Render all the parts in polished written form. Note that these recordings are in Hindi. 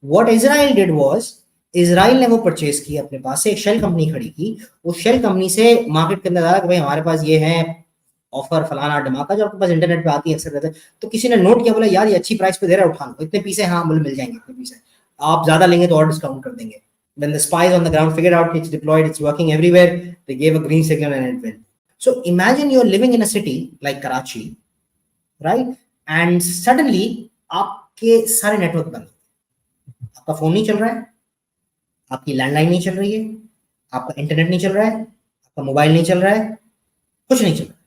What Israel did was, Israel ने वो परचेज की अपने पास से, एक शेल कंपनी खड़ी की, उस शेल कंपनी से मार्केट के अंदर डाला कि भाई हमारे पास ये है ऑफर फलाना धमाका जो आपके पास इंटरनेट पे आती है अक्सर रहता है। तो किसी ने नोट किया, बोला यार ये अच्छी प्राइस पे दे रहा है, उठा लो, इतने पीसे, हाँ बोले मिल जाएंगे इतने पीसे, आप ज्यादा लेंगे तो और डिस्काउंट कर देंगे। When the spies on the ground figured out it's deployed, it's working everywhere, they gave a green signal and it went. So imagine you're living in a city like Karachi, right? And suddenly आपके सारे नेटवर्क बंद, आपका फोन नहीं चल रहा है, आपकी लैंडलाइन नहीं चल रही है, आपका इंटरनेट नहीं चल रहा है, आपका मोबाइल नहीं चल रहा है, कुछ नहीं चल रहा है।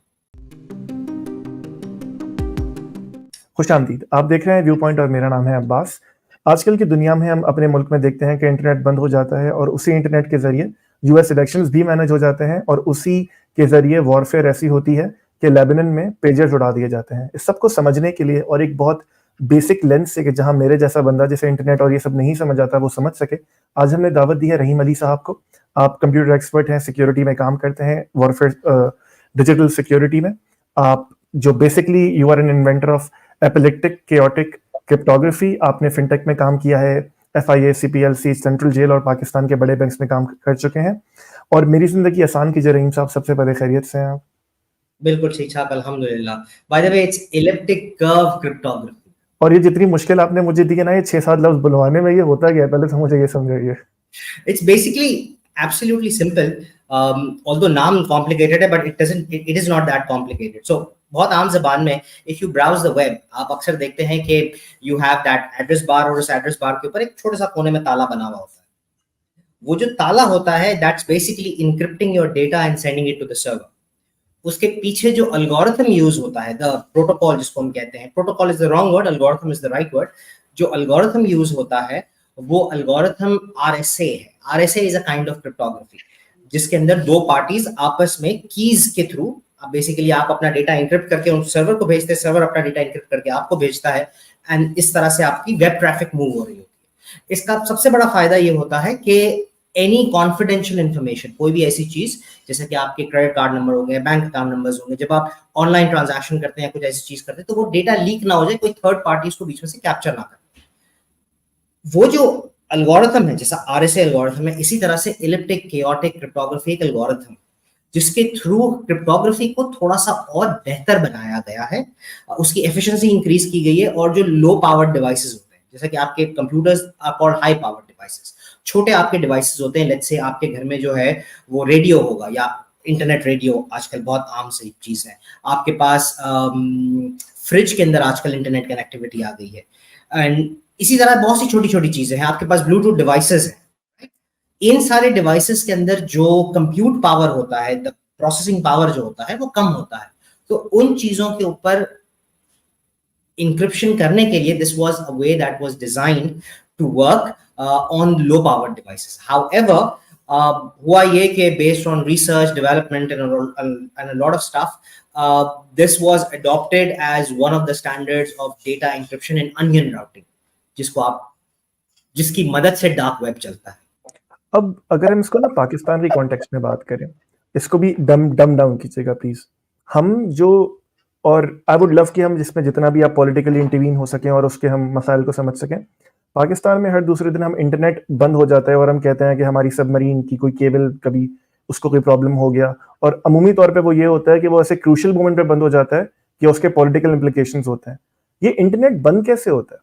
खुशामदीद, आप देख रहे हैं व्यू पॉइंट और मेरा नाम है अब्बास। आजकल की दुनिया में हम अपने मुल्क में देखते हैं कि इंटरनेट बंद हो जाता है और उसी इंटरनेट के जरिए यूएस इलेक्शंस भी मैनेज हो जाते हैं और उसी के जरिए वॉरफेयर ऐसी होती है कि लेबनान में पेजर्स उड़ा दिए जाते हैं। इस सब को समझने के लिए और एक बहुत बेसिक लेंस से कि जहां मेरे जैसा बंदा जिसे इंटरनेट और ये सब नहीं समझ आता वो समझ सके, आज हमने दावत दी है रहीम अली साहब को। आप कंप्यूटर एक्सपर्ट हैं, सिक्योरिटी में काम करते हैं, वॉरफेयर डिजिटल सिक्योरिटी में। आप जो basically you are an inventor of elliptic chaotic cryptography, आपने फिनटेक में काम किया है, FIA, CPLC, सेंट्रल जेल और पाकिस्तान के बड़े बैंक्स में काम कर चुके हैं। और मेरी जिंदगी आसान कीजिए रहीम साहब, सबसे पहले खैरियत से हैं आप? बिल्कुल ठीक ठाक अल्हम्दुलिल्लाह। By the way it's elliptic curve cryptography. और ये जितनी मुश्किल आपने मुझे दी है ना, ये 6-7 लफ्ज बुलवाने में ये होता गया, पहले तो मुझे ये समझाइए। It's basically absolutely simple, although नाम complicated है but it is not that complicated. So बहुत आम जबान में if you browse the web, आप अक्सर देखते हैं कि you have that address bar और उस address bar के ऊपर एक छोटा सा कोने में ताला बना हुआ होता है। वो जो ताला होता है that's basically encrypting your data and sending it to the server. उसके पीछे जो algorithm यूज होता है, the protocol जिसको हम कहते हैं, protocol is the wrong word, algorithm is the right word, जो algorithm यूज होता है वो algorithm RSA है। RSA is a kind of cryptography जिसके अंदर दो पार्टीज आपस में कीज के थ्रू, बेसिकली आप अपना डेटा इंक्रिप्ट करके उन सर्वर को भेजते हैं, सर्वर अपना डेटा इंक्रिप्ट करके आपको भेजता है, एंड इस तरह से आपकी वेब ट्रैफिक मूव हो रही होती है। इसका सबसे बड़ा फायदा ये होता है कि एनी कॉन्फिडेंशियल इंफॉर्मेशन, कोई भी ऐसी चीज जैसे कि आपके क्रेडिट कार्ड नंबर हो गए, बैंक अकाउंट नंबर्स होंगे, जब आप ऑनलाइन ट्रांजैक्शन करते हैं, कुछ ऐसी चीज करते हैं, तो वो डेटा लीक ना हो जाए, कोई थर्ड पार्टी उसको बीच में से कैप्चर ना करे। वो जो एल्गोरिथम है, जैसा RSA एल्गोरिथम है, इसी तरह से इलिप्टिक केओटिक क्रिप्टोग्राफी एक एल्गोरिथम जिसके थ्रू क्रिप्टोग्राफी को थोड़ा सा और बेहतर बनाया गया है, उसकी एफिशिएंसी इंक्रीज की गई है, और जो लो पावर डिवाइसेस होते हैं, जैसा कि आपके computers are called high power devices, छोटे आपके डिवाइसेस होते हैं, लेट्स से आपके घर में जो है वो रेडियो होगा या इंटरनेट रेडियो आजकल बहुत आम सी चीज है, आपके पास फ्रिज के अंदर आजकल इंटरनेट कनेक्टिविटी आ गई है, एंड इसी तरह बहुत सी छोटी छोटी चीजें हैं, आपके पास ब्लूटूथ डिवाइसेस हैं। इन सारे डिवाइसेस के अंदर जो कंप्यूट पावर होता है, द प्रोसेसिंग पावर जो होता है वो कम होता है, तो उन चीजों के ऊपर इंक्रिप्शन करने के लिए this was a way that was designed to work on low power devices. However हुआ ये कि based on research development and a lot of stuff, this was adopted as one of the standards of data encryption and onion routing, जिसकी मदद से डार्क वेब चलता है। अब अगर हम इसको ना पाकिस्तान की कॉन्टेक्स्ट में बात करें, इसको भी डम डाउन कीजिएगा प्लीज। हम जो, और आई वुड लव कि हम जिसमें जितना भी आप पॉलिटिकली इंटरवीन हो सकें और उसके हम मसाइल को समझ सकें। पाकिस्तान में हर दूसरे दिन हम इंटरनेट बंद हो जाता है और हम कहते हैं कि हमारी सबमरीन की कोई केबल कभी उसको कोई प्रॉब्लम हो गया, और अमूमी तौर पे वो ये होता है कि वो ऐसे क्रूशियल मोमेंट पे बंद हो जाता है कि उसके पॉलिटिकल इम्प्लीकेशंस होते हैं। ये इंटरनेट बंद कैसे होता है?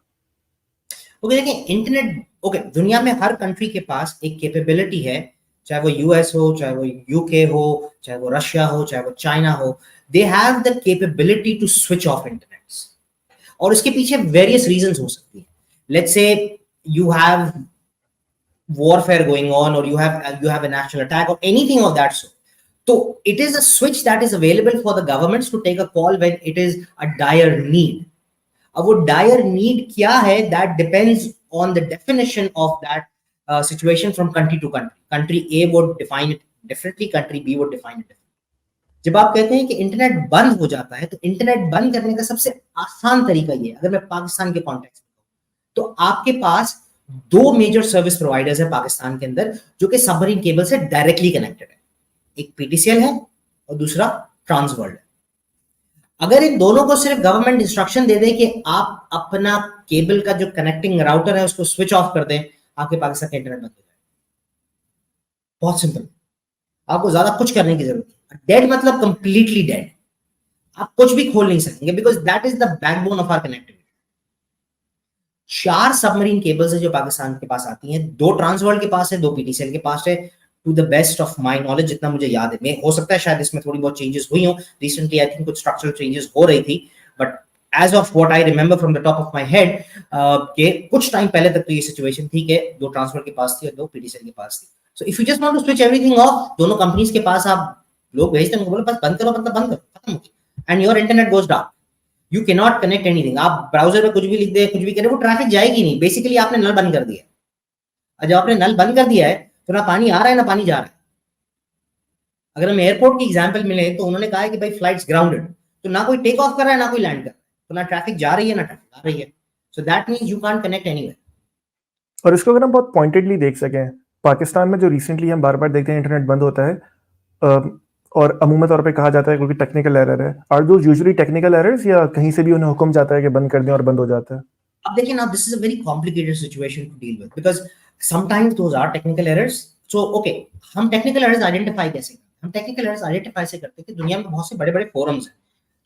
ओके, देखिए इंटरनेट, ओके, दुनिया में हर कंट्री के पास एक कैपेबिलिटी है, चाहे वो यूएस हो, चाहे वो यूके हो, चाहे वो रशिया हो, चाहे वो चाइना हो, they have the capability to switch off internet, और उसके पीछे वेरियस रीजंस हो सकती है। Let's say you have warfare going on, or you have a national attack or anything of that sort, so it is a switch that is available for the governments to take a call when it is a dire need. अब वो dire need क्या है, that depends on the definition of that situation from country to country. Country A would define it differently, country B would define it differently. जब आप कहते हैं कि इंटरनेट बंद हो जाता है, तो इंटरनेट बंद करने का सबसे आसान तरीका ये है, अगर मैं पाकिस्तान के कॉन्टेक्स्ट में, तो आपके पास दो मेजर सर्विस प्रोवाइडर्स है पाकिस्तान के अंदर जो कि सबमरीन केबल से डायरेक्टली कनेक्टेड है। एक PTCL है और दूसरा ट्रांसवर्ल्ड अगर इन दोनों को सिर्फ गवर्नमेंट इंस्ट्रक्शन दे दे कि आप अपना केबल का जो कनेक्टिंग राउटर है उसको स्विच ऑफ कर दें, आपके पाकिस्तान का इंटरनेट बंद हो जाएगा। बहुत सिंपल, आपको ज्यादा कुछ करने की जरूरत नहीं। डेड मतलब कंप्लीटली डेड, आप कुछ भी खोल नहीं सकेंगे, because that is the backbone of our connectivity. 4 submarine cables है जो पाकिस्तान के पास आती हैं, 2 ट्रांसवर्ल्ड के पास है, 2 पीटीसीएल के पास है। To the best of my knowledge, जितना मुझे याद है, मैं हो सकता है शायद इसमें थोड़ी बहुत चेंजेस हुई हो रिसेंटली, आई थिंक कुछ स्ट्रक्चरल चेंजेस हो रही थी, but as of what I remember from the top of my head के कुछ टाइम पहले तक तो ये सिचुएशन थी कि 2 ट्रांसवर्ल्ड के पास थी और 2 पीटीसीएल के पास थी। So if you just want to switch everything off, दोनों कंपनीज के पास आप लोग भेजते हैं, बोले बस बंद करो, मतलब बंद करो, खत्म हो गया, and your internet goes down. You can not connect anything. आप ब्राउजर में कुछ भी लिख दे, कुछ भी करें, वो ट्रैफिक जाएगी नहीं। बेसिकली आपने नल बंद कर दिया, और जब आपने नल बंद कर दिया है तो ना पानी आ रहा है ना पानी जा रहा है। अगर हम एयरपोर्ट की एग्जांपल मिले तो उन्होंने कहा है कि भाई फ्लाइट्स ग्राउंडेड, तो ना कोई टेक ऑफ कर रहा है ना कोई लैंड कर रहा है, तो ना ट्रैफिक जा रही है ना ट्रैफिक आ रही है। So that means you can't connect anywhere. और इसको अगर हम बहुत पॉइंटेडली देख सकें, पाकिस्तान में जो रिसेंटली हम बार बार देखते हैं इंटरनेट बंद होता है, और अमूमन तौर पे कहा जाता है क्योंकि टेक्निकल एरर है। आर दो यूजुअली टेक्निकल एरर्स या कहीं से भी उन्हें हुक्म जाता है कि बंद कर दें और बंद हो जाता है? अब देखिए ना, this is a very complicated situation to deal with, because sometimes those are technical errors. So okay, हम टेक्निकल एरर्स आइडेंटिफाई कैसे करते हैं? हम टेक्निकल एरर्स आइडेंटिफाई से करते हैं कि दुनिया में बहुत से बड़े बड़े फोरम्स हैं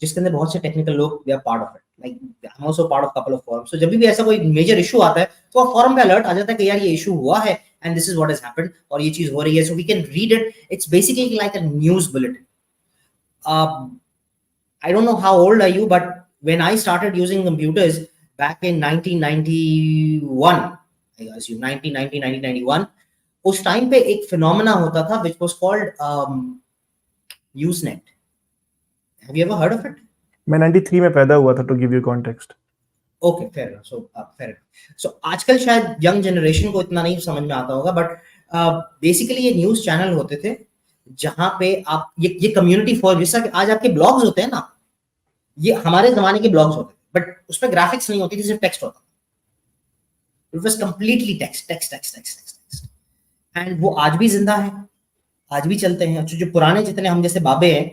जिसके अंदर बहुत से टेक्निकल लोग they are part of it, like I am also part of couple of forums. तो जब भी ऐसा कोई मेजर इशू आता है तो फोरम पे अलर्ट आ जाता है कि यार ये इशू हुआ है and this is what has happened, और ये चीज हो रही है, so we can read it. It's basically like a news bulletin. I don't know how old are you, but when I started using computers back in 1991, I assume 1990, 1991, उस टाइम पे एक फिनोमेना होता था which was called Usenet. Have you ever heard of it? मैं 93 में पैदा हुआ था, to give you context. Okay, fair enough. Fair enough. So आजकल शायद यंग जनरेशन को इतना नहीं समझ में आता होगा, बट बेसिकली ये न्यूज चैनल होते थे जहां पे आप ये कम्युनिटी फॉर, जैसा कि आज आपके ब्लॉग्स होते हैं ना, ये हमारे जमाने के ब्लॉग्स होते हैं, बट उसमें ग्राफिक्स नहीं होती थी, सिर्फ टेक्स्ट होता। It was completely text text text text text, and वो आज भी जिंदा है, आज भी चलते हैं। जो पुराने जितने हम जैसे बाबे हैं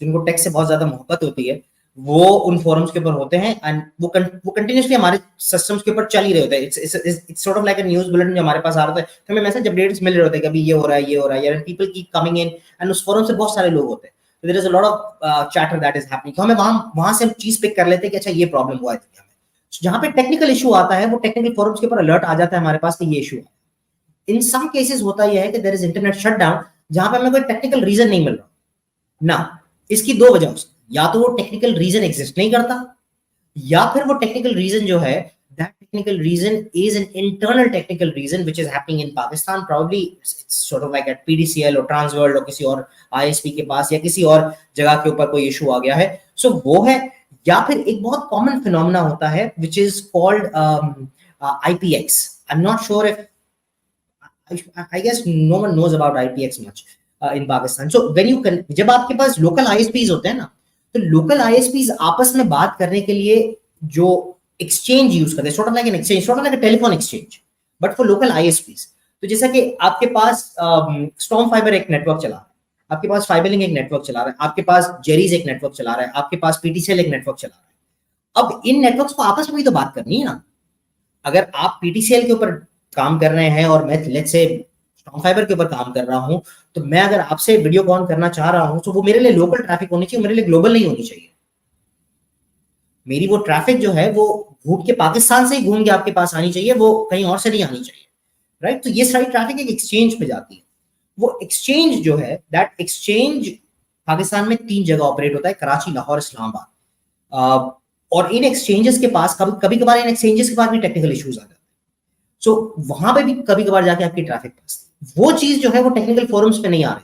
जिनको टेक्स्ट से बहुत ज्यादा मोहब्बत होती है, वो उन फोरम्स के ऊपर होते हैं, एंड वो कंटिन्यूअसली हमारे सिस्टम्स के ऊपर चल ही रहे होते हैं। It's sort of like a news bulletin जो हमारे पास आ रहा है, तो हमें मैसेज अपडेट्स मिल रहे होते हैं कि अभी ये हो रहा है, ये हो रहा है, and people keep coming in, and उस फोरम से बहुत सारे लोग होते हैं, तो there is a lot of chatter that is happening. तो हमें वहां से हम चीज पिक कर लेते हैं कि अच्छा ये प्रॉब्लम हुआ है दुनिया में। जहां पे टेक्निकल इशू आता है, वो टेक्निकल फोरम्स के ऊपर अलर्ट आ जाता है हमारे पास कि ये इशू है। इन सम केसेस होता यह है कि देयर इज इंटरनेट शटडाउन, जहां पे हमें कोई टेक्निकल रीजन नहीं मिल रहा ना। इसकी 2 वजह हो सकती, या तो वो टेक्निकल रीजन एग्जिस्ट नहीं करता, या फिर वो टेक्निकल रीजन जो है, that technical reason is an internal technical reason which is happening in Pakistan. Probably it's sort of like at PDCL और Transworld और किसी और ISP के पास या किसी और जगह के ऊपर कोई इशू आ गया है, सो वो है। या फिर एक बहुत कॉमन फिनोमेना होता है which is called IPX. I'm not sure if I guess no one knows about IPX much in Pakistan. So when you जब आपके पास लोकल ISPs होते हैं ना, तो लोकल ISPs आपस में बात करने के लिए जो एक्सचेंज यूज करते हैं, sort of like an exchange, sort of like a telephone exchange, but for local ISPs. तो जैसा कि आपके पास स्टॉर्म फाइबर एक नेटवर्क चला रहा है, आपके पास फाइबरलिंक एक नेटवर्क चला रहा है, आपके पास जेरीज एक नेटवर्क चला रहा है, आपके पास पीटीसीएल एक नेटवर्क चला रहा है। अब इन नेटवर्क्स को आपस में भी तो बात करनी है ना। अगर आप पीटीसीएल के ऊपर काम कर रहे हैं और मैं लेट्स से स्टॉर्म फाइबर के ऊपर काम कर रहा हूं, तो मैं अगर आपसे वीडियो कॉल करना चाह रहा हूं, तो वो मेरे लिए लोकल ट्रैफिक होनी चाहिए, मेरे लिए ग्लोबल नहीं होनी चाहिए। मेरी वो ट्रैफिक जो है वो घूम के पाकिस्तान से ही घूम के आपके पास आनी चाहिए, वो कहीं और से नहीं आनी चाहिए, राइट। तो ये सारी ट्रैफिक एक एक्सचेंज पे जाती है। वो एक्सचेंज जो है, दैट एक्सचेंज पाकिस्तान में 3 जगह ऑपरेट होता है, कराची, लाहौर, इस्लामाबाद। और इन एक्सचेंजेस के पास कभी कभार इन एक्सचेंजेस के पास भी टेक्निकल इश्यूज आ जाते हैं, सो वहां पे भी कभी कभार जाके आपकी ट्रैफिक फंसती। वो चीज जो है वो टेक्निकल फोरम्स पे नहीं आ रही,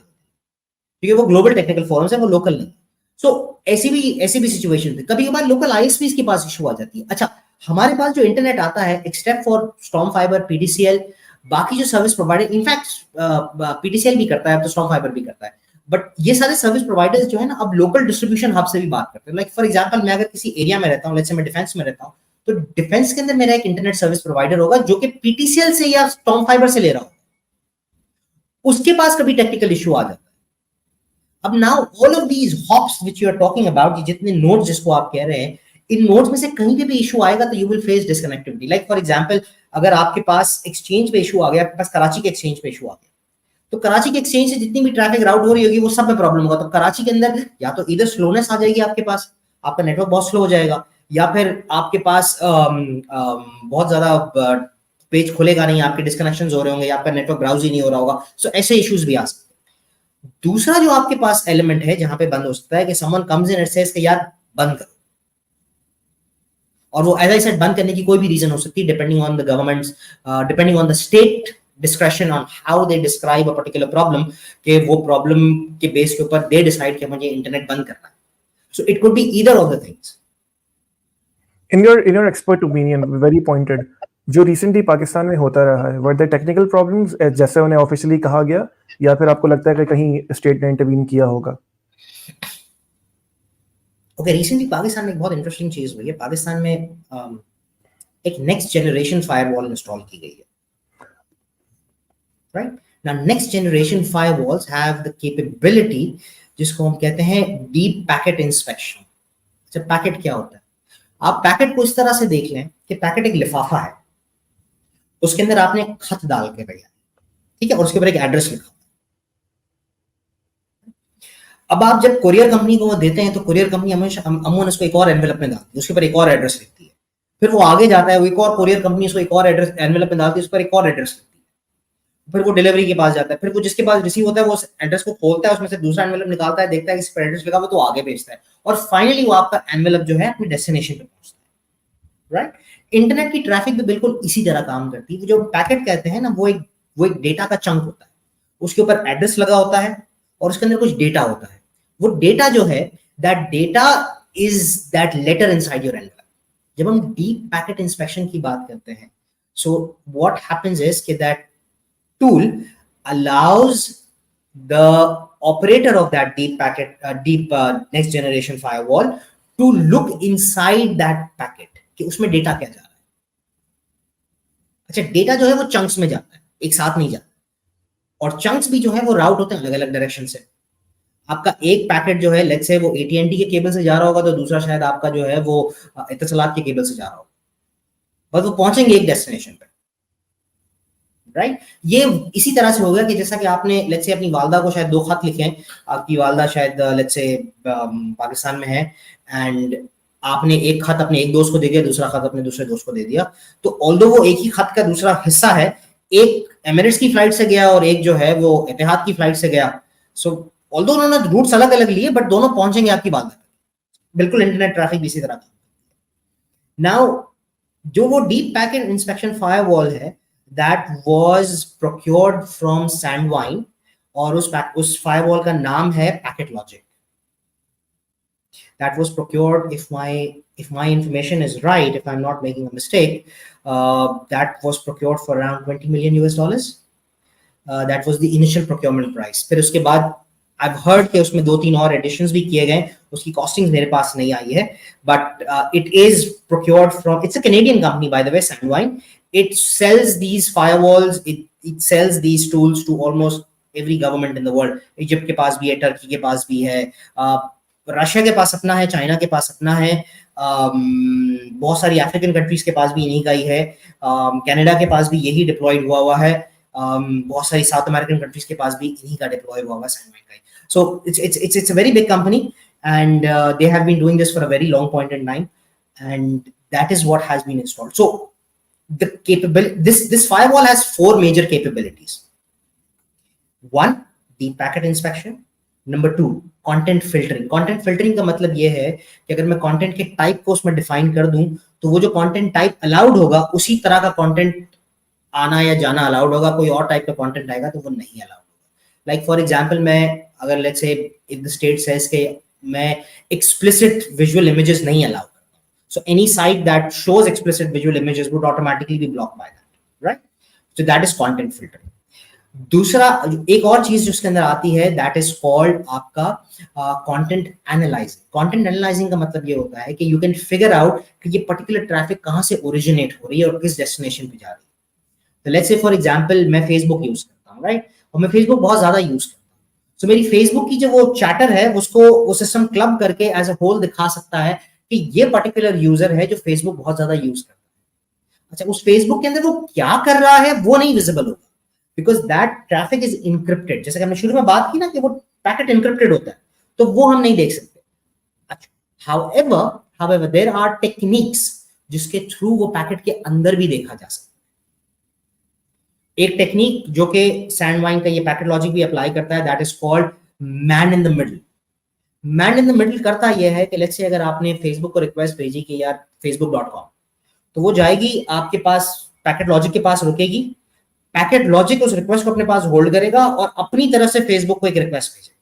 क्योंकि वो ग्लोबल टेक्निकल फोरम्स है, वो लोकल नहीं। सो ऐसी भी सिचुएशन थी। कभी कभार लोकल आईएसपीज के पास इशू आ जाती है। अच्छा, हमारे पास जो इंटरनेट आता है, except for storm fibre, PDCL, बाकी जो सर्विस प्रोवाइडर, इनफैक्ट पीडीसीएल भी करता है तो स्टॉर्म फाइबर भी करता है, बट ये सारे सर्विस प्रोवाइडर्स जो है ना, अब लोकल डिस्ट्रीब्यूशन हब से भी बात करते हैं। लाइक फॉर एग्जांपल, मैं अगर किसी एरिया में रहता हूँ, लेट्स से मैं डिफेंस में रहता हूँ, तो डिफेंस के अंदर मेरा एक इंटरनेट सर्विस प्रोवाइडर होगा जो कि पीटीसीएल से या स्टॉर्म फाइबर से ले रहा हूँ, उसके पास कभी टेक्निकल इशू आ जाता है, अब now all of these hops which you are talking about, जितने नोड्स जिसको आप कह रहे हैं, इन नोड्स में से कहीं पे भी इशू आएगा तो you will face disconnectivity. Like for example, अगर आपके पास एक्सचेंज पे इशू आ गया, आपके पास कराची के एक्सचेंज पे इशू आ गया, तो कराची के एक्सचेंज से जितनी भी ट्रैफिक राउट हो रही होगी वो सब में प्रॉब्लम होगा। तो कराची के अंदर या तो इधर स्लोनेस आ जाएगी आपके पास, आपका नेटवर्क बहुत स्लो हो जाएगा, या फिर आपके पास बहुत ज्यादा पेज खुलेगा नहीं, आपके डिस्कनेक्शंस हो रहे होंगे, या आपका नेटवर्क ब्राउज ही नहीं हो रहा होगा। सो ऐसे इश्यूज भी आ सकते हैं। दूसरा जो आपके पास एलिमेंट है जहां पे बंद हो सकता है कि someone comes in and says कि यार बंद करो, और वो एज आई सेड बंद करने की कोई भी रीजन हो सकती है, depending on the governments, depending on the state discretion on how they describe a particular problem, कि वो प्रॉब्लम के बेस के ऊपर दे डिसाइड कि मुझे इंटरनेट बंद करना है। So it could be either of the things. In your expert opinion, very pointed, जो रिसेंटली पाकिस्तान में होता रहा है, वर द टेक्निकल प्रॉब्लम्स जैसे उन्हें ऑफिशियली कहा गया, या फिर आपको लगता है कि कहीं स्टेट ने इंटरवीन किया होगा? ओके, रिसेंटली पाकिस्तान में एक बहुत इंटरेस्टिंग चीज हुई है। पाकिस्तान में एक नेक्स्ट जनरेशन फायरवॉल इंस्टॉल की गई है, right? Now next generation firewalls have the capability जिसको हम कहते हैं डीप पैकेट इंस्पेक्शन। अच्छा, पैकेट क्या होता है? आप पैकेट को इस तरह से देख लें कि पैकेट एक लिफाफा है, उसके अंदर आपने एक खत डाल के भेजा, ठीक है, और उसके ऊपर एक एड्रेस लिखा। अब आप जब कुरियर कंपनी को वो देते हैं तो कुरियर कंपनी हमेशा अमूमन उसको एक और एनवेलप में डालती है, उसके ऊपर एक और एड्रेस लिखती है, फिर वो आगे जाता है, वो एक और कुरियर कंपनी उसको एक और एड्रेस एनवेलप में डालती है, उस पर एक और एड्रेस लिखती है, फिर वो डिलीवरी के पास जाता है, फिर वो जिसके पास रिसीव होता है वो एड्रेस को खोलता है, उसमें से दूसरा एनवेलप निकालता है, देखता है इस पर एड्रेस लिखा हुआ, तो आगे भेजता है, और फाइनली वो आपका एनवेलप जो है अपने डेस्टिनेशन पे पहुंचता है, राइट? इंटरनेट की ट्रैफिक भी बिल्कुल इसी तरह काम करती है। जो पैकेट कहते हैं ना, वो एक डेटा का चंक होता है, उसके ऊपर एड्रेस लगा होता है और उसके अंदर कुछ डेटा होता है। वो डेटा जो है, that data is that letter inside your envelope. जब हम डीप पैकेट इंस्पेक्शन की बात करते हैं, सो व्हाट हैपेंस इज कि that tool allows the operator of that deep next generation firewall to look inside that packet कि उसमें डेटा क्या जा रहा है। अच्छा, डेटा जो है वो चंक्स में जाता है, एक साथ नहीं जाता, और चंक्स भी जो है वो राउट होते हैं अलग अलग डायरेक्शन से। आपका एक पैकेट जो है, लेट्स से वो AT&T के केबल से जा रहा होगा, तो दूसरा शायद आपका जो है वो इत्तेसालात के केबल से जा रहा होगा, बस वो पहुंचेंगे एक डेस्टिनेशन पे, राइट? ये इसी तरह से हो गया कि जैसा कि आपने लेट्स से अपनी वालदा को शायद 2 खत लिखे हैं, आपकी वालदा शायद लेट्स से पाकिस्तान में है, एंड आपने एक खत अपने एक दोस्त को दे दिया, दूसरा खत अपने दूसरे दोस्त को दे दिया, तो ऑल्दो वो एक ही खत का दूसरा हिस्सा है, एक एमिरेट्स की फ्लाइट से गया और एक जो है वो इतिहाद की फ्लाइट से गया, सो ऑल्दो उन्होंने रूट्स अलग अलग लिए, बट दोनों पहुंचेंगे आपकी बात तक। बिल्कुल इंटरनेट ट्रैफिक भी इसी तरह का। नाउ जो वो डीप पैकेट इंस्पेक्शन फायरवॉल है, दैट वाज प्रोक्योर्ड फ्रॉम सैंडवाइन, और उस फायरवॉल का नाम है packet logic. That was procured, if my information is right, if I'm not making a mistake, that was procured for around $20 million US. That was the initial procurement price. फिर उसके बाद I've heard कि उसमें 2-3 और एडिशंस भी किए गए, उसकी कॉस्टिंग मेरे पास नहीं आई है, but it is procured from, it's a Canadian company by the way, Sandvine. It sells these firewalls, it sells these tools to almost every government in the world. Egypt के पास भी है, टर्की के पास भी है, रशिया के पास अपना है, चाइना के पास अपना है, बहुत सारी अफ्रीकन कंट्रीज के पास भी इन्हीं का ही है, कनाडा के पास भी यही डिप्लॉयड हुआ है, बहुत सारी साउथ अमेरिकन कंट्रीज के पास भी इन्हीं का डिप्लॉय हुआ है सैंडवाइन का। सो it's a very big company, and they have been doing this for a very long point in time, and that is what has been installed. So the capability, this firewall has 4 major capabilities. 1, deep packet inspection. Number 2, content filtering. Content filtering का मतलब ये है कि अगर मैं कंटेंट के टाइप को उसमें डिफाइन कर दूं, तो वो जो कंटेंट टाइप अलाउड होगा उसी तरह का कंटेंट आना या जाना अलाउड होगा, कोई और टाइप का कंटेंट आएगा तो वो नहीं अलाउड होगा। लाइक फॉर एग्जांपल, मैं अगर let's say if the state says के मैं एक्सप्लिसिट विजुअल इमेजेस नहीं अलाउ करता हूं, so any site that shows explicit visual images would automatically be blocked by that, right? So that is content filtering. दूसरा, एक और चीज जो उसके अंदर आती है, दैट इज कॉल्ड आपका कंटेंट एनालाइजिंग। कंटेंट एनालाइजिंग का मतलब ये होता है कि यू कैन फिगर आउट कि ये पर्टिकुलर ट्रैफिक कहां से ओरिजिनेट हो रही है और किस डेस्टिनेशन पे जा रही है। तो लेट्स से फॉर एग्जांपल मैं फेसबुक यूज करता हूं, राइट? और मैं फेसबुक बहुत ज्यादा यूज करता हूं, सो मेरी फेसबुक की जो वो चैटर है उसको वो सिस्टम क्लब करके एज अ होल दिखा सकता है कि ये पर्टिकुलर यूजर है जो फेसबुक बहुत ज्यादा यूज करता है। अच्छा, उस फेसबुक के अंदर वो क्या कर रहा है वो नहीं विजिबल होगा, because that traffic is encrypted. जैसे कि हमने शुरू में बात की ना कि वो पैकेट इनक्रिप्टेड होता है, तो वो हम नहीं देख सकते। अच्छा, हाउएवर देयर आर टेक्निक्स जिसके थ्रू वो पैकेट के अंदर भी देखा जा सकता है। एक टेक्निक जो कि सैंडवाइन का ये पैकेट लॉजिक भी अप्लाई करता है, that is called man in the middle. Man in the middle करता यह है कि लेट्स से अगर आपने फेसबुक को रिक्वेस्ट भेजी कि यार facebook.com, तो वो जाएगी आपके पास, पैकेट लॉजिक के पास रुकेगी, पैकेट लॉजिक उस रिक्वेस्ट को अपने पास होल्ड करेगा और अपनी तरफ से फेसबुक को एक रिक्वेस्ट भेजेगा।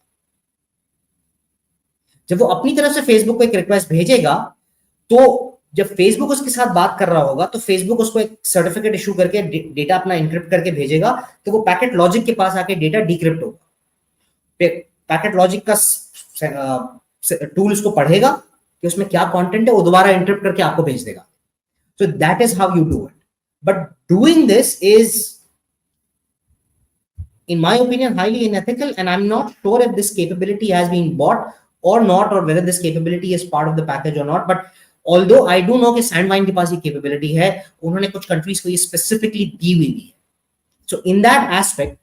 जब वो अपनी तरफ से फेसबुक को एक रिक्वेस्ट भेजेगा, तो जब फेसबुक उसके साथ बात कर रहा होगा तो फेसबुक उसको एक सर्टिफिकेट इशू करके डेटा अपना इंक्रिप्ट करके भेजेगा, तो वो पैकेट लॉजिक के पास आके डेटा डिक्रिप्ट होगा। पैकेट लॉजिक का टूल उसको पढ़ेगा कि उसमें क्या कंटेंट है, वो दोबारा इंक्रिप्ट करके आपको भेज देगा। So that is how you do it. But doing this is, in my opinion, highly unethical, and I'm not sure if this capability has been bought or not, or whether this capability is part of the package or not. But although I do know कि Sandvine के पास ये capability है, उन्होंने कुछ countries को ये specifically दी हुई है। So in that aspect,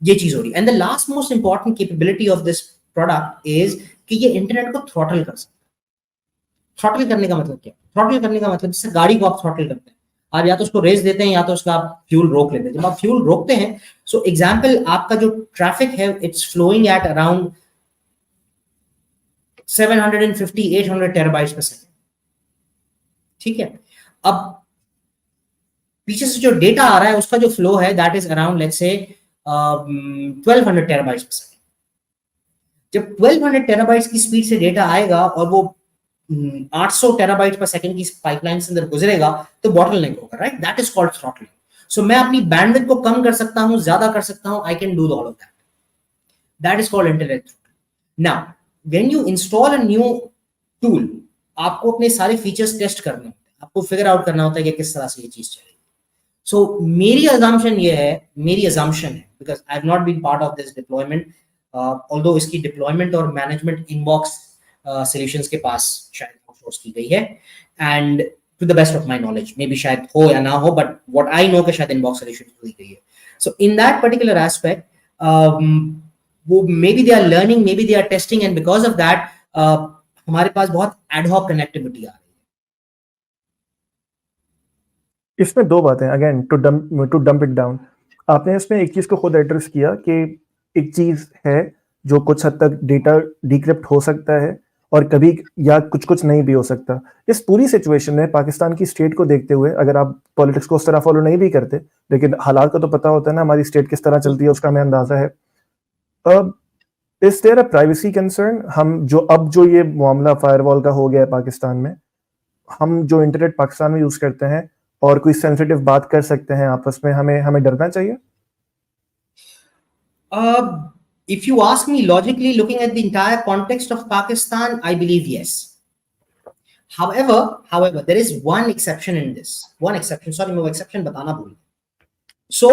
ये चीज हो रही है। And the last most important capability of this product is कि ये इंटरनेट को throttle कर सकता है। थ्रॉटल करने का मतलब क्या? थ्रॉटल करने का मतलब जैसे गाड़ी को आप थ्रॉटल करते हैं, आप या तो उसको रेस देते हैं या तो उसका आप फ्यूल रोक लेते हैं। जब आप फ्यूल रोकते हैं, सो एग्जांपल आपका जो ट्रैफिक है it's flowing at around 750-800 terabytes per second, ठीक है। अब पीछे से जो डेटा आ रहा है उसका जो फ्लो है that is around let's say 1200 terabytes per second. जब 1200 टेराबाइट्स की स्पीड से डेटा आएगा और वो 800 टेराबाइट पर सेकंड की पाइपलाइन से अंदर गुजरेगा, तो बॉटलनेक होगा, right? That is called throttling. So मैं अपनी बैंडविड्थ को कम कर सकता हूं, ज्यादा कर सकता हूं, I can do all of that. That is called internet throttling. Now when you install a new tool, आपको अपने सारे फीचर्स टेस्ट करने होते हैं, आपको फिगर आउट करना होता है कि किस तरह से ये चीज चलेगी। सो मेरी अजम्पशन ये है, because I have not been part of this deployment, although इसकी डिप्लॉयमेंट और मैनेजमेंट इनबॉक्स सॉल्यूशंस के पास शायद आउटसोर्स की गई है, and to the best of my knowledge maybe शायद हो या ना हो, बट व्हाट आई नो कि शायद इनबॉक्स सॉल्यूशंस की गई है। So in that particular aspect वो maybe they are learning, maybe they are testing, and because of that हमारे पास बहुत एड हॉक कनेक्टिविटी आ रही है। इसमें दो बातें, again to dump it down, आपने इसमें एक चीज को खुद एड्रेस किया कि एक चीज है जो कुछ हद तक डेटा डिक्रिप्ट हो सकता है और कभी या कुछ नहीं भी हो सकता। इस पूरी सिचुएशन में पाकिस्तान की स्टेट को देखते हुए, अगर आप पॉलिटिक्स को उस तरह फॉलो नहीं भी करते, लेकिन हालात का तो पता होता है ना, हमारी स्टेट किस तरह चलती है उसका हमें अंदाजा है। Is there a privacy concern? हम जो ये मामला फायरवॉल का हो गया है पाकिस्तान में, हम जो इंटरनेट पाकिस्तान में यूज करते हैं और कोई सेंसिटिव बात कर सकते हैं आपस में, हमें डरना चाहिए? If you ask me logically, looking at the entire context of Pakistan, I believe yes. However, there is one exception in this. One exception. Sorry, मैं वो exception बताना भूल गया। So,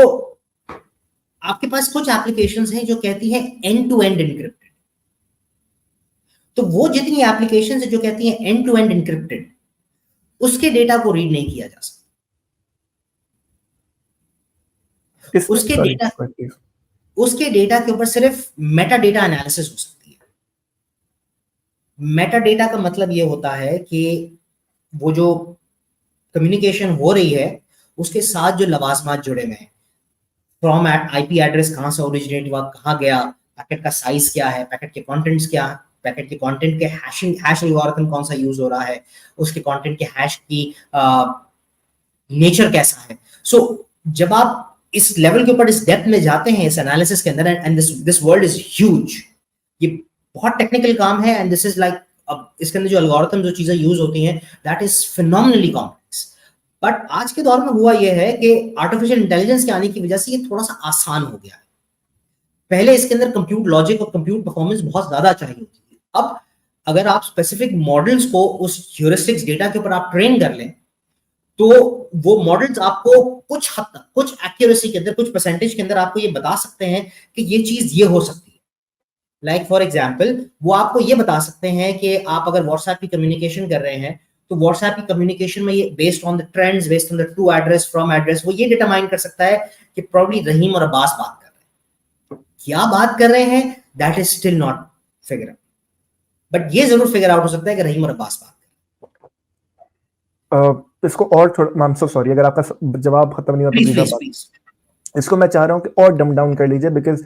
आपके पास कुछ applications हैं जो कहती हैं end-to-end encrypted. तो वो जितनी applications हैं जो कहती हैं end-to-end encrypted, उसके डेटा को रीड नहीं किया जा सकता। उसके डेटा के ऊपर सिर्फ मेटा डेटा एनालिसिस हो सकती है। मेटा डेटा का मतलब ये होता है कि वो जो कम्युनिकेशन हो रही है उसके साथ जो लवाजमात जुड़े हुए हैं, फ्रॉम आईपी एड्रेस कहाँ से ओरिजिनेट हुआ, कहाँ गया, पैकेट का साइज क्या है, पैकेट के कंटेंट्स क्या, पैकेट के कंटेंट के हैश एल्गोरिथम कौन सा यूज हो रहा है, उसके कंटेंट के हैश की नेचर कैसा है। सो जब आप इस लेवल के ऊपर, इस डेप्थ में जाते हैं इस एनालिसिस के अंदर, and this world is huge, ये बहुत टेक्निकल काम है, एंड दिस इज लाइक, अब इसके अंदर जो एल्गोरिथम, जो चीजें यूज होती हैं, that is phenomenally complex. But आज के दौर में हुआ ये है कि आर्टिफिशियल इंटेलिजेंस के आने की वजह से ये थोड़ा सा आसान हो गया है। पहले इसके अंदर कंप्यूट लॉजिक और कंप्यूट परफॉर्मेंस बहुत ज्यादा चाहिए होती थी। अब अगर आप स्पेसिफिक मॉडल्स को उस ह्यूरिस्टिक्स डेटा के ऊपर आप ट्रेन कर लें, तो वो मॉडल्स आपको कुछ हद तक, कुछ एक्यूरेसी के अंदर, कुछ परसेंटेज के अंदर आपको ये बता सकते हैं कि ये चीज ये हो सकती है। लाइक फॉर एग्जाम्पल वो आपको ये बता सकते हैं कि आप अगर व्हाट्सएप की कम्युनिकेशन कर रहे हैं तो व्हाट्सएप की कम्युनिकेशन में ये based on the trends, based on the true address, from address, वो ये डिटरमाइन कर सकता है कि प्रॉब्ली रहीम और अब्बास बात कर रहे हैं। क्या बात कर रहे हैं that is still not figure out, but ये जरूर फिगर आउट हो सकता है कि रहीम और अब्बास बात कर रहे हैं। इसको और थोड़ा, आई एम सो सॉरी अगर आपका जवाब खत्म नहीं हुआ तो प्लीज आप इसको मैं चाह रहा हूँ कि और डम डाउन कर लीजिए, बिकॉज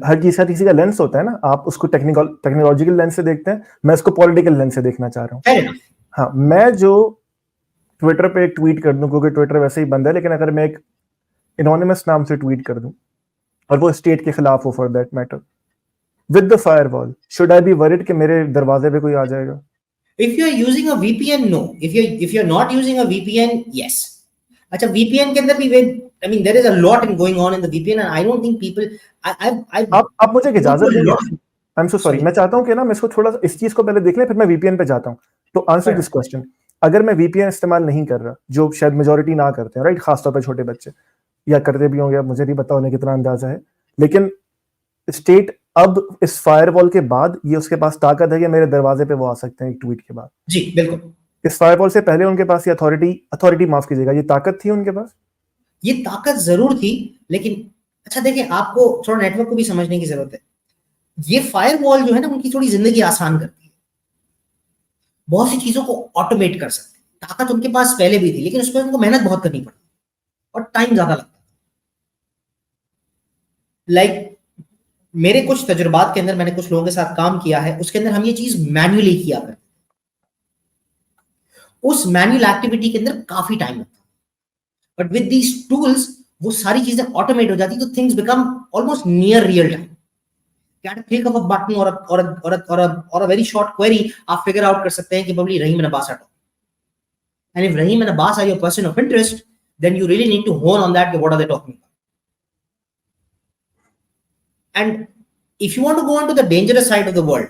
हर चीज का किसी का लेंस होता है ना, आप उसको टेक्नोलॉजिकल लेंस से देखते हैं, मैं इसको पॉलिटिकल लेंस से देखना चाह रहा हूँ। हाँ, मैं जो ट्विटर पे एक ट्वीट कर दूं, क्योंकि ट्विटर वैसे ही बंद है, लेकिन अगर मैं एक एनोनिमस नाम से ट्वीट कर दूं और वो स्टेट के खिलाफ हो for that matter, with the firewall, should I be worried कि मेरे दरवाजे पे कोई आ जाएगा? If you are using a VPN, no. If you're not using a VPN, yes. अच्छा, VPN के अंदर भी I mean there is a lot in going on in the VPN and I don't think people आप मुझे इजाजत देंगे? आई एम सो सॉरी, मैं चाहता हूं कि ना मैं इसको थोड़ा इस चीज को पहले देख लें, फिर मैं VPN पे जाता हूं। तो आंसर दिस क्वेश्चन, अगर मैं VPN इस्तेमाल नहीं कर रहा, जो शायद मेजॉरिटी ना करते हैं, राइट, खासतौर पर छोटे बच्चे, या करते भी होंगे, अब मुझे नहीं पता उन्हें कितना अंदाजा है, लेकिन स्टेट अब इस फायरवॉल के बाद ये उसके पास ताकत है कि मेरे दरवाजे पे वो आ सकते हैं एक ट्वीट के बाद। जी बिल्कुल। इस फायरवॉल से पहले उनके पास ये अथॉरिटी माफ कीजिएगा, ये ताकत थी उनके पास? ये ताकत जरूर थी, लेकिन अच्छा देखिए, आपको थोड़ा नेटवर्क को भी समझने की जरूरत है। ये फायरवॉल जो है ना, उनकी थोड़ी जिंदगी आसान करती है, बहुत सी चीजों को ऑटोमेट कर सकते हैं। ताकत उनके पास पहले भी थी, लेकिन उसमें उनको मेहनत बहुत करनी पड़ती और टाइम ज्यादा लगता। लाइक मेरे कुछ तजुर्बात के अंदर, मैंने कुछ लोगों के साथ काम किया है, उसके अंदर हम ये चीज मैन्युअली किया करते, उस मैन्युअल एक्टिविटी के अंदर काफी टाइम लगता, बट विद दीज टूल्स वो सारी चीजें ऑटोमेट हो जाती, तो things become almost near real time. At a click of a button or a very short query, आप figure out कर सकते हैं कि probably Rahim and Abbas are talking. And if Rahim and Abbas are your person of interest, then you really need to hone on that. What are they talking about? And if you want to go into the dangerous side of the world,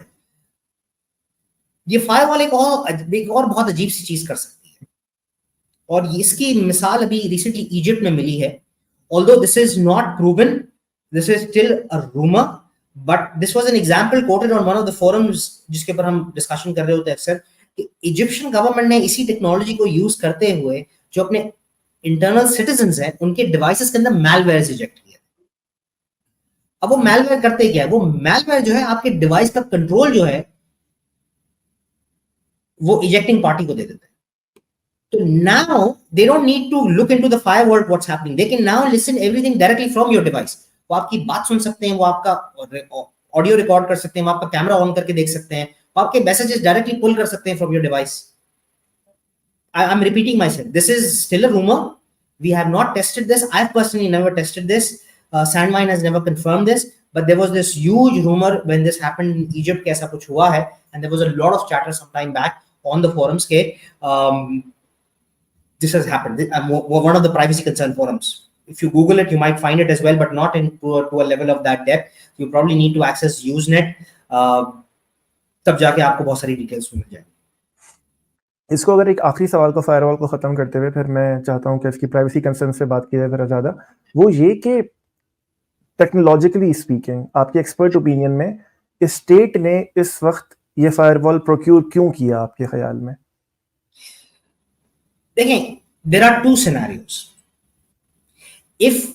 ये फायरवॉल एक और बहुत अजीब सी चीज कर सकती है, और इसकी मिसाल अभी रिसेंटली इजिप्ट में मिली है। Although this is not proven, this is still a rumor, but this was an example quoted on one of the forums जिसके पर हम डिस्कशन कर रहे होते हैं अक्सर, कि इजिप्शियन गवर्नमेंट ने इसी टेक्नोलॉजी को यूज करते हुए जो अपने इंटरनल सिटीजन्स हैं उनके डिवाइसेस के अंदर मैलवेयर इंजेक्ट किया। अब वो मैलवेयर करते क्या है, वो मैलवेयर जो है आपके डिवाइस का कंट्रोल जो है वो इजेक्टिंग पार्टी को दे देते हैं। So now they don't need to look into the firewall what's happening. They can now listen everything directly from your device. वो आपकी बात सुन सकते हैं, वो आपका ऑडियो रिकॉर्ड कर सकते हैं, वो आपका कैमरा ऑन करके देख सकते हैं, वो आपके मैसेजेस डायरेक्टली पुल कर सकते हैं from your device. I'm repeating myself. This is still a rumor. We have not tested this. I've personally never tested this. Sandmine has never confirmed this. But there was this huge rumor when this happened in Egypt कि ऐसा कुछ हुआ है, and there was a lot of chatter some time back on the forums के this has happened. One of the privacy concern forums. If you Google it, you might find it as well, but not to a level of that depth. You probably need to access Usenet. तब जाके आपको बहुत सारी डिटेल्स मिल जाएंगी। इसको अगर एक आखिरी सवाल को, फायरवॉल को खत्म करते हुए, फिर मैं चाहता हूं कि इसकी प्राइवेसी कंसर्न से बात की जाए जरा ज्यादा, वो ये कि टेक्नोलॉजिकली स्पीकिंग, आपके एक्सपर्ट ओपिनियन में स्टेट ने इस वक्त ये फायरवॉल प्रोक्यूर क्यों किया आपके ख्याल में? देखें, there are two scenarios. If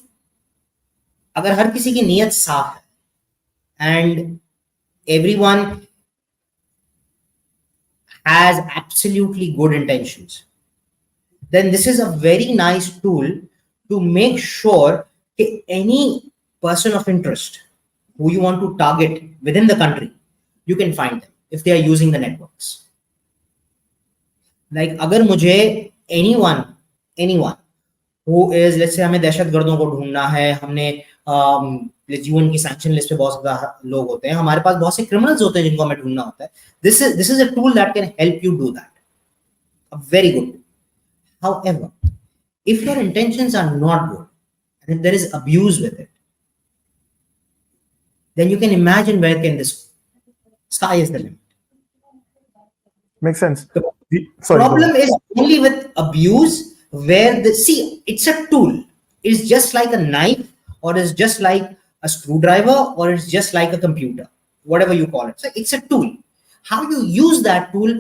अगर हर किसी की नीयत साफ है and everyone has absolutely good intentions, then this is a very nice tool to make sure that any person of interest who you want to target within the country, you can find them if they are using the networks. Like अगर मुझे anyone who is, let's say हमें दहशतगर्दों को ढूंढना है, हमने यूएन की सैंक्शन लिस्ट पे बहुत ज्यादा लोग होते हैं, हमारे पास बहुत से क्रिमिनल्स होते हैं जिनको हमें ढूंढना होता है, this is a tool that can help you do that. A very good tool. However, if your intentions are not good and if there is abuse with it, then you can imagine where can this go. Sky is the limit. Makes sense. The problem is only with abuse where it's a tool. It's just like a knife, or it's just like a screwdriver, or it's just like a computer, whatever you call it. So it's a tool. How you use that tool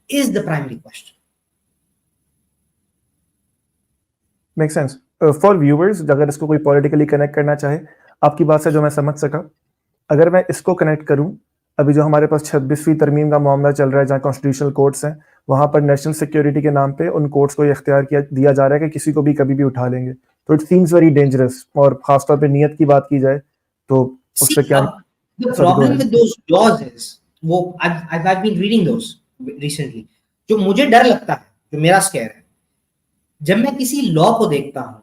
is the primary question. Make sense for viewers, अगर इसको कोई पॉलिटिकली कनेक्ट करना चाहे, आपकी बात से जो मैं समझ सका, अगर मैं इसको कनेक्ट करूं, अभी जो हमारे पास 26वीं तरमीम का मामला चल रहा है, जहां कॉन्स्टिट्यूशनल कोर्ट्स हैं, वहां पर नेशनल सिक्योरिटी के नाम पे उन कोर्ट्स को ये इख्तियार दिया जा रहा है कि किसी को भी कभी भी उठा लेंगे. तो इट सीम्स वेरी डेंजरस. और खासतौर पे नियत की बात की जाए तो उस पे क्या the problem with those laws is, वो I've been reading those recently. जो मुझे डर लगता है, जो मेरा स्केयर है, जब मैं किसी लॉ को देखता हूं,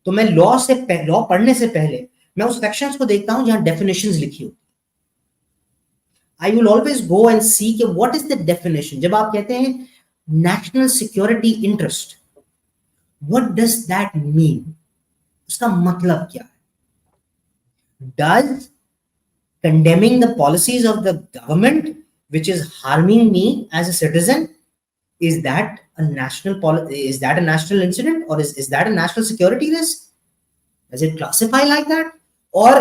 तो मैं लॉ पढ़ने से पहले मैं उस सेक्शंस को देखता हूं जहां डेफिनेशंस लिखी होती. I will always go and see कि व्हाट इज द डेफिनेशन. जब आप कहते हैं national security interest, what does that mean? उसका मतलब क्या है? Does condemning the policies of the government which is harming me as a citizen, is that a national incident, or is that a national security risk? Does it classify like that? Or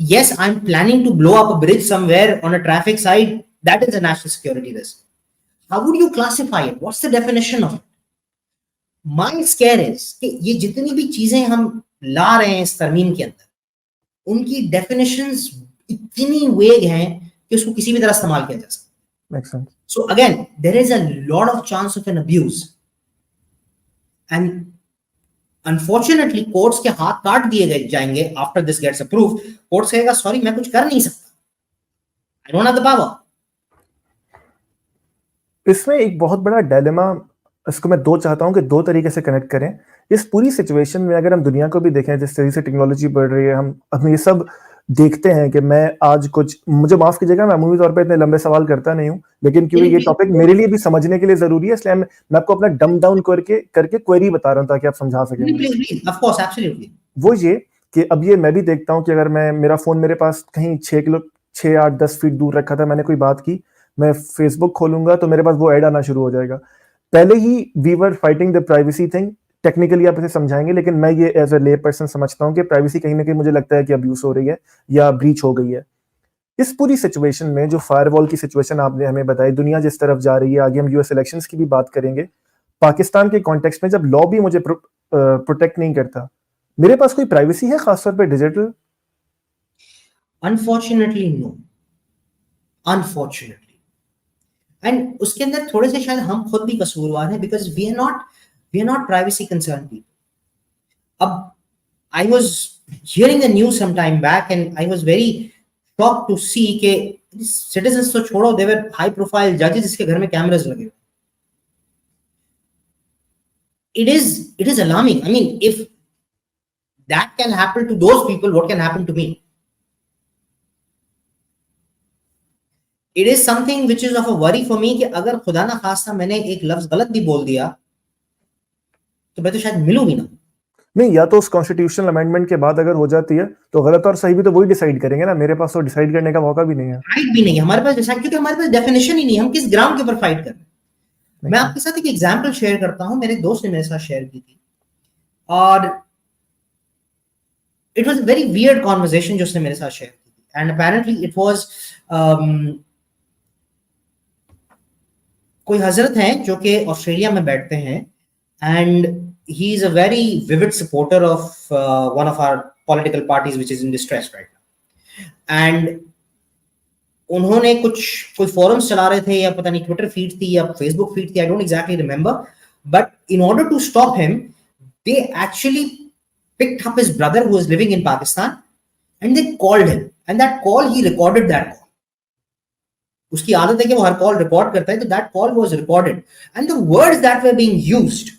yes, I'm planning to blow up a bridge somewhere on a traffic side, that is a national security risk. How would you classify it? What's the definition of it? My scare is कि ये जितनी भी चीजें हम ला रहे हैं इस तरमीम के अंदर, उनकी डेफिनेशंस इतनी वेग हैं कि उसको किसी भी तरह इस्तेमाल किया जा सकता है. Makes sense. So again, there is a lot of chance of an abuse, and unfortunately courts के हाथ काट दिए जाएंगे after this gets approved. Court कहेगा सॉरी, मैं कुछ कर नहीं सकता, I don't have the power. इसमें एक बहुत बड़ा डायलेमा, इसको मैं चाहता हूं कि दो तरीके से कनेक्ट करें. इस पूरी सिचुएशन में अगर हम दुनिया को भी देखें, जिस तरीके से टेक्नोलॉजी बढ़ रही है, हम ये सब देखते हैं कि मैं आज कुछ, मुझे माफ कीजिएगा, मैं अमूमी तौर पे इतने लंबे सवाल करता नहीं हूं, लेकिन क्योंकि ये टॉपिक मेरे लिए भी समझने के लिए जरूरी है, इसलिए मैं आपको अपना डम डाउन करके क्वेरी बता रहा हूं ताकि आप समझा सकें. Of course, absolutely. वो ये कि अब ये मैं भी देखता हूं कि अगर मेरा फोन मेरे पास कहीं 6, 8, 10 फीट दूर रखा था, मैंने कोई बात की, मैं फेसबुक खोलूंगा तो मेरे पास वो ऐड आना शुरू हो जाएगा. पहले ही we were fighting the privacy thing. Technically आप इसे समझाएंगे, लेकिन मैं ये एज अ ले पर्सन समझता हूं कि प्राइवेसी कहीं ना कहीं मुझे लगता है कि अब्यूज हो रही है या ब्रीच हो गई है. इस पूरी सिचुएशन में जो फायरवॉल की सिचुएशन आपने हमें बताई, दुनिया जिस तरफ जा रही है, आगे हम यूएस इलेक्शंस की भी बात करेंगे, पाकिस्तान के कॉन्टेक्स्ट में जब लॉ भी मुझे प्रोटेक्ट नहीं करता, मेरे पास कोई प्राइवेसी है खासतौर पे digital? Unfortunately no, unfortunately. And उसके अंदर थोड़े से शायद हम खुद भी कसूरवार हैं, because we are not privacy concern people. अब I was hearing the news some time back and I was very shocked to see के सिटीजंस तो छोड़ो, दे वर हाई प्रोफाइल जजेस जिसके घर में कैमरास लगे. It is alarming. I mean, if that can happen to those people, what can happen to me? It is something which is of a worry for me कि अगर खुदा ना खास्ता मैंने एक लफ्ज गलत भी बोल दिया तो मैं तो शायद मिलूं भी ना. नहीं, या तो उस कॉन्स्टिट्यूशनल अमेंडमेंट के बाद अगर हो जाती है तो गलत और सही भी तो वही डिसाइड करेंगे ना. मेरे पास तो डिसाइड करने का मौका भी नहीं है. राइट भी नहीं है हमारे पास डिसाइड, क्योंकि हमारे पास डेफिनेशन ही नहीं है. हम किस ग्राउंड के ऊपर फाइट कर रहे हैं. मैं आपके साथ एक एग्जांपल शेयर करता हूं. मेरे दोस्त ने मेरे साथ शेयर की थी, और it was a very weird conversation जो उसने मेरे साथ शेयर की थी. एंड अपेरेंटली इट वाज कोई हजरत हैं जो कि ऑस्ट्रेलिया में बैठते हैं, and he is a very vivid supporter of one of our political parties which is in distress right now. And उन्होंने कोई फोरम्स चला रहे थे, या पता नहीं ट्विटर फीड थी या फेसबुक फीड थी, I don't exactly remember, but in order to stop him they actually picked up his brother who was living in Pakistan and they called him, and that call he recorded that call. उसकी आदत है कि वो हर कॉल रिकॉर्ड करता है, तो that call was recorded and the words that were being used,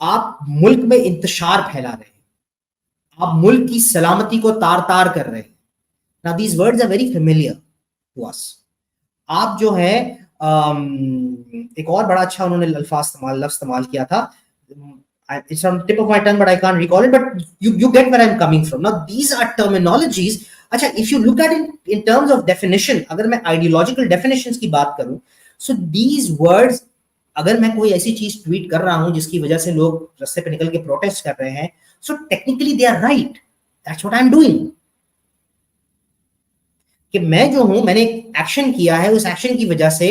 आप मुल्क में इंतशार फैला रहे हैं, आप मुल्क की सलामती को तार-तार कर रहे हैं. Now these words are very familiar to us. आप जो है एक और बड़ा अच्छा उन्होंने लफ्ज इस्तेमाल किया था. It's on the tip of my tongue, but I can't recall it. But you get where I'm coming from. Now, these are terminologies. अच्छा, if you look at it in terms of definition, अगर मैं ideological definitions की बात करूं, so these words अगर मैं कोई ऐसी चीज ट्वीट कर रहा हूं जिसकी वजह से लोग रास्ते पे निकल के प्रोटेस्ट कर रहे हैं, so technically they are right, that's what I am doing. कि मैं जो हूं, मैंने एक्शन किया है, उस एक्शन की वजह से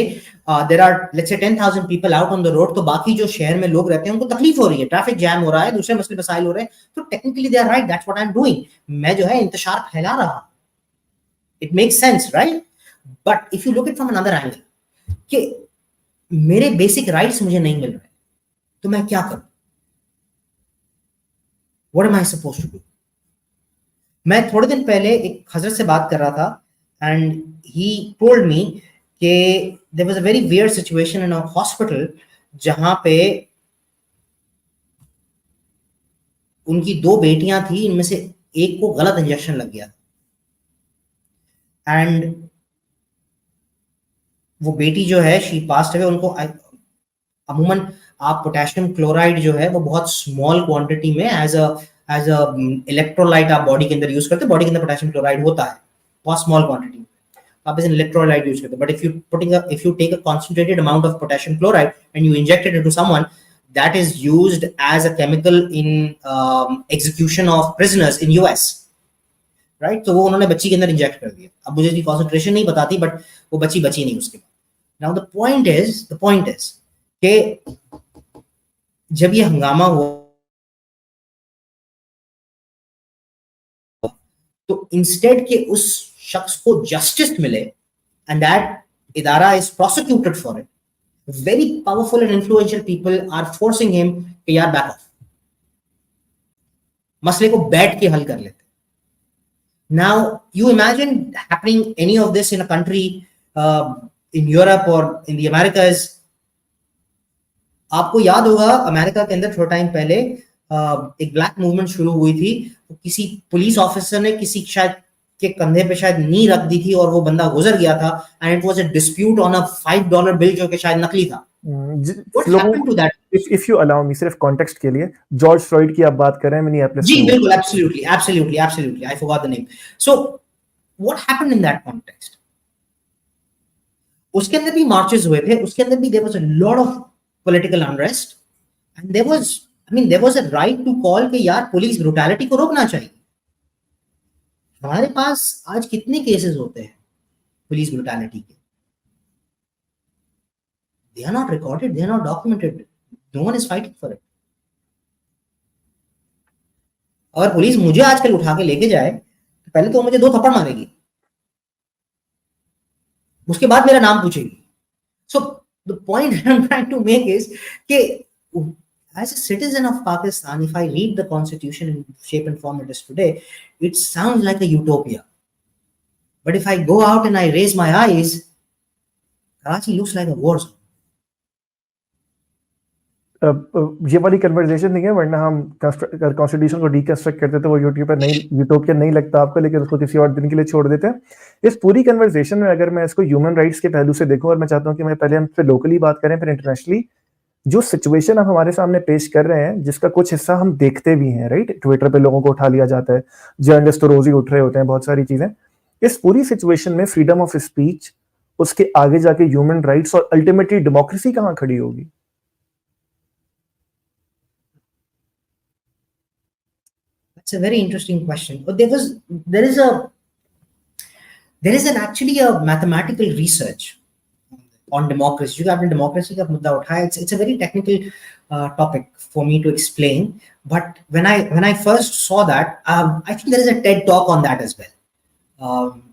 there are let's say 10,000 people out on the road, तो बाकी जो शहर में लोग रहते हैं उनको तकलीफ हो रही है, ट्रैफिक जैम हो रहा है, दूसरे मसले मसाइल हो रहे हैं, तो technically they are right, that's what I am doing. मैं जो है इंतशार फैला रहा हूं, it makes sense right. But if you look it from another angle कि मेरे बेसिक राइट्स मुझे नहीं मिल रहे, तो मैं क्या करूं? What am I supposed to do? मैं थोड़े दिन पहले एक हजरत से बात कर रहा था, and he told me कि there was a very weird situation in a hospital जहां पे उनकी 2 बेटियां थी, इनमें से एक को गलत इंजेक्शन लग गया एंड वो बेटी जो है शी पास्ड अवे। उनको अमूमन आप पोटेशियम क्लोराइड जो है वो बहुत स्मॉल क्वांटिटी में एज अ इलेक्ट्रोलाइट आप बॉडी के अंदर यूज करते हैं। बॉडी के अंदर पोटेशियम क्लोराइड होता है बहुत स्मॉल क्वांटिटी में, आप इसे इलेक्ट्रोलाइट यूज करते हैं। But if you take a concentrated amount of potassium chloride and you inject it into someone, that is used as a chemical in execution of prisoners in US, right? तो वो उन्होंने बच्ची के अंदर इंजेक्ट कर दिया। अब मुझे इसकी कॉन्सेंट्रेशन नहीं बताती, बट वो बच्ची बची नहीं उसके बाद। नाउ द पॉइंट इज कि जब ये हंगामा हुआ तो इंस्टेड के उस शख्स को जस्टिस मिले एंड दैट इदारा is prosecuted for it, very powerful and influential people are forcing him कि यार बैक ऑफ, मसले को बैठ के हल कर लेते। Now you imagine happening any of this in a country in Europe और इन द अमेरिकाज। आपको याद होगा अमेरिका के अंदर थोड़ा टाइम पहले एक ब्लैक मूवमेंट शुरू हुई थी, तो किसी पुलिस ऑफिसर ने किसी शायद के कंधे पे शायद नी रख दी थी और वो बंदा गुजर गया था, and it was a dispute on a $5 bill जो कि शायद नकली था। What happened to that? if you allow me, सिर्फ कॉन्टेक्स्ट के लिए, जॉर्ज फ्लॉयड की आप बात कर रहे हैं मिनियापोलिस। जी बिल्कुल, absolutely I forgot the name. So what happened in that context? उसके अंदर भी मार्चेस हुए थे, उसके अंदर भी there was a lot of political unrest and there was a right to call कि यार पुलिस ब्रूटैलिटी को रोकना चाहिए। हमारे पास आज कितने केसेस होते हैं पुलिस ब्रूटैलिटी के? They are not recorded, they are not documented, no one is fighting for it. अगर पुलिस मुझे आजकल उठा के लेके जाए तो पहले तो मुझे 2 थप्पड़ मारेगी, उसके बाद मेरा नाम पूछेगी। So the point I'm trying to make is कि as a citizen of Pakistan, if I read the constitution in shape and form it is today, it sounds like a utopia. But if I go out and I raise my eyes, Karachi looks like a war zone. ये वाली कन्वर्सेशन नहीं है, वरना हम कॉन्स्टिट्यूशन को डीकंस्ट्रक्ट करते तो वो यूटोपियन नहीं लगता आपको, लेकिन उसको किसी और दिन के लिए छोड़ देते हैं। इस पूरी कन्वर्सेशन में अगर मैं इसको ह्यूमन राइट्स के पहलू से देखूं, और मैं चाहता हूं कि मैं पहले हम फिर लोकली बात करें फिर इंटरनेशनली, जो सिचुएशन आप हमारे सामने पेश कर रहे हैं जिसका कुछ हिस्सा हम देखते भी हैं, राइट? ट्विटर पे लोगों को उठा लिया जाता है, जर्नलिस्ट तो रोज ही उठ रहे होते हैं, बहुत सारी चीजें। इस पूरी सिचुएशन में फ्रीडम ऑफ स्पीच, उसके आगे जाके ह्यूमन राइट्स और अल्टीमेटली डेमोक्रेसी कहां खड़ी होगी? That's a very interesting question. But there is actually a mathematical research on democracy. जो आपने democracy का मुद्दा उठाया, it's a very technical topic for me to explain. But when I first saw that, I think there is a TED talk on that as well.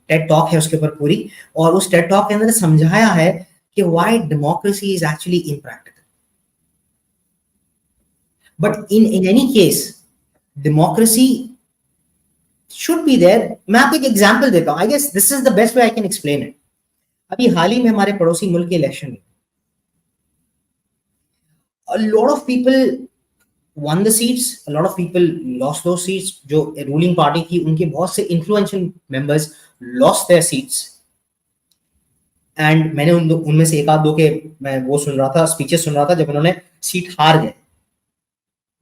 TED talk है उसके ऊपर पूरी, और उस TED talk के अंदर समझाया है कि why democracy is actually impractical. But in any case, democracy should be there. मैं आपको एक एग्जांपल देता हूं. I guess this is the best way I can explain it. अभी हाल ही में हमारे पड़ोसी मुल्क के इलेक्शन में a lot of people won the seats, a lot of people lost those seats. जो रूलिंग पार्टी थी उनके बहुत से influential members lost their seats. And मैंने उनमें से एक आध दो के मैं वो सुन रहा था, स्पीचेस सुन रहा था जब उन्होंने सीट हार गए,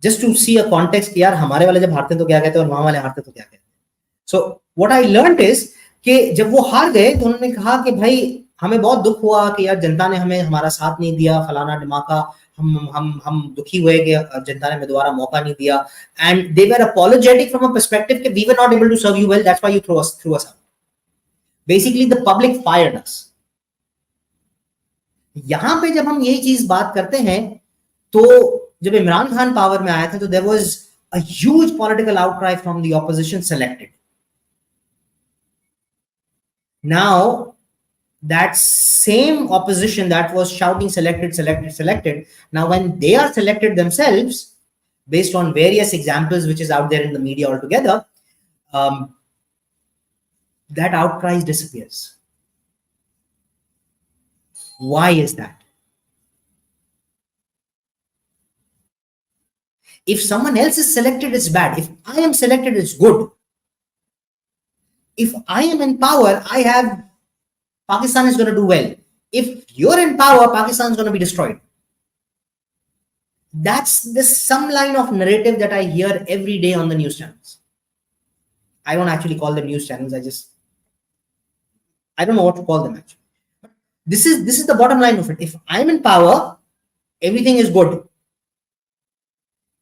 just to see a context, यार हमारे वाले जब हारते तो क्या कहते हैं और वहां वाले हारते तो क्या कहते हैं. So what I learned is कि जब वो हार गए तो उन्होंने कहा कि भाई हमें बहुत दुख हुआ कि यार जनता ने हमें हमारा साथ नहीं दिया, फलाना ढिमाका, हम दुखी हुए कि जनता ने हमें दोबारा मौका नहीं दिया, and they were apologetic from a perspective कि we were not able to serve you well, that's why you threw us out. Basically the public fired us. यहां पे जब हम यही चीज बात करते हैं, तो जब इमरान खान पावर में आया था तो there was a huge political outcry from the opposition selected. Now that same opposition that was shouting selected, now when they are selected themselves based on various examples which is out there in the media altogether, that outcry disappears. Why is that? If someone else is selected, it's bad. If I am selected, it's good. If I am in power, Pakistan is going to do well. If you're in power, Pakistan is going to be destroyed. That's some line of narrative that I hear every day on the news channels. I don't actually call them news channels. I don't know what to call them actually. This is the bottom line of it. If I'm in power, everything is good.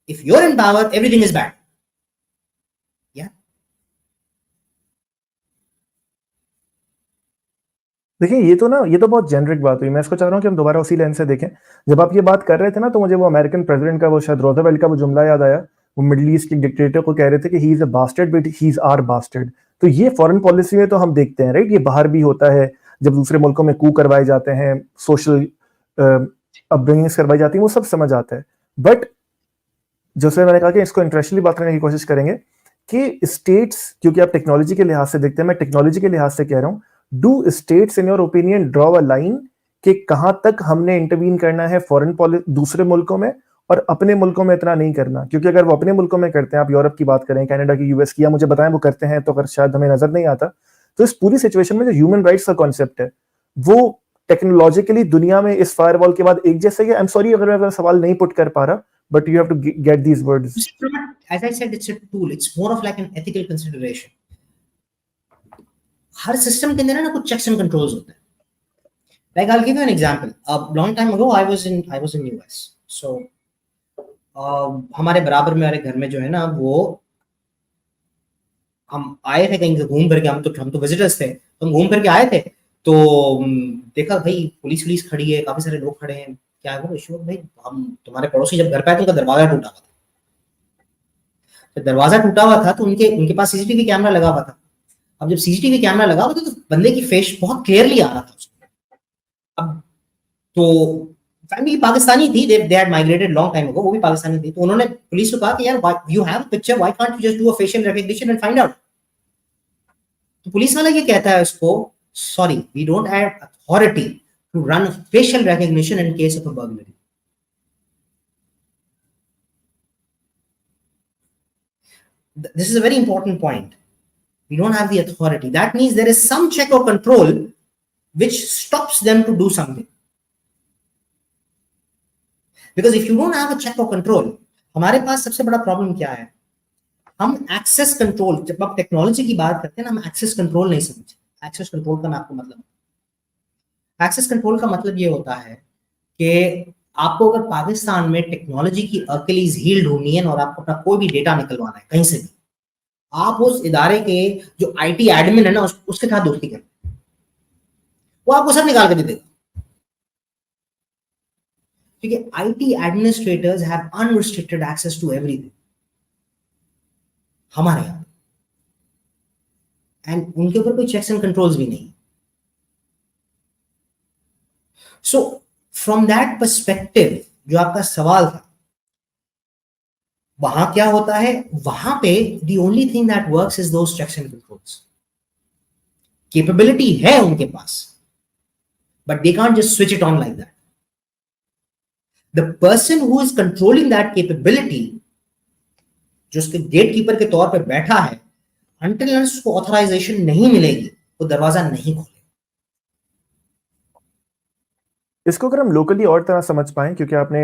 If you're in power, everything is bad. Yeah. देखिए ये तो बहुत जेनरिक बात हुई। मैं इसको चाह रहा हूँ कि हम दोबारा उसी लेंस से देखें। जब आप ये बात कर रहे थे ना, तो मुझे वो अमेरिकन प्रेसिडेंट का, वो शायद रोजवेल्ट का वो जुमला याद आया। वो मिडिल ईस्ट के डिक्टेटर को कह रहे थे कि he is a bastard but he is our bastard. तो ये फॉरेन पॉलिसी में तो हम देखते हैं, राइट? ये बाहर भी होता है, जब दूसरे मुल्कों में कू करवाए जाते हैं, सोशल अपब्रिंगिंग्स करवाई जाती है, वो सब समझ आता है। बट जैसे मैंने कहा कि इसको इंटरेस्टली बात करने की कोशिश करेंगे कि स्टेट्स, क्योंकि आप टेक्नोलॉजी के लिहाज से देखते हैं, मैं टेक्नोलॉजी के लिहाज से कह रहा हूँ, do states in your opinion draw a line कि कहां तक हमने इंटरवीन करना है फॉरेन पॉलिसी दूसरे मुल्कों में और अपने मुल्कों में इतना नहीं करना? क्योंकि अगर वो अपने मुल्कों में करते हैं, आप यूरोप की बात करें, कनाडा की, यूएस की, या मुझे बताएं वो करते हैं, तो अगर शायद हमें नजर नहीं आता, तो इस पूरी सिचुएशन में जो ह्यूमन राइट्स का कॉन्सेप्ट है वो टेक्नोलॉजिकली दुनिया में इस फायरवॉल के बाद एक जैसा ही है। आई एम सॉरी अगर मैं सवाल नहीं पुट कर पा रहा, but you have to get these words. As I said, it's a tool. It's more of like an ethical consideration. Her system के अंदर ना कुछ checks and controls होते हैं. Like I'll give you an example. A long time ago, I was in US. So हमारे बराबर में वाले घर में जो है ना, वो हम आए थे कहीं से घूम करके, हम तो विजिटर्स थे, तो हम घूम करके आए थे, तो देखा भाई पुलिस खड़ी है, काफी सारे लोग खड़े हैं। क्या है वो इशू? भाई हम तुम्हारे पड़ोसी जब घर पे आए तो उनका दरवाजा टूटा हुआ था। तो दरवाजा टूटा हुआ था तो उनके पास सीसीटीवी कैमरा लगा हुआ था। अब जब सीसीटीवी कैमरा लगा हुआ था तो बंदे की फेस बहुत क्लियरली आ रहा था उसमें। अब तो फैमिली पाकिस्तानी थी, they had migrated long time ago, वो भी पाकिस्तानी थी। तो उन्होंने पुलिस को कहा कि यार you have a picture, why can't you just do a facial recognition and find out? तो पुलिस वाला ये कहता है उसको, sorry we don't have authority to run facial recognition in case of a burglary. This is a very important point. We don't have the authority. That means there is some check or control which stops them to do something. Because if you don't have a check or control, हमारे पास सबसे बड़ा प्रॉब्लम क्या है? हम एक्सेस कंट्रोल, जब आप टेक्नोलॉजी की बात करते हैं ना, हम एक्सेस कंट्रोल नहीं समझते। एक्सेस कंट्रोल का मैं आपको मतलब, एक्सेस कंट्रोल का मतलब ये होता है कि आपको अगर पाकिस्तान में टेक्नोलॉजी की अकेलीज हील ढूंढनी है और आपको अपना कोई भी डेटा निकलवाना है कहीं से भी, आप उस इदारे के जो आईटी एडमिन है ना, उसके साथ दोस्ती करें, वो आपको सब निकाल कर दे देगा। क्योंकि IT administrators have unrestricted access to everything हमारे यहाँ, एंड उनके ऊपर कोई चेक्स एंड कंट्रोल्स भी नहीं। So from that perspective, जो आपका सवाल था, वहां क्या होता है? वहां पे the only thing that works is those checks and controls. Capability है उनके पास, but they can't just switch it on like that. The person who is controlling that capability, जो उसके गेटकीपर के तौर पर बैठा है, until उसको ऑथराइजेशन नहीं मिलेगी, वो दरवाजा नहीं खोले। इसको अगर हम लोकली और तरह समझ पाएं, क्योंकि आपने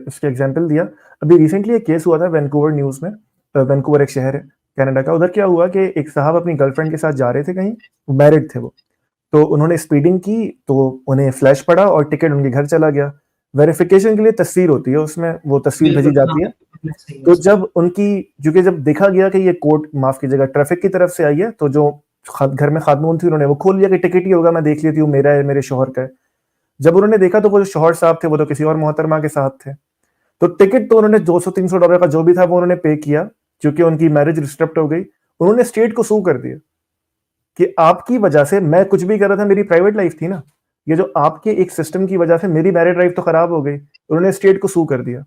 इसके एग्जांपल दिया, अभी रिसेंटली एक केस हुआ था वैंकूवर न्यूज़ में। वैंकूवर एक शहर है कनाडा का। उधर क्या हुआ कि एक साहब अपनी गर्लफ्रेंड के साथ जा रहे थे कहीं, मैरिड थे वो, तो उन्होंने स्पीडिंग की, तो उन्हें फ्लैश पड़ा और टिकट उनके घर चला गया। वेरिफिकेशन के लिए तस्वीर होती है, उसमें वो तस्वीर भेजी बिल्कुल, जाती है। हाँ, सही है तो उसमें। जब उनकी, क्योंकि जब देखा गया कि ये कोर्ट, माफ कीजिएगा, ट्रैफिक की तरफ से आई है, तो जो घर में खातून थी उन्होंने वो खोल लिया कि टिकट ही होगा, मैं देख लेती हूँ, मेरा है, मेरे शौहर का है। जब उन्होंने देखा तो वो जो शौहर साहब थे वो तो किसी और मोहतरमा के साथ थे। तो टिकट तो उन्होंने $200-300 का जो भी था वो उन्होंने पे किया, क्योंकि उनकी मैरिज डिस्टर्ब हो गई। उन्होंने स्टेट को सू कर दिया कि आपकी वजह से मैं कुछ भी कर रहा था, मेरी प्राइवेट लाइफ थी ना, ये जो आपके एक सिस्टम की वजह से मेरी मैरिड लाइफ तो खराब हो गई। उन्होंने स्टेट को सू कर दिया।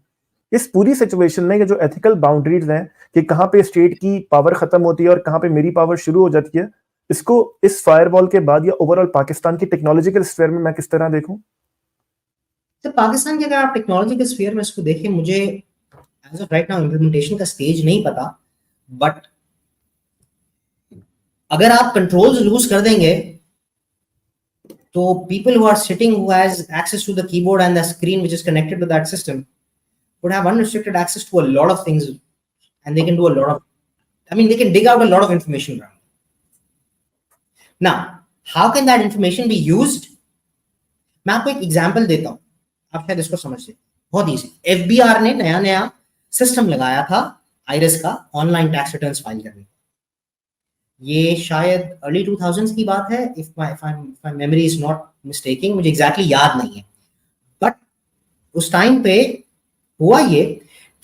इस पूरी सिचुएशन में ये जो एथिकल बाउंड्रीज हैं कि कहां पे स्टेट की पावर खत्म होती है और कहां पे मेरी पावर शुरू हो जाती है, इसको इस फायरवॉल के बाद या ओवरऑल पाकिस्तान की टेक्नोलॉजिकल स्फीयर में मैं किस तरह देखूं? तो पाकिस्तान के अगर आप टेक्नोलॉजी के स्फीयर में इसको देखें, मुझे as of right now implementation का स्टेज नहीं पता, बट अगर आप कंट्रोल्स लूज कर देंगे तो people who are sitting, who has access to the keyboard and the screen which is connected to that system, would have unrestricted access to a lot of things, and they can do a lot of, I mean, they can dig out a lot of information around. Now, how can that information be used? मैं आपको एक एग्जांपल देता हूं, आप शायद इसको समझ सकते। बहुत इजी, एफबीआर ने नया नया सिस्टम लगाया था आइरिस का ऑनलाइन टैक्स रिटर्न्स फाइल करने। ये शायद अर्ली 2000s की बात है, if my memory is not mistaking, मुझे एग्जैक्टली याद नहीं है। बट उस टाइम पे हुआ ये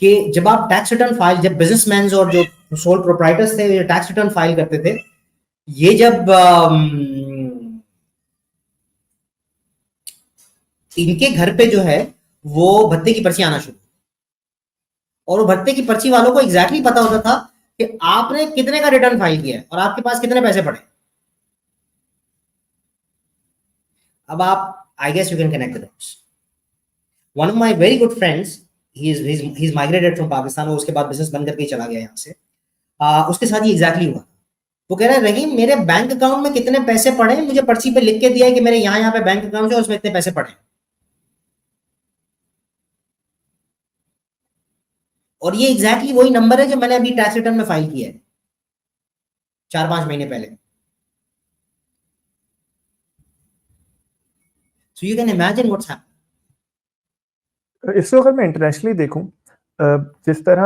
कि जब आप टैक्स रिटर्न फाइल, जब बिजनेसमैन और जो सोल प्रोप्राइटर्स थे टैक्स रिटर्न फाइल करते थे, ये जब इनके घर पे जो है वो भत्ते की पर्ची आना शुरू, और वो भत्ते की पर्ची वालों को एग्जैक्टली पता होता था कि आपने कितने का रिटर्न फाइल किया है और आपके पास कितने पैसे पड़े। अब आप, I guess you can connect the dots. One of my very good friends, he is migrated from Pakistan, वो उसके बाद बिजनेस बंद करके चला गया यहाँ से। उसके साथ ही एग्जैक्टली हुआ। वो कह रहा है, रहीम मेरे बैंक अकाउंट में कितने पैसे पड़े, मुझे पर्ची पे लिख के दिया है कि मेरे यहाँ पे बैंक अकाउंट है, उसमें इतने पैसे पड़े। और ये एग्जैक्टली वही नंबर है जो मैंने अभी टैक्स रिटर्न में फाइल किया है 4-5 महीने पहले। So you can imagine what's happening. इसको अगर मैं इंटरनेशनली देखूं, जिस तरह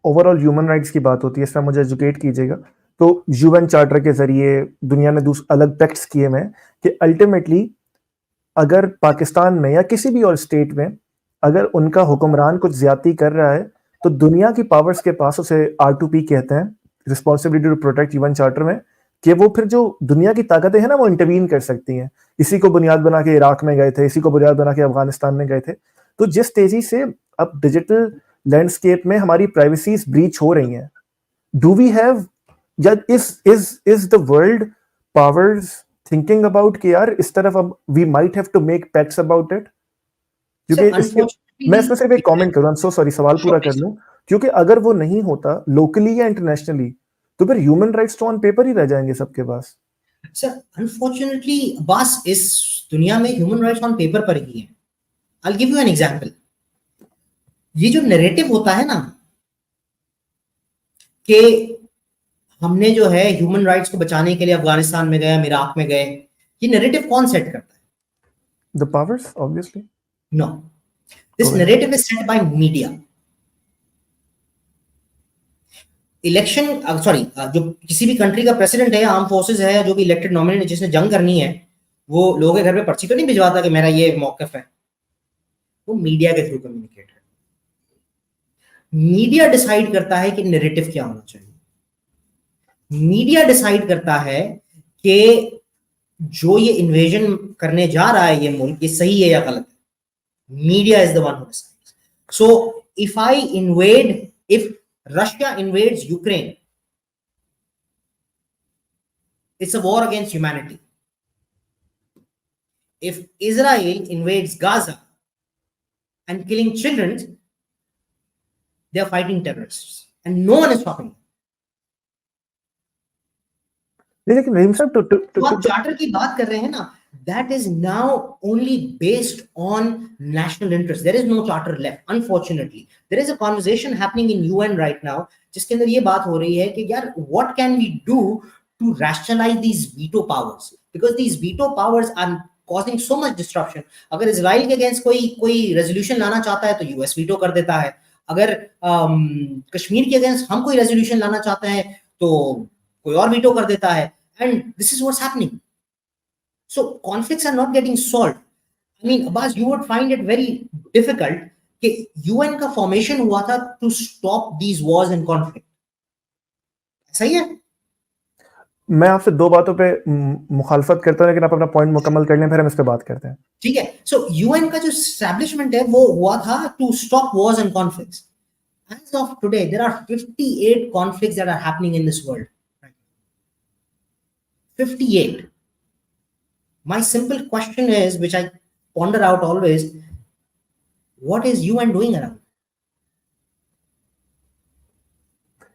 ओवरऑल ह्यूमन राइट्स की बात होती है, इस तरह मुझे एजुकेट कीजिएगा, तो यूएन चार्टर के जरिए दुनिया ने अलग पैक्ट्स किए हैं कि अल्टीमेटली अगर पाकिस्तान में या किसी भी और स्टेट में अगर उनका हुक्मरान कुछ ज्यादती कर रहा है, तो दुनिया की पावर्स के पास, उसे R2P कहते हैं, responsibility to protect UN charter में, कि वो फिर जो दुनिया की ताकतें हैं ना, वो इंटरवीन कर सकती हैं। इसी को बुनियाद बना के इराक में गए थे, इसी को बुनियाद बना के अफगानिस्तान में गए थे। तो जिस तेजी से अब डिजिटल लैंडस्केप में हमारी प्राइवेसीज ब्रीच हो रही हैं, डू वी हैव, या is the world powers thinking about कि यार इस तरफ अब we might have to make pacts about it? क्योंकि मैं इसमें सिर्फ एक कमेंट करूं, सो सॉरी, सवाल पूरा कर लूं, क्योंकि अगर वो नहीं होता लोकली या इंटरनेशनली, तो फिर ह्यूमन राइट्स तो ऑन पेपर ही रह जाएंगे सबके पास। सर अनफॉर्चुनेटली बस इस दुनिया में ह्यूमन राइट्स ऑन पेपर पर ही है। I'll give you an example. ये जो नैरेटिव होता है ना कि हमने जो है ह्यूमन राइट्स को बचाने के लिए अफगानिस्तान में गए, इराक में गए, ये नैरेटिव कौन सेट करता है? The powers, obviously. No. This narrative is set by media. Election, जो किसी भी कंट्री का प्रेसिडेंट है, आर्म फोर्सेस है, जो भी इलेक्टेड नॉमिनेट है, जिसने जंग करनी है, वो लोगों के घर पे पर्ची तो नहीं भिजवाता कि मेरा ये मौकफ है। वो मीडिया के थ्रू कम्युनिकेट है। मीडिया डिसाइड करता है कि नैरेटिव क्या होना चाहिए। मीडिया डिसाइड करता है कि जो ये इन्वेजन करने जा रहा है ये मुल्क, ये सही है या गलत है। Media is the one who decides. So if Russia invades Ukraine, it's a war against humanity. If Israel invades Gaza and killing children, they are fighting terrorists and no one is stopping them. लेकिन रहीम साहब, तो आप चार्टर की बात कर रहे हैं ना, that is now only based on national interest. There is no charter left, unfortunately. There is a conversation happening in UN right now जिसके अंदर ये बात हो रही है कि यार what can we do to rationalize these veto powers, because these veto powers are causing so much disruption. अगर इजराइल के अगेंस्ट कोई रेजोल्यूशन लाना चाहता है तो यूएस वीटो कर देता है, अगर कश्मीर के अगेंस्ट हम कोई रेजोल्यूशन लाना चाहते हैं तो कोई और वीटो कर देता है, and this is what's happening. So conflicts are not getting solved. I mean, Abbas, you would find it very difficult कि UN का formation हुआ था to stop these wars and conflict. सही है? मैं आपसे दो बातों पे मुखालफत करता हूं, लेकिन आप अपना पॉइंट मुकम्मल कर लें, फिर हम इस पे बात करते हैं. ठीक है. So UN का जो establishment है वो हुआ था to stop wars and conflicts. As of today, there are 58 conflicts that are happening in this world. 58. My simple question is, which I ponder out always, what is UN doing around?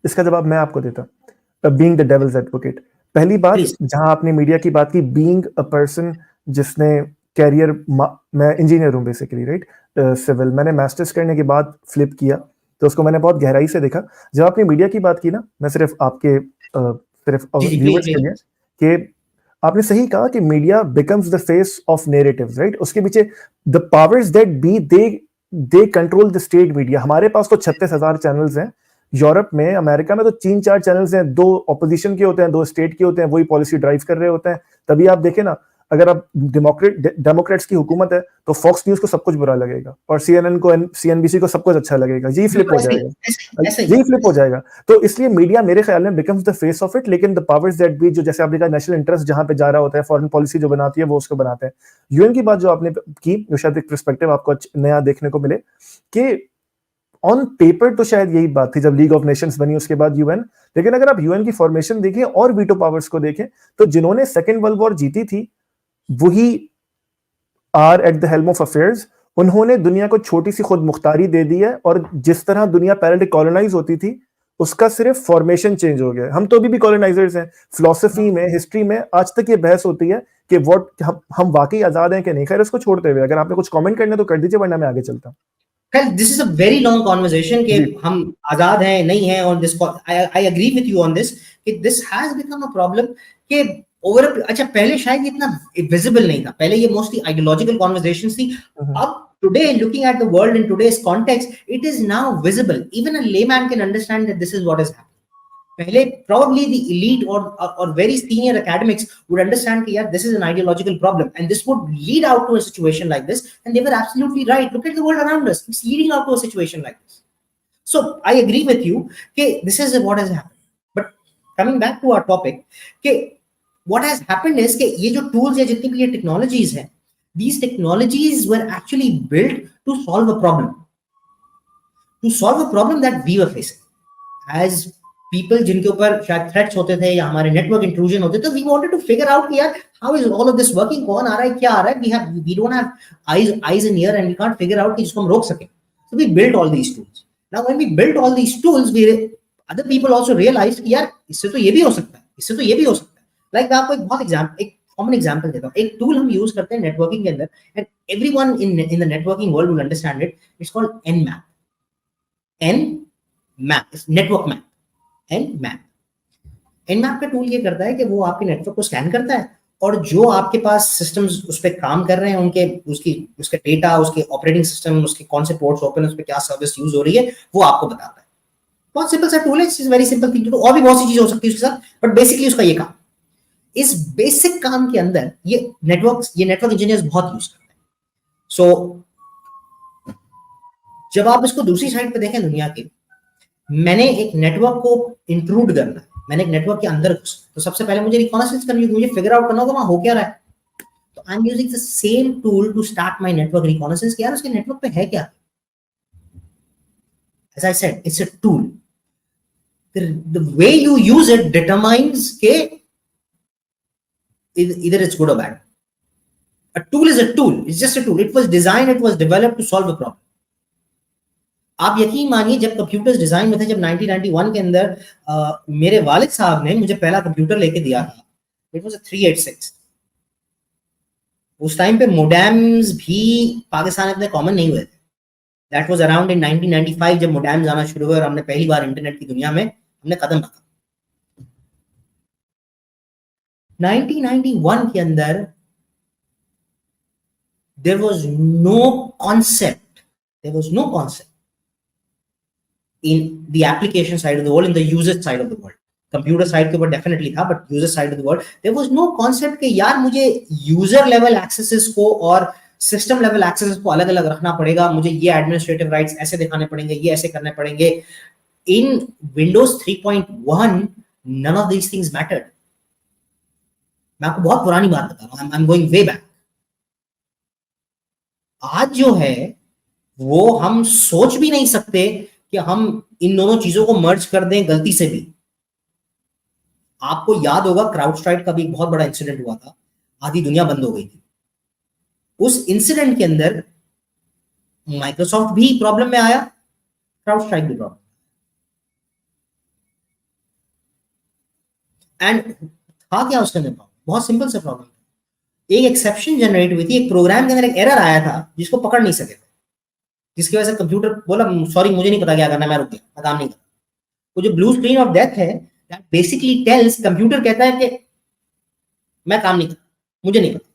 इसका जवाब मैं आपको देता हूं. Being the devil's advocate. पहली बात, जहां आपने मीडिया की बात की, being a person जिसने कैरियर, मैं इंजीनियर हूं बेसिकली, राइट, सिविल. मैंने मास्टर्स करने के बाद फ्लिप किया, तो उसको मैंने बहुत गहराई से देखा. जब आपने मीडिया की बात की ना, मैं सिर्फ आपके सिर्फ व्यूअर्स के लिए, कि आपने सही कहा कि media becomes the face of narratives, right. उसके पीछे the powers that be, they control the state media. हमारे पास तो 36,000 चैनल्स हैं. यूरोप में, अमेरिका में तो 3-4 चैनल्स हैं, 2 ऑपोजिशन के होते हैं, 2 स्टेट के होते हैं, वही पॉलिसी ड्राइव कर रहे होते हैं. तभी आप देखें ना, अगर आप डेमोक्रेट्स की हुकूमत है तो फॉक्स न्यूज को सब कुछ बुरा लगेगा और सीएनएन को, सीएनबीसी को सब कुछ अच्छा लगेगा. यही फ्लिप हो जाएगा, यही फ्लिप हो जाएगा. तो इसलिए मीडिया मेरे ख्याल में becomes the face of it. लेकिन द पावर्स दैट बी, जो जैसे आपने कहा नेशनल इंटरेस्ट जहां पे जा रहा होता है, फॉरेन पॉलिसी जो बनाती है वो उसको बनाते हैं. यूएन की बात जो आपने की, जो शायद एक पर्सपेक्टिव आपको नया देखने को मिले, कि ऑन पेपर तो शायद यही बात थी जब लीग ऑफ नेशंस बनी उसके बाद यूएन. लेकिन अगर आप यूएन की फॉर्मेशन देखें और वीटो पावर्स को देखें, तो जिन्होंने सेकेंड वर्ल्ड वॉर जीती थी वही are at the helm of affairs. उन्होंने दुनिया को छोटी सी खुद मुख्तारी दे दी है, और जिस तरह दुनिया पहले कॉलोनाइज होती थी उसका सिर्फ फॉर्मेशन चेंज हो गया. हम तो अभी भी कॉलोनाइजर्स हैं. फिलोसफी में, हिस्ट्री में आज तक ये बहस होती है कि व्हाट हम वाकई आजाद हैं कि नहीं. खैर, इसको छोड़ते हुए अगर आपने कुछ कमेंट करना तो कर दीजिए, वरना मैं आगे चलता हूं. This is a very long conversation कि हम आजाद हैं नहीं हैं on this. I agree with you on this कि this has become a problem कि over. अच्छा, पहले शायद इतना visible नहीं था. पहले ये mostly ideological conversations थी. अब today, looking at the world in today's context, it is now visible. Even a layman can understand that this is what is happening. पहले probably the elite or very senior academics would understand कि यार this is an ideological problem and this would lead out to a situation like this, and they were absolutely right. Look at the world around us, it's leading out to a situation like this. So I agree with you कि this is what has happened. But coming back to our topic, कि what has happened is कि ये जो tools या जितनी भी ये technologies हैं, these technologies were actually built to solve a problem that we were facing as people जिनके ऊपर शायद थ्रेट्स होते थे या हमारे नेटवर्क इंट्रूजन होते थे. We wanted to figure out कि यार how is all of this working, कौन आ रहा है, क्या आ रहा है. We don't have eyes and ear and we can't figure out कि जिसको हम रोक सकें. So we built all these tools. Now when we built all these tools, other people also realized कि यार इससे तो ये भी हो सकता है, इससे तो ये भी हो सकता है. लाइक मैं आपको एक कॉमन एग्जांपल देता हूँ. एक टूल हम यूज करते हैं नेटवर्किंग के अंदर, and everyone in the networking world will understand it. It's called Nmap. Nmap is network map. Nmap का टूल ये करता है कि वो आपके नेटवर्क को स्कैन करता है और जो आपके पास सिस्टम्स उस पर काम कर रहे हैं उसका डेटा, उसके ऑपरेटिंग सिस्टम, उसके कौन से पोर्ट्स ओपन है, उस पर क्या सर्विस यूज हो रही है, वो आपको बताता है. बहुत सिंपल सा टूल है. It's very simple thing to do. और भी बहुत सी चीजें हो सकती है उसके साथ, बट बेसिकली उसका ये काम, इस बेसिक काम के अंदर ये नेटवर्क इंजीनियर्स बहुत यूज करते हैं. सो जब आप इसको दूसरी साइड पे देखें दुनिया की, मैंने एक नेटवर्क को इंट्रूड करना है, मैंने एक नेटवर्क के अंदर घुस, तो सबसे पहले मुझे रिकॉनेसेंस करनी होगी, मुझे फिगर आउट करना होगा वहां हो क्या रहा है. तो I am using the same tool to start my network reconnaissance कि यार उसके नेटवर्क पे है क्या. As I said, it's a tool. The way you use it determines के either it's good or bad. A tool is a tool. It's just a tool. It was designed, it was developed to solve a problem. आप यकीन मानिए जब कंप्यूटर्स डिजाइन में थे, जब 1991 के अंदर मेरे वालिद साहब ने मुझे पहला कंप्यूटर लेके दिया था, इट वाज अ 386. उस टाइम पे मोडेम्स भी पाकिस्तान में इतने कॉमन नहीं हुए थे. दैट वाज अराउंड इन 1995 जब मोडेम्स आना शुरू हुए और हमने पहली बार इंटरनेट की दुनिया में हमने कदम रखा. 1991 के अंदर there was no concept in the application side of the world, in the user side of the world. Computer side के ऊपर डेफिनेटली था, but user side of the world there was no concept कि यार मुझे यूजर लेवल एक्सेसेस को और सिस्टम लेवल एक्सेसेस को अलग अलग रखना पड़ेगा, मुझे ये एडमिनिस्ट्रेटिव राइट्स ऐसे दिखाने पड़ेंगे, ये ऐसे करने पड़ेंगे. In Windows 3.1 none of these things mattered. मैं आपको बहुत पुरानी बात बता रहा हूं, I am going way back. आज जो है वो हम सोच भी नहीं सकते कि हम इन दोनों चीजों को मर्ज कर दें गलती से भी. आपको याद होगा क्राउडस्ट्राइक का भी एक बहुत बड़ा इंसिडेंट हुआ था, आधी दुनिया बंद हो गई थी. उस इंसिडेंट के अंदर माइक्रोसॉफ्ट भी प्रॉब्लम में आया, क्राउडस्ट्राइक भी प्रॉब्लम. एंड था क्या उसके अंदर प्रॉब्लम? बहुत सिंपल सा प्रॉब्लम. एक एक्सेप्शन जनरेट हुई थी, एक प्रोग्राम के अंदर एक एरर आया था जिसको पकड़ नहीं सके थे, जिसकी वजह से कंप्यूटर बोला सॉरी मुझे नहीं पता क्या करना, मैं रुक गया, मैं काम नहीं कर. वो जो ब्लू स्क्रीन ऑफ डेथ है, दैट बेसिकली टेल्स, कंप्यूटर कहता है कि मैं काम नहीं कर, मुझे नहीं पता.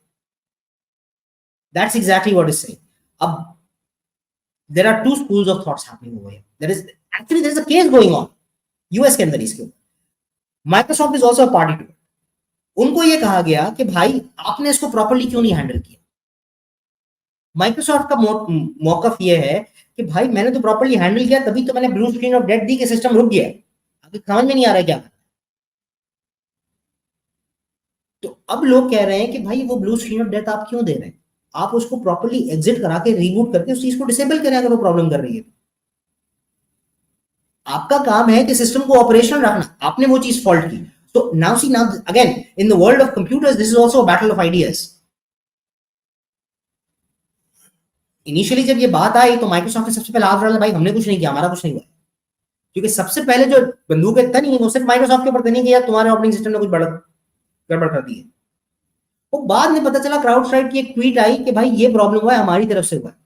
That's exactly what is saying. अब there are two schools of thoughts happening over here. There is a case going on US के अंदर इसके ऊपर. Microsoft is also a party to. उनको ये कहा गया कि भाई आपने इसको प्रॉपर्ली क्यों नहीं हैंडल किया. माइक्रोसॉफ्ट का मौकफ ये है कि भाई मैंने तो प्रॉपर्ली हैंडल किया, तभी तो मैंने ब्लू स्क्रीन ऑफ डेथ दी कि सिस्टम रुक गया. अभी समझ में नहीं आ रहा है क्या करना. तो अब लोग कह रहे हैं कि भाई वो ब्लू स्क्रीन ऑफ डेथ आप क्यों दे रहे हैं, आप उसको प्रॉपर्ली एग्जिट करा के रीबूट करके उस चीज को डिसेबल करें अगर वो प्रॉब्लम कर रही है. आपका काम है कि सिस्टम को ऑपरेशनल रखना, आपने वो चीज फॉल्ट की. So now see, now again in the world of computers this is also a battle of ideas. Initially जब ये बात आई तो माइक्रोसॉफ्ट ने सबसे पहले हाथ डाला, भाई हमने कुछ नहीं किया, हमारा कुछ नहीं हुआ. क्योंकि सबसे पहले जो बंदूक तनी है वो सिर्फ माइक्रोसॉफ्ट के ऊपर तनी कि यार तुम्हारे ऑपरेटिंग सिस्टम ने कुछ गड़बड़ कर दी है. वो बाद में पता चला, क्राउडस्ट्राइक की एक ट्वीट आई कि भाई ये प्रॉब्लम हुआ है, हमारी तरफ से हुआ है.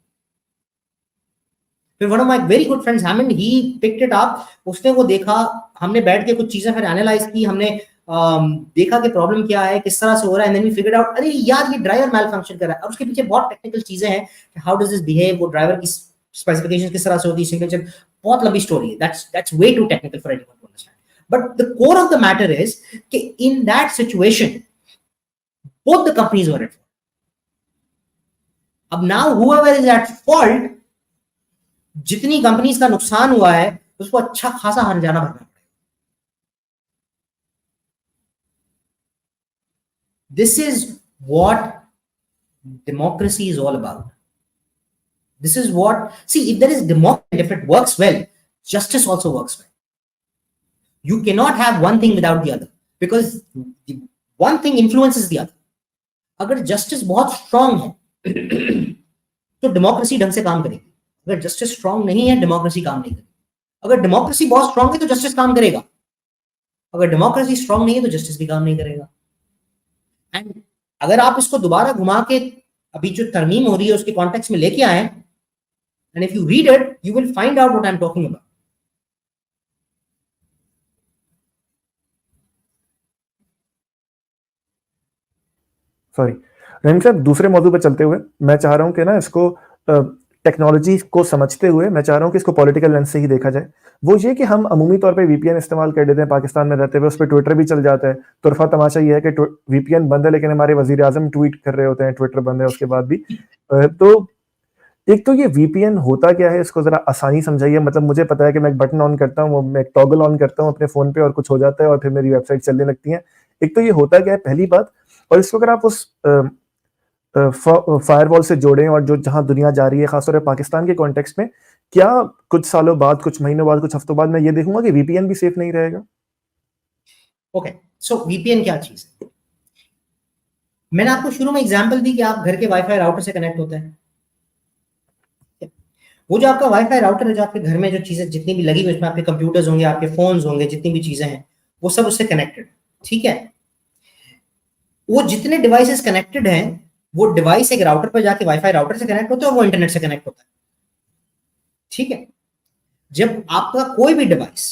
फिर one of my very good friends Hammond, he picked it up. उसने वो देखा, हमने बैठ के कुछ चीजें फिर एनालाइज की, हमने देखा कि प्रॉब्लम क्या है, किस तरह से हो रहा है. And then we figured out, अरे यार ये ड्राइवर मैल फंक्शन कर रहा है. और उसके पीछे बहुत टेक्निकल चीजें हैं कि हाउ डज दिस बिहेव, वो ड्राइवर की स्पेसिफिकेशंस किस तरह से होती है, सिग्नेचर, बहुत लंबी स्टोरी है. That's way too technical for anyone to understand. But the core of the matter is कि in that situation both the companies were at fault. अब now whoever is at fault, जितनी कंपनीज का नुकसान हुआ है उसको अच्छा खासा हर्जाना भरना पड़ेगा. This is what democracy is all about. This is what, see, if there is democracy, if it works well, justice also works well. You cannot have one thing without the other, because one thing influences the other. अगर जस्टिस बहुत स्ट्रांग है तो डेमोक्रेसी ढंग से काम करेगी. अगर जस्टिस स्ट्रांग नहीं है, डेमोक्रेसी काम नहीं करेगी. अगर डेमोक्रेसी बहुत स्ट्रांग है तो जस्टिस काम करेगा. अगर डेमोक्रेसी स्ट्रांग नहीं है तो जस्टिस भी काम नहीं करेगा. एंड अगर आप इसको दोबारा घुमा के अभी जो तरमीम हो रही है उसके कॉन्टेक्स्ट में लेके आए, and if you read it you will find out what I am talking about. Sorry Rahim sahab, दूसरे मौजू पे चलते हुए मैं चाह रहा हूँ कि ना इसको टेक्नोलॉजी को समझते हुए मैं चाह रहा हूँ कि इसको पॉलिटिकल लेंस से ही देखा जाए. वो ये कि हम अमूमी तौर पे वीपीएन इस्तेमाल कर लेते हैं पाकिस्तान में रहते हुए, उस पर ट्विटर भी चल जाता है. तुरफा तमाशा ये है कि वीपीएन बंद है लेकिन हमारे वजीर आजम ट्वीट कर रहे होते हैं, ट्विटर बंद है उसके बाद भी. तो एक तो ये वीपीएन होता क्या है, इसको जरा आसानी समझाइए. मतलब मुझे पता है कि मैं एक बटन ऑन करता हूँ, मैं एक टॉगल ऑन करता हूँ अपने फोन पे और कुछ हो जाता है और फिर मेरी वेबसाइट चलने लगती है. एक तो ये होता क्या है, पहली बात. और इसको अगर आप उस फायरवॉल से जोड़ें और जो जहां दुनिया जा रही है, खासतौर पर पाकिस्तान के कॉन्टेक्स्ट में, क्या कुछ सालों बाद, कुछ महीनों बाद, कुछ हफ्तों बाद मैं ये देखूंगा कि वीपीएन भी सेफ नहीं रहेगा? ओके, सो वीपीएन क्या चीज है? मैंने आपको शुरू में एग्जांपल दी कि आप घर के वाईफाई राउटर से कनेक्ट होते हैं. वो जो आपका वाईफाई राउटर है, जो आपके घर में जो चीजें जितनी भी लगी हुई, उसमें आपके कंप्यूटर्स होंगे, आपके फोन्स होंगे, जितनी भी चीजें हैं वो सब उससे कनेक्टेड. ठीक है, वो जितने डिवाइसेस कनेक्टेड हैं वो डिवाइस एक राउटर पर जाके वाईफाई राउटर से कनेक्ट होता है और वो इंटरनेट से कनेक्ट होता है. ठीक है, जब आपका कोई भी डिवाइस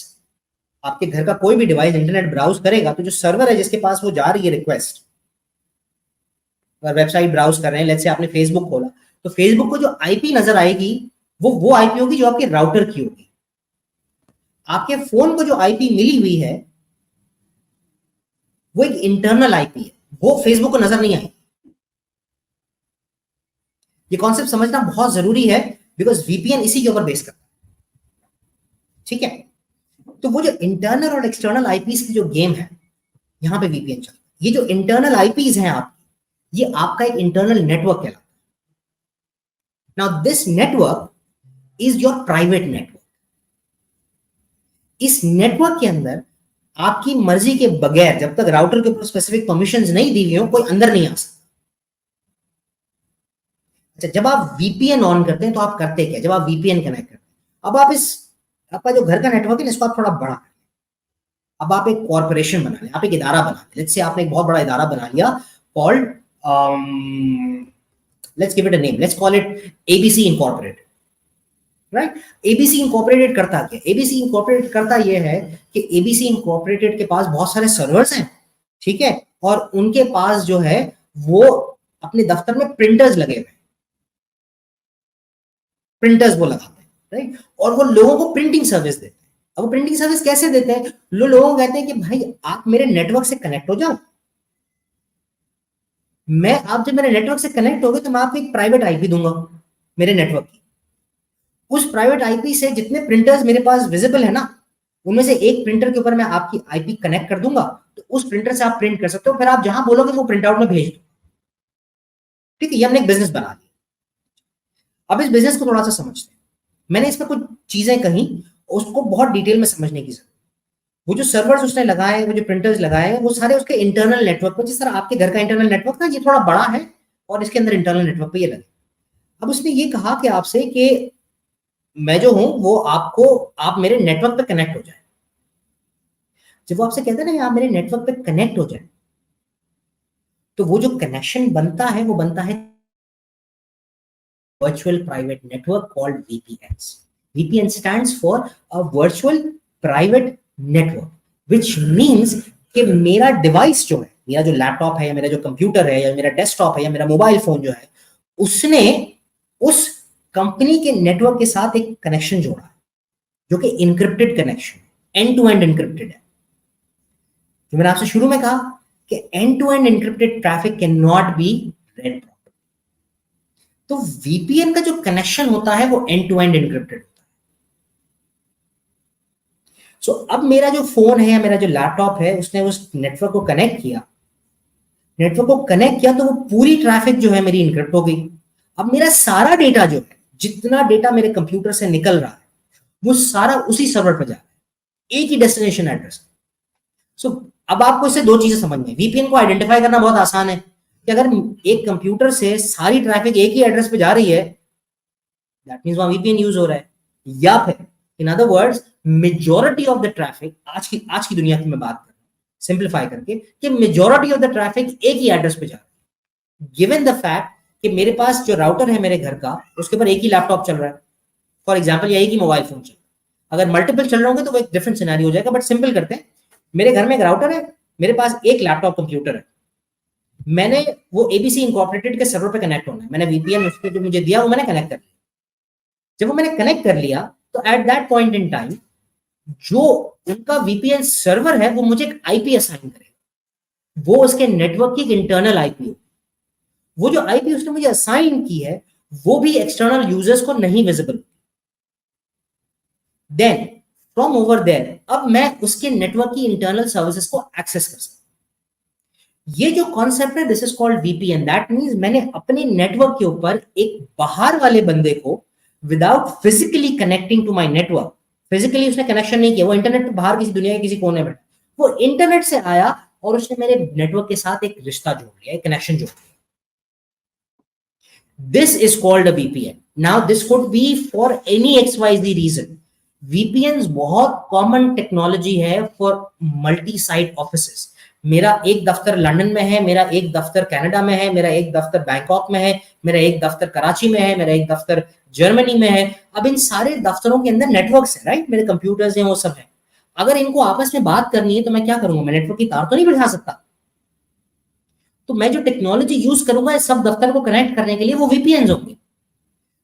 आपके घर का कोई भी डिवाइस इंटरनेट ब्राउज करेगा तो जो सर्वर है जिसके पास वो जा रही है रिक्वेस्ट, अगर वेबसाइट ब्राउज कर रहे हैं, लेट्स से आपने फेसबुक खोला, तो फेसबुक को जो आईपी नजर आएगी वो आईपी होगी जो आपके राउटर की होगी। आपके फोन को जो आईपी मिली हुई है वो एक इंटरनल आईपी है, वो फेसबुक को नजर नहीं आएगी। ये कॉन्सेप्ट समझना बहुत जरूरी है बिकॉज वीपीएन इसी के ऊपर बेस करता है, ठीक है। तो वो जो इंटरनल और एक्सटर्नल आईपीस की जो गेम है, यहां पे वीपीएन चलता है। ये जो इंटरनल आईपीस हैं आपकी, ये आपका एक इंटरनल नेटवर्क कहलाता है। Now this network is your private network. इस नेटवर्क के अंदर आपकी मर्जी के बगैर, जब तक राउटर के ऊपर स्पेसिफिक परमिशंस नहीं दी हुई हो, कोई अंदर नहीं आ सकता। अच्छा, जब आप वीपीएन ऑन करते हैं तो आप करते क्या? जब आप वीपीएन कनेक्ट करते हैं, अब आप आपका जो घर का नेटवर्क है इसको आप थोड़ा बड़ा करें। अब आप एक कॉर्पोरेशन बना लें, आप एक इदारा बना लें। लेट्स से आपने एक बहुत बड़ा इदारा बना लिया called, let's give it a name, let's call it ABC incorporated, right. ABC incorporated करता क्या? एबीसी इनकॉर्पोरेटेड करता यह है कि एबीसी इनकॉर्पोरेटेड के पास बहुत सारे सर्वर्स हैं, ठीक है, और उनके पास जो है वो अपने दफ्तर में प्रिंटर्स लगे हुए हैं, प्रिंटर्स वो लगाते हैं, राइट, और वो लोगों को प्रिंटिंग सर्विस देते हैं। अब वो प्रिंटिंग सर्विस कैसे देते हैं? लोगों को कहते हैं कि भाई आप मेरे नेटवर्क से कनेक्ट हो जाओ, आप जब मेरे नेटवर्क से कनेक्ट हो गए तो मैं आपको एक प्राइवेट आईपी दूंगा मेरे नेटवर्क की। उस प्राइवेट आईपी से जितने प्रिंटर्स मेरे पास विजिबल है ना, उनमें से एक प्रिंटर के ऊपर मैं आपकी आईपी कनेक्ट कर दूंगा, तो उस प्रिंटर से आप प्रिंट कर सकते हो, फिर आप जहां बोलोगे वो प्रिंट आउट में भेज दो, ठीक है। ये हमने एक बिजनेस बना लिया। अब इस बिजनेस को थोड़ा सा समझते हैं। मैंने इसमें कुछ चीजें कही, उसको बहुत डिटेल में समझने की जरूरत। वो जो सर्वर्स उसने लगाए, वो जो प्रिंटर्स लगाए, वो सारे उसके इंटरनल नेटवर्क पर, जिस तरह आपके घर का इंटरनल नेटवर्क था, ये थोड़ा बड़ा है और इसके अंदर इंटरनल नेटवर्क पे ये लगे। अब उसने ये कहा कि आपसे कि मैं जो हूं वो आप मेरे नेटवर्क पे कनेक्ट हो जाए। जब वो आपसे कहते हैं ना आप मेरे नेटवर्क पे कनेक्ट हो जाए, तो वो जो कनेक्शन बनता है वो बनता है virtual private network called VPNs. VPN stands for a virtual private network, which means कि मेरा डिवाइस जो है, मेरा जो लैपटॉप है या मेरा जो कंप्यूटर है या मेरा डेस्कटॉप है या मेरा मोबाइल फोन जो है, उसने उस कंपनी के नेटवर्क के साथ एक कनेक्शन जोड़ा है जो कि encrypted connection, end to end encrypted है। जो मैंने आपसे शुरू में कहा कि end to end encrypted traffic can not be read. तो वीपीएन का जो कनेक्शन होता है वो एंड टू एंड इनक्रिप्टेड होता है। सो अब मेरा जो फोन है या मेरा जो लैपटॉप है, उसने उस नेटवर्क को कनेक्ट किया, तो वो पूरी ट्रैफिक जो है मेरी इनक्रिप्ट हो गई। अब मेरा सारा डेटा जो है, जितना डेटा मेरे कंप्यूटर से निकल रहा है, वो सारा उसी सर्वर पर जा रहा है, एक ही डेस्टिनेशन एड्रेस। सो अब आपको इससे दो चीजें समझनी है। वीपीएन को आइडेंटिफाई करना बहुत आसान है कि अगर एक कंप्यूटर से सारी ट्रैफिक एक ही एड्रेस पे जा रही है, दैट मींस वहां वीपीएन यूज हो रहा है। या फिर in other words, majority of the traffic, आज की दुनिया की मैं बात कर रहा हूं सिंप्लीफाई करके, कि मेजॉरिटी ऑफ द ट्रैफिक एक ही एड्रेस पे जा रहा है, गिवन द फैक्ट कि मेरे पास जो राउटर है मेरे घर का, उसके ऊपर एक ही लैपटॉप चल रहा है फॉर एग्जाम्पल, या एक ही मोबाइल फोन चल रहा है। अगर मल्टीपल चल रहे होंगे तो वो एक डिफरेंट सिनेरियो हो जाएगा, बट सिंपल करते हैं। मेरे घर में एक राउटर है, मेरे पास एक लैपटॉप कंप्यूटर है, मैंने वो एबीसी इनकॉर्पोरेटेड के सर्वर पे कनेक्ट होना है, मैंने वीपीएन उसके जो मुझे दिया वो मैंने कनेक्ट कर लिया। जब वो मैंने कनेक्ट कर लिया तो at that point in time जो उनका वीपीएन सर्वर है वो मुझे एक आईपी असाइन करेगा, वो उसके नेटवर्क की इंटरनल आईपी होगी। वो जो आईपी उसने मुझे असाइन की है वो भी एक्सटर्नल यूजर्स को नहीं visible. Then from over there अब मैं उसके नेटवर्क की इंटरनल सर्विसेज को एक्सेस कर सकता हूं। ये जो कॉन्सेप्ट है, this is called VPN. That means मैंने अपने नेटवर्क के ऊपर एक बाहर वाले बंदे को, without physically connecting to my network, physically उसने कनेक्शन नहीं किया, वो इंटरनेट पे बाहर किसी दुनिया के किसी कोने में, वो इंटरनेट से आया और उसने मेरे नेटवर्क के साथ एक रिश्ता जोड़ लिया, एक कनेक्शन जोड़ लिया। This is called a VPN. Now this could be for any XYZ reason. VPNs बहुत कॉमन टेक्नोलॉजी है फॉर मल्टी साइट ऑफिसेस। मेरा एक दफ्तर लंदन में है, मेरा एक दफ्तर कनाडा में है, मेरा एक दफ्तर बैंकॉक में है, मेरा एक दफ्तर कराची में है, मेरा एक दफ्तर जर्मनी में है। अब इन सारे दफ्तरों के अंदर नेटवर्क्स है, राइट, मेरे कंप्यूटर्स हैं, वो सब है। अगर इनको आपस में बात करनी है तो मैं क्या करूंगा, मैं नेटवर्क की तार तो नहीं बिठा सकता, तो मैं जो टेक्नोलॉजी यूज करूंगा इस सब दफ्तर को कनेक्ट करने के लिए वो वीपीएन होंगे,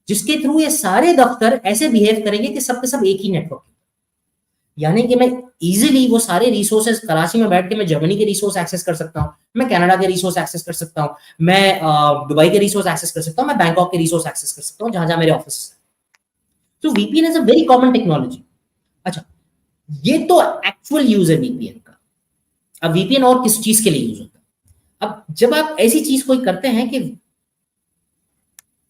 जिसके थ्रू ये सारे दफ्तर ऐसे बिहेव करेंगे कि सब के सब एक ही नेटवर्क, यानी कि मैं इजीली वो सारे रिसोर्सेज कराची में बैठ के मैं जर्मनी के रिसोर्स एक्सेस कर सकता हूँ, मैं कनाडा के रिसोर्स एक्सेस कर सकता हूँ, मैं दुबई के रिसोर्स एक्सेस कर सकता हूँ, मैं बैंकॉक के रिसोर्स एक्सेस कर सकता हूँ, जहां जहां मेरे ऑफिस है। तो VPN is a very common technology. अच्छा, ये तो एक्चुअल यूज है वीपीएन का। अब वीपीएन और किस चीज के लिए यूज होता है? अब जब आप ऐसी चीज कोई करते हैं कि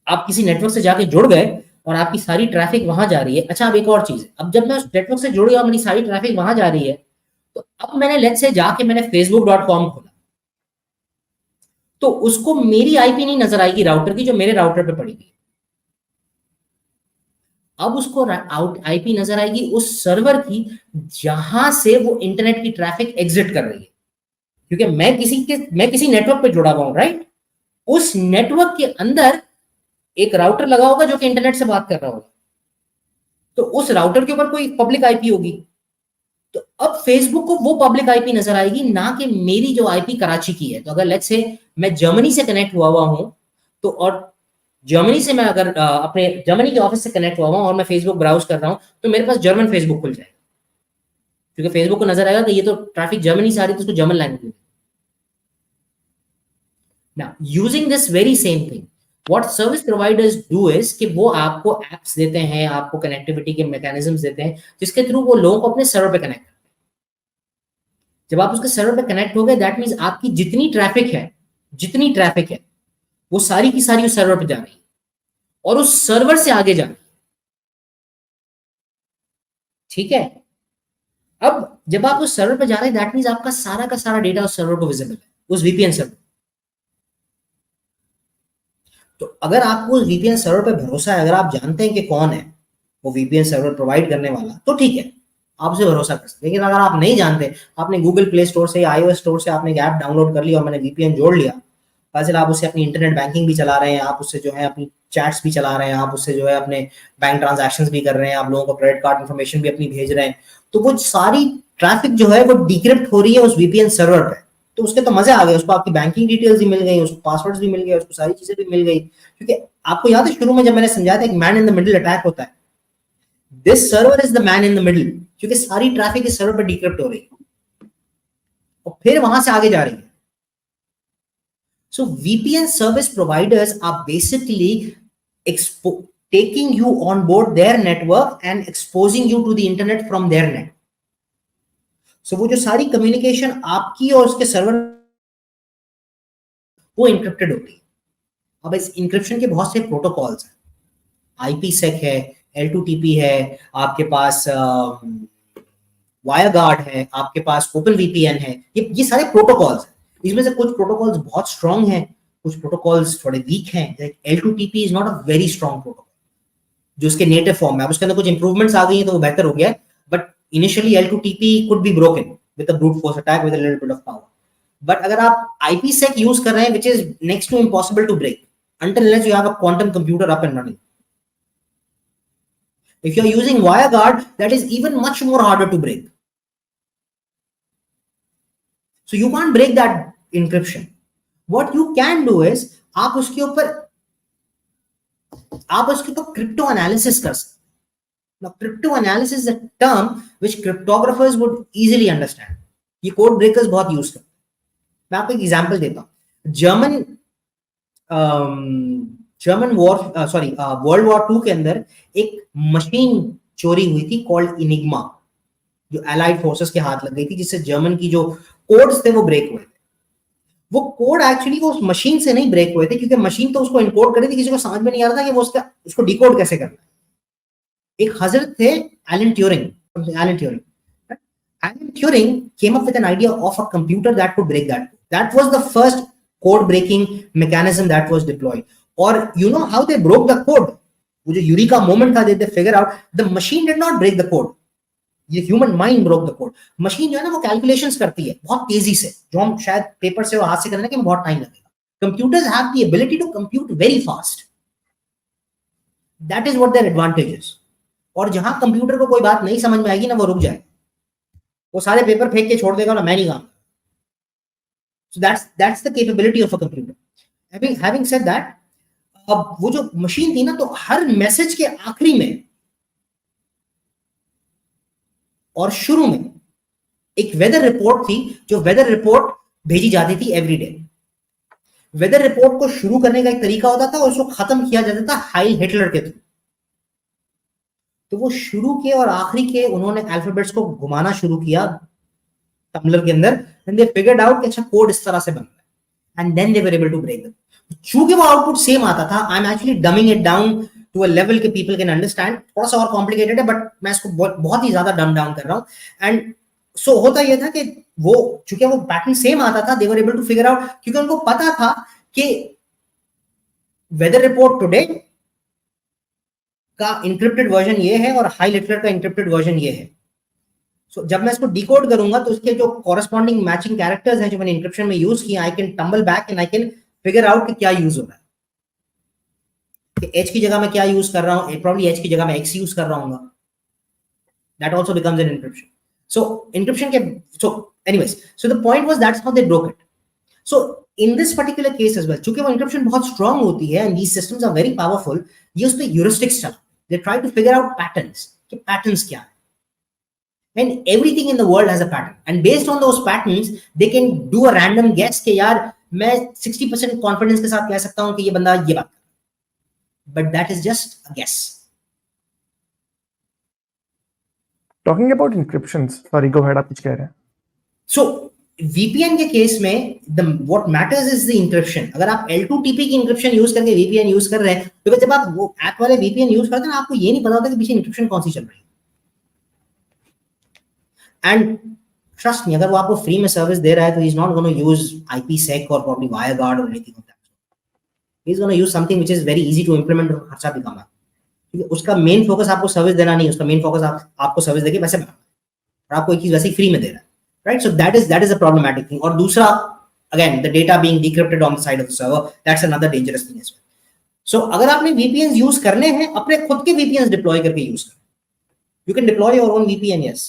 आप किसी नेटवर्क से जाके जुड़ गए और आपकी सारी ट्रैफिक वहां जा रही है। अच्छा, अब एक और चीज है, अब जब मैं उस नेटवर्क से जुड़ गया और मेरी सारी ट्रैफिक वहां जा रही है, तो अब मैंने लेट्स से जाके मैंने facebook.com खोला, तो उसको मेरी आईपी नहीं नजर आएगी राउटर की जो मेरे राउटर पे पड़ी हुई, अब उसको आईपी नजर आएगी उस सर्वर की जहां से वो इंटरनेट की ट्रैफिक एग्जिट कर रही है, क्योंकि मैं किसी नेटवर्क पे जुड़ा हुआ हूं, राइट। उस नेटवर्क के अंदर एक राउटर लगा होगा जो कि इंटरनेट से बात कर रहा होगा, तो उस राउटर के ऊपर कोई पब्लिक आईपी होगी, तो अब फेसबुक को वो पब्लिक आईपी नजर आएगी, ना कि मेरी जो आईपी कराची की है। तो अगर लेट्स से मैं जर्मनी से कनेक्ट हुआ हूं, तो और जर्मनी से मैं अगर अपने जर्मनी के ऑफिस से कनेक्ट हुआ हूं और मैं फेसबुक ब्राउज कर रहा हूं, तो मेरे पास जर्मन फेसबुक खुल जाएगा, क्योंकि फेसबुक को नजर आएगा कि ये तो ट्रैफिक जर्मनी से आ रही है, तो उसको जर्मन लैंग्वेज में। Now using this very same thing, what service providers do is कि वो आपको एप्स देते हैं, आपको कनेक्टिविटी के मैकेनिज्म्स देते हैं, जिसके थ्रू वो लोगों को अपने सर्वर पे कनेक्ट करते हैं। जब आप उसके सर्वर पे कनेक्ट हो गए, दैट मीन्स आपकी जितनी ट्रैफिक है वो सारी की सारी उस सर्वर पे जा रही है और उस सर्वर से आगे जा रही है, ठीक है। अब जब आप उस सर्वर पे जा रहे हैं, दैट मीन्स आपका सारा का सारा डेटा उस सर्वर को विजिबल है, उस वीपीएन सर्वर। तो अगर आपको उस वीपीएन सर्वर पे भरोसा है, अगर आप जानते हैं कि कौन है वो वीपीएन सर्वर प्रोवाइड करने वाला, तो ठीक है, आप उसे भरोसा कर सकते हैं। लेकिन अगर आप नहीं जानते, आपने गूगल प्ले स्टोर से या iOS स्टोर से आपने एक ऐप डाउनलोड कर लिया और मैंने वीपीएन जोड़ लिया, फिर आप उससे अपनी इंटरनेट बैंकिंग भी चला रहे हैं, आप उससे जो है अपनी चैट्स भी चला रहे हैं, आप उससे जो है अपने बैंक ट्रांजैक्शंस भी कर रहे हैं, आप लोगों को क्रेडिट कार्ड इन्फॉर्मेशन भी अपनी भेज रहे हैं, तो वो सारी ट्रैफिक जो है वो डिक्रिप्ट हो रही है उस वीपीएन सर्वर पे। तो उसके तो मजे आ गए, उसको आपकी बैंकिंग डिटेल्स भी मिल गई, उसको पासवर्ड्स भी मिल गए, उसको सारी चीजें भी मिल गई। क्योंकि आपको याद है शुरू में जब मैंने समझाया था, एक man in the middle attack होता है, this server is the man in the middle, क्योंकि सारी ट्रैफिक इस सर्वर पर डिक्रिप्ट हो रही है और फिर वहां से आगे जा रही है। So VPN service providers are basically taking you on board their network and exposing you to the internet from their net. So वो जो सारी कम्युनिकेशन आपकी और उसके सर्वर वो इंक्रिप्टेड होती है। अब इस इंक्रिप्शन के बहुत से प्रोटोकॉल्स हैं, IPsec है, L2TP है, आपके पास WireGuard है, आपके पास OpenVPN है, ये सारे प्रोटोकॉल्स हैं। इसमें से कुछ प्रोटोकॉल्स बहुत स्ट्रॉन्ग हैं, कुछ प्रोटोकॉल्स थोड़े वीक हैं। L2TP is not a very strong protocol जो उसके नेटिव फॉर्म में, अब उसके अंदर कुछ इंप्रूवमेंट्स आ गई हैं तो वो बेहतर हो गया है, but initially L2TP could be broken with a brute force attack with a little bit of power. But अगर आप IPsec यूज कर रहे हैं, which is next to impossible to break until unless you have a quantum computer up and running. If you're using WireGuard, that is even much more harder to break. So you can't break that encryption. What you can do is आप उसके ऊपर क्रिप्टो एनालिसिस कर सकते। Now, crypto analysis is a term which cryptographers would easily understand. ये कोड ब्रेकर्स बहुत यूज करते हैं। मैं आपको एक एग्जांपल देता हूँ। वर्ल्ड वॉर 2 के अंदर एक मशीन चोरी हुई थी कॉल्ड इनिग्मा, जो एलाइड फोर्सेस के हाथ लग गई थी, जिससे जर्मन की जो कोड्स थे वो ब्रेक हुए थे। वो कोड एक्चुअली वो उस मशीन से नहीं ब्रेक हुए थे, क्योंकि मशीन तो उसको इनकोड कर रही थी, किसी को समझ में नहीं आ रहा था कि वो उसको डिकोड कैसे करना है। एक हजरत थे Alan Turing came up with an idea of a computer that could break that. That was the first code breaking mechanism that was deployed. Or you know how they broke the code? वो जो यूरिका मोमेंट था, they figure out the machine did not break the code. ये human mind broke the code. Machine जो है ना वो कैलकुलेशंस करती है बहुत तेजी से, जो हम शायद पेपर से और हाथ से करने के बहुत टाइम लगेगा। Computers have the ability to compute very fast, that is what their advantage is. और जहां कंप्यूटर को कोई बात नहीं समझ में आएगी ना, वो रुक जाए। वो सारे पेपर फेंक के छोड़ देगा ना, मैं नहीं काम। So that's the capability of a computer. Having said that, अब वो जो मशीन थी ना, तो हर मैसेज के आखिरी में और शुरू में एक वेदर रिपोर्ट थी, जो वेदर रिपोर्ट भेजी जाती थी एवरी डे। वेदर रिपोर्ट को शुरू करने का एक तरीका होता था और उसको खत्म किया जाता था हाइल हिटलर के थ्रू। तो वो शुरू के और आखिरी के उन्होंने अल्फाबेट्स को घुमाना शुरू किया टम्बलर के अंदर, एंड दे फिगर्ड आउट कि अच्छा कोड इस तरह से बन रहा है, and then they were able to break it. चूंकि वो आउटपुट सेम आता था, I am actually dumbing it down to a level के पीपल कैन अंडरस्टैंड। थोड़ा सा और कॉम्प्लिकेटेड है, बट मैं इसको बहुत ही ज्यादा डम डाउन कर रहा हूं। एंड सो होता यह था कि वो चूंकि वो पैटर्न सेम आता था, they were able to figure out, क्योंकि उनको पता था कि वेदर रिपोर्ट टुडे का इंक्रिप्टेड वर्जन ये है और हाई लिटरेट का इंक्रिप्टेड वर्जन ये है। सो जब मैं इसको डिकोड करूंगा तो उसके जो कॉरेस्पॉन्डिंग मैचिंग कैरेक्टर्स हैं जो मैंने इंक्रिप्शन में यूज किया, I can tumble back and I can figure out कि क्या यूज हो रहा है, कि एच की जगह मैं क्या यूज कर रहा हूं, प्रॉब्ली एच की जगह मैं एक्स यूज कर रहा हूँ। That also becomes an encryption. So encryption के anyways, so the point was that's how they broke it. So in this particular case as well, चूंकि वो encryption बहुत strong होती है and these systems are very powerful, ये उस पे heuristics चला, they try to figure out patterns, कि patterns क्या है, and everything in the world has a pattern, and based on those patterns they can do a random guess कि यार मैं 60% confidence के साथ कह सकता हूँ कि ये बंदा ये बात, but that is just a guess. Talking about encryptions, sorry, go ahead, आप कुछ कह रहे हैं? So VPN के केस में what matters is the encryption. अगर आप L2TP की encryption यूज करके VPN यूज कर रहे हैं, क्योंकि जब आप वो ऐप वाले VPN यूज करते हैं ना, आपको ये नहीं पता होता कि पीछे encryption कौन सी चल रही है। And trust me, अगर वो आपको फ्री में सर्विस दे रहा है तो he's not going to use IPsec or probably WireGuard or anything like that. He's going to use something which is very easy to implement और खर्चा भी कम है, क्योंकि उसका मेन फोकस आपको सर्विस देना नहीं है, उसका मेन फोकस आपको सर्विस देके पैसे बनाना और आपको एक चीज वैसे ही फ्री में दे रहा है। Right, so that is a problematic thing. और दूसरा, again, the data being decrypted on the side of the server, that's another dangerous thing as well. So अगर आपने VPNs यूज करने हैं, अपने खुद के VPNs डिप्लॉय करके यूज करें। You can deploy your own VPN, yes.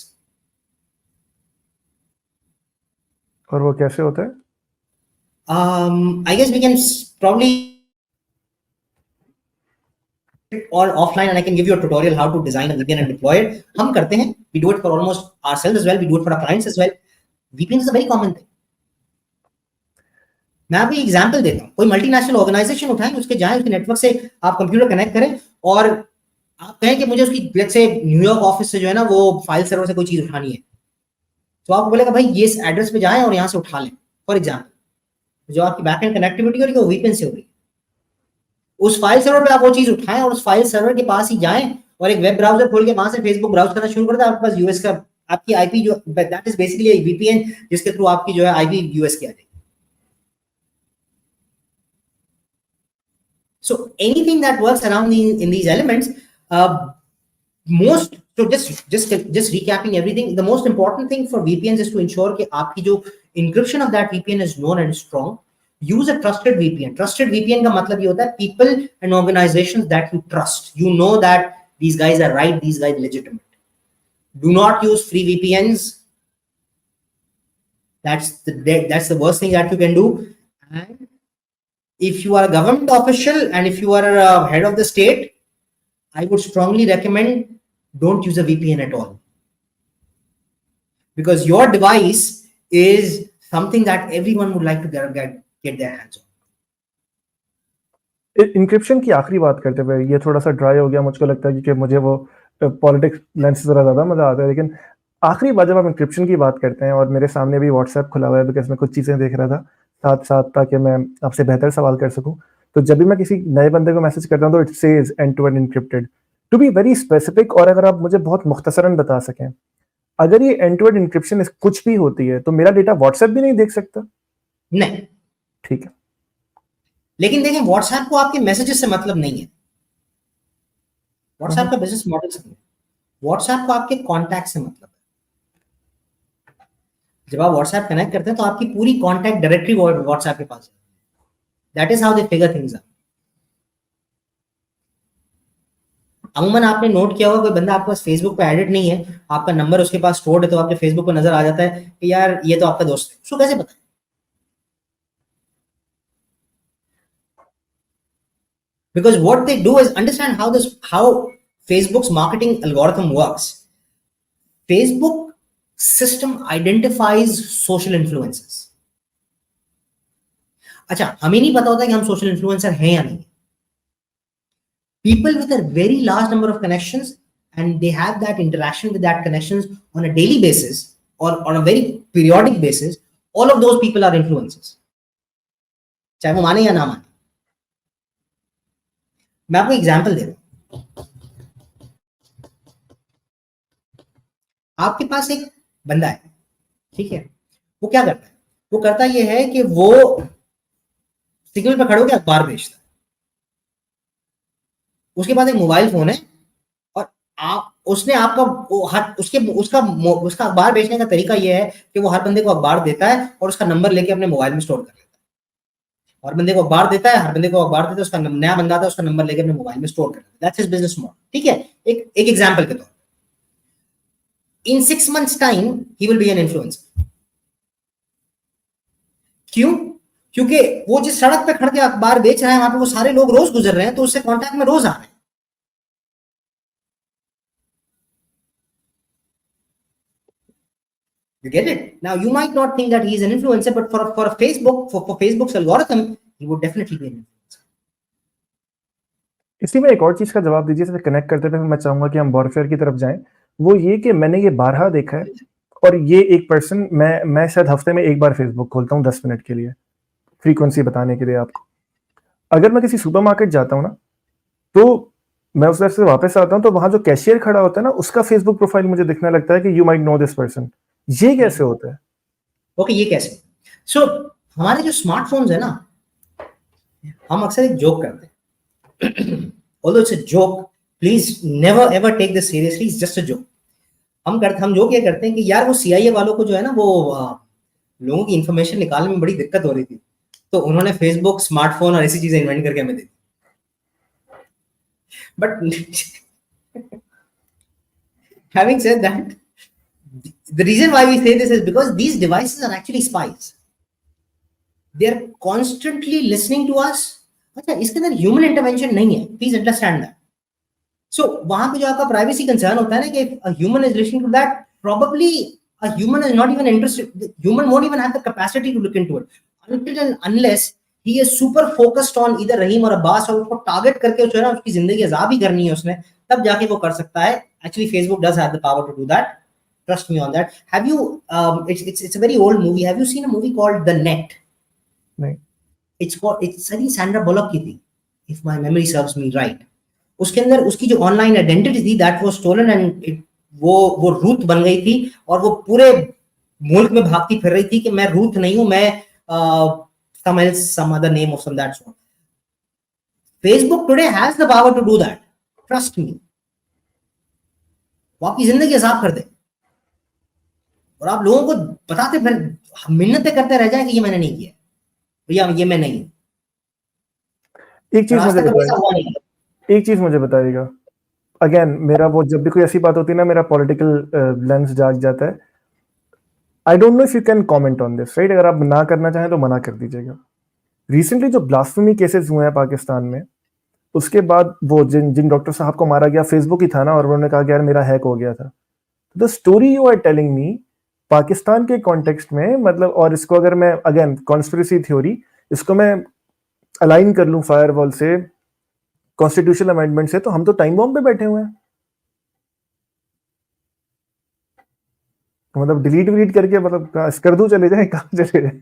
और वो कैसे होता है? I guess we can probably or offline, and I can give you a tutorial how to design a VPN and deploy it. हम करते हैं, we do it for almost ourselves as well, we do it for our clients as well. VPN is a very common thing. मैं अभी एग्जांपल देता हूँ, कोई मल्टीनेशनल ऑर्गेनाइजेशन उठाएं, उसके जाएं, उसके नेटवर्क से आप कंप्यूटर कनेक्ट करें और आप कहें कि मुझे उसकी लेट्स से न्यूयॉर्क ऑफिस से जो है ना वो फाइल सर्वर से कोई चीज उठानी है, तो आपको बोलेगा भाई ये इस एड्रेस पे जाएं और यहाँ से उठा लें। फॉर एग्जाम्पल, जो आपकी बैकएंड कनेक्टिविटी हो रही है वो VPN से हो रही है, उस फाइल सर्वर पे आप वो चीज उठाएं और उस फाइल सर्वर के पास ही जाएं और एक वेब ब्राउजर खोल के वहां से फेसबुक ब्राउज करना शुरू कर दें। आपके पास यूएस का आपकी आईपी जो दैट इज बेसिकली एक VPN जिसके थ्रू आपकी जो है आईपी यूएस की आ जाएगी। So anything that works around in these elements, just recapping everything, the most important thing for VPNs is to ensure कि आपकी जो encryption of that VPN is known and strong. Use a trusted VPN. Trusted VPN का मतलब ये होता है people and organizations that you trust. You know that these guys are right, these guys legitimate. Do not use free VPNs. That's the worst thing that you can do. And if you are a government official and if you are a head of the state, I would strongly recommend don't use a VPN at all, because your device is something that everyone would like to get their hands on. Encryption की आखिरी बात करते हुए, ये थोड़ा सा ड्राई हो गया मुझको लगता है, क्योंकि मुझे वो पॉलिटिक्स लेंस से ज़्यादा मजा आता है, लेकिन आखिरी बात जब आप इंक्रिप्शन की बात करते हैं, और मेरे सामने भी व्हाट्सएप खुला हुआ है बिकॉज मैं कुछ चीज़ें देख रहा था साथ साथ ताकि मैं आपसे बेहतर सवाल कर सकूं, तो जब भी मैं किसी नए बंदे को मैसेज करता हूं तो it says end to end encrypted. To be very specific, और अगर आप मुझे बहुत मुख्तसरन बता सकें, अगर ये एंड टू एंड इनक्रिप्शन कुछ भी होती है तो मेरा डेटा व्हाट्सएप भी नहीं देख सकता? नहीं, ठीक है, लेकिन देखें व्हाट्सएप को आपके मैसेजेस से मतलब नहीं है, व्हाट्सएप का बिजनेस मॉडल से नहीं, व्हाट्सएप को आपके कॉन्टैक्ट से मतलब है। जब आप व्हाट्सएप कनेक्ट करते हैं तो आपकी पूरी कॉन्टैक्ट डायरेक्टरी व्हाट्सएप के पास है। That is how they figure things out. अमूमन आपने नोट किया होगा, कोई बंदा आपके पास फेसबुक पे एडिट नहीं है, आपका नंबर उसके पास स्टोर्ड है, तो आपके फेसबुक पे नजर आ जाता है कि यार ये तो आपका दोस्त है, उसको कैसे पता? Because what they do is understand how Facebook's marketing algorithm works. Facebook system identifies social influencers. अच्छा, हमें नहीं पता होता कि हम सोशल इन्फ्लुएंसर हैं या नहीं. People with a very large number of connections and they have that interaction with that connections on a daily basis or on a very periodic basis, all of those people are influencers. चाहे वो माने या ना माने. मैं आपको एग्जांपल दे रहा हूं. आपके पास एक बंदा है, ठीक है, वो क्या करता है? वो करता ये है कि वो सिग्नल पर खड़े होकर अखबार बेचता है. उसके पास एक मोबाइल फोन है और आप उसने आपका हर उसका अखबार बेचने का तरीका ये है कि वो हर बंदे को अखबार देता है और उसका नंबर लेके अपने मोबाइल में स्टोर कर लेता है. हर बंदे को अखबार देता है, हर बंदे को अखबार देता है, उसका नया बंदा आता है, उसका नंबर लेके अपने मोबाइल में स्टोर कर लेता है. That's his business model. ठीक है, एक एग्जांपल के तौर पर इन 6 months time he will be an influencer. क्यों? क्योंकि वो जिस सड़क पे खड़ के अखबार बेच रहा है वहां पे वो सारे लोग रोज गुजर रहे हैं, तो उससे कांटेक्ट में रोज आ रहे हैं. You get it? Now you might not think that he is an influencer, but for Facebook's algorithm, he would definitely be an influencer. इसी में एक और चीज का जवाब दीजिए, से कनेक्ट करते हुए मैं चाहूंगा कि हम वॉरफेयर की तरफ जाएं. वो ये कि मैंने ये बारहा देखा है, और ये एक पर्सन, मैं शायद हफ्ते में एक बार फेसबुक खोलता हूँ 10 मिनट के लिए, फ्रीक्वेंसी बताने के लिए आपको. अगर मैं किसी सुपरमार्केट जाता हूँ ना, तो मैं उस तरफ से वापस आता हूँ, तो वहां जो कैशियर खड़ा होता है ना, उसका फेसबुक प्रोफाइल मुझे दिखने लगता है कि you might know this person. ये कैसे होता है? ओके, ये कैसे? सो हमारे जो स्मार्टफोन्स है ना, हम अक्सर एक जोक करते हैं. Although it's a joke, please never ever take this seriously, it's just a joke. हम जोक ये करते हैं कि यार वो सीआईए वालों को जो है ना, वो लोगों की इंफॉर्मेशन निकालने में बड़ी दिक्कत हो रही थी, तो उन्होंने फेसबुक, स्मार्टफोन और ऐसी चीजें इन्वेंट करके हमें दे दी. But having said that, the reason why we say this is because these devices are actually spies. They are constantly listening to us. अच्छा, इसके अंदर ह्यूमन इंटरवेंशन नहीं है, प्लीज अंडरस्टैंड दैट. सो वहां पे जो आपका प्राइवेसी कंसर्न होता है ना, कि a human is listening to that, probably a human is not even interested. The human won't even have the capacity to look into it until and unless he is super focused on either Rahim or Abbas, और उसको टारगेट करके जो है ना उसकी जिंदगी अजाब ही करनी है उसने, तब जाके वो कर सकता है. Actually, Facebook does have the power to do that. Trust me on that. Have you? It's a very old movie. Have you seen a movie called The Net? नहीं. It's I think Sandra Bullock की थी, if my memory serves me right. उसके अंदर उसकी जो ऑनलाइन आइडेंटिटी थी, दैट वाज स्टोलन, एंड वो रूथ बन गई थी, और वो पूरे मुल्क में भागती फिर रही थी कि मैं रूथ नहीं हूं, मैं some other name of some that sort. Facebook today has the power to do that. Trust me. वो आपकी जिंदगी आसान कर दे, और आप लोगों को बताते फिर मिन्नतें करते रह जाए कि ये मैंने नहीं किया, भैया ये मैं नहीं. एक चीज मुझे बताइएगा. अगेन, मेरा वो जब भी कोई ऐसी बात होती है ना, मेरा पॉलिटिकल लेंस जाग जाता है. I don't know if you can comment on this, right? अगर आप ना करना चाहें तो मना कर दीजिएगा. रिसेंटली जो ब्लास्फेमी केसेस हुए हैं पाकिस्तान में, उसके बाद वो जिन डॉक्टर साहब को मारा गया, फेसबुक ही था ना, और उन्होंने कहा कि यार मेरा हैक हो गया था. The story you are telling me Pakistan के कॉन्टेक्स्ट में, मतलब, और इसको अगर मैं अगेन कॉन्स्पिरेसी थ्योरी, इसको मैं अलाइन कर लूं फायरवॉल से, कॉन्स्टिट्यूशनल अमेंडमेंट से, तो हम तो टाइम बॉम्ब पे बैठे हुए हैं. मतलब डिलीट करके, मतलब कर दूं, चले जाए, कहां चले जाए.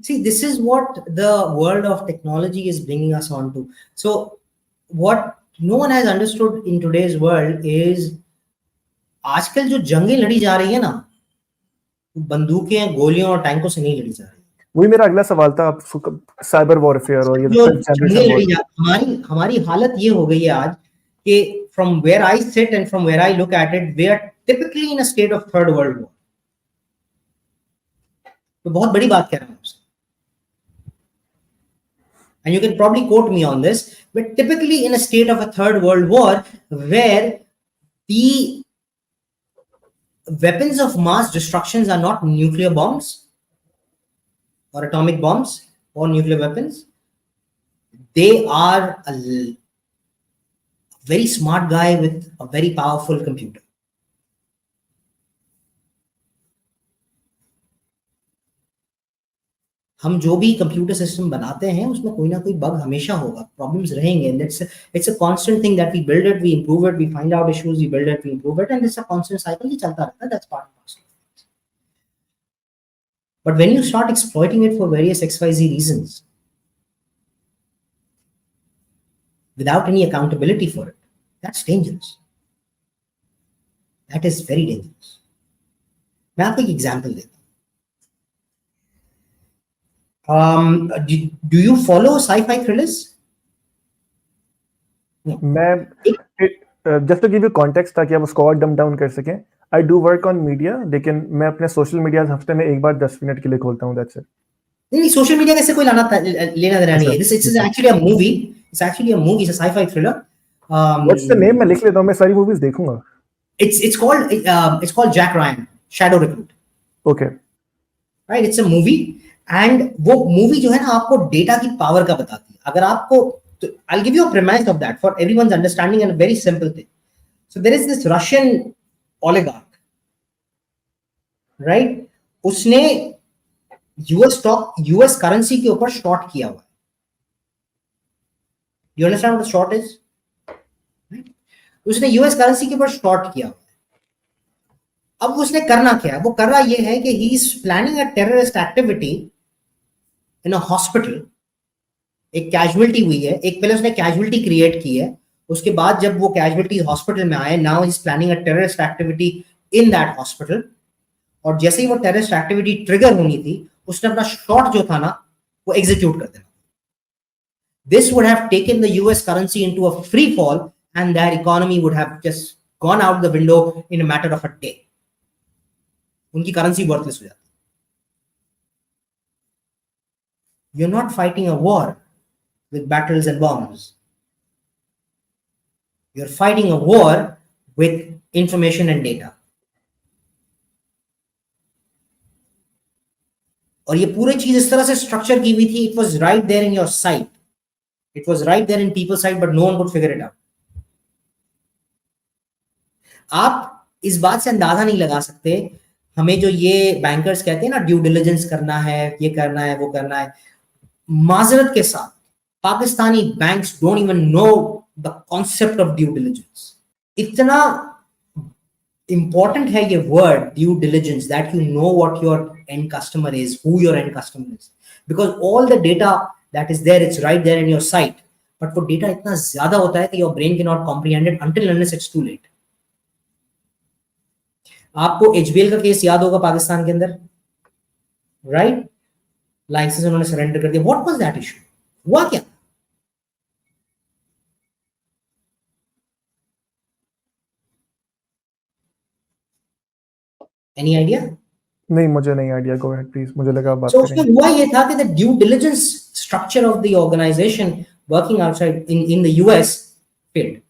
See, this is what the world of technology is bringing us on to. So what no one has understood in today's world is आजकल जो जंगें लड़ी जा रही है ना, बंदूकें, गोलियों और टैंकों से नहीं लड़ी जा रही. वही मेरा अगला सवाल था. साइबर वॉरफेयर और ये जो जंगें लड़ी जा, हमारी हालत ये हो गई है आज कि from where I sit and from where I look at it, we are typically in a state of third world war. तो बहुत बड़ी बात कह रहा हूं आपसे. and you can probably quote me on this, but typically in a state of a third world war where the weapons of mass destructions are not nuclear bombs or atomic bombs or nuclear weapons, they are a very smart guy with a very powerful computer. हम जो भी कंप्यूटर सिस्टम बनाते हैं उसमें कोई ना कोई बग हमेशा होगा, प्रॉब्लम्स रहेंगे, and it's a constant thing that we build it, we improve it, we find out issues, we build it, we improve it, and it's a constant cycle ये चलता रहता है. That's part of it. But when you start exploiting it for various XYZ reasons without any accountability for it, that's dangerous. That is very dangerous. मैं आपको एक एग्जांपल देता हूँ. Do you follow sci-fi thrillers? मैं just to give you context ताकि आप उसको और डम डाउन कर सकें, I do work on media, लेकिन मैं अपने सोशल मीडिया हफ्ते में एक बार 10 मिनट के लिए खोलता हूँ. That's it. नहीं, सोशल मीडिया कैसे कोई लेना देना नहीं है. This is actually a movie. It's actually a movie. It's a sci-fi thriller. What's the name? मैं लिख लेता हूँ, मैं सारी मूवीज देखूंगा. It's called Jack Ryan, Shadow Recruit. Okay. Right? It's a movie, and वो मूवी जो है ना आपको डेटा की पावर का बताती है. अगर आपको, I'll give you a premise of that for everyone's understanding and a very simple thing. So there is this Russian oligarch, right? उसने US करेंसी के ऊपर शॉर्ट किया हुआ है. You understand what a short is? Right? उसने US करेंसी के ऊपर शॉर्ट किया हुआ है. अब उसने करना क्या है? वो कर रहा ये है कि he is planning a terrorist activity in a hospital. एक कैजुअलिटी हुई है, एक पहले उसने कैजुअलिटी क्रिएट की है, उसके बाद जब वो कैजुअलिटी हॉस्पिटल में आए, now he is planning a terrorist activity in that hospital. और जैसे ही वो टेररिस्ट एक्टिविटी ट्रिगर होनी थी, उसने अपना शॉट जो था ना वो एग्जीक्यूट कर देना. This would have taken the US currency into a free fall and their economy would have just gone out the window in a matter of a day. उनकी करेंसी वर्थलेस हो जाती. You are not fighting a war with battles and bombs. You're fighting a war with information and data. और ये पूरी चीज इस तरह से स्ट्रक्चर की हुई थी. It was right there in your sight. It was right there in people's sight, but no one could figure it out. आप इस बात से अंदाजा नहीं लगा सकते. हमें जो ये बैंकर्स कहते हैं ना, ड्यू डिलिजेंस करना है, ये करना है, वो करना है, माजरत के साथ Pakistani banks don't even know the concept of due diligence. इतना important है ये word due diligence that you know what your end customer is, who your end customer is, because all the data that is there, it's right there in your sight, but वो data इतना ज़्यादा होता है कि your brain cannot comprehend it until unless it's too late. आपको HBL का केस याद होगा पाकिस्तान के अंदर, right? लाइसेंस उन्होंने सरेंडर कर दिया. What was that issue? हुआ क्या? Any idea? नहीं, मुझे नहीं आइडिया. गो अहेड प्लीज, मुझे लगा बात करेंगे. So उसमें हुआ ये था कि the due diligence structure of the organization working outside in the US failed.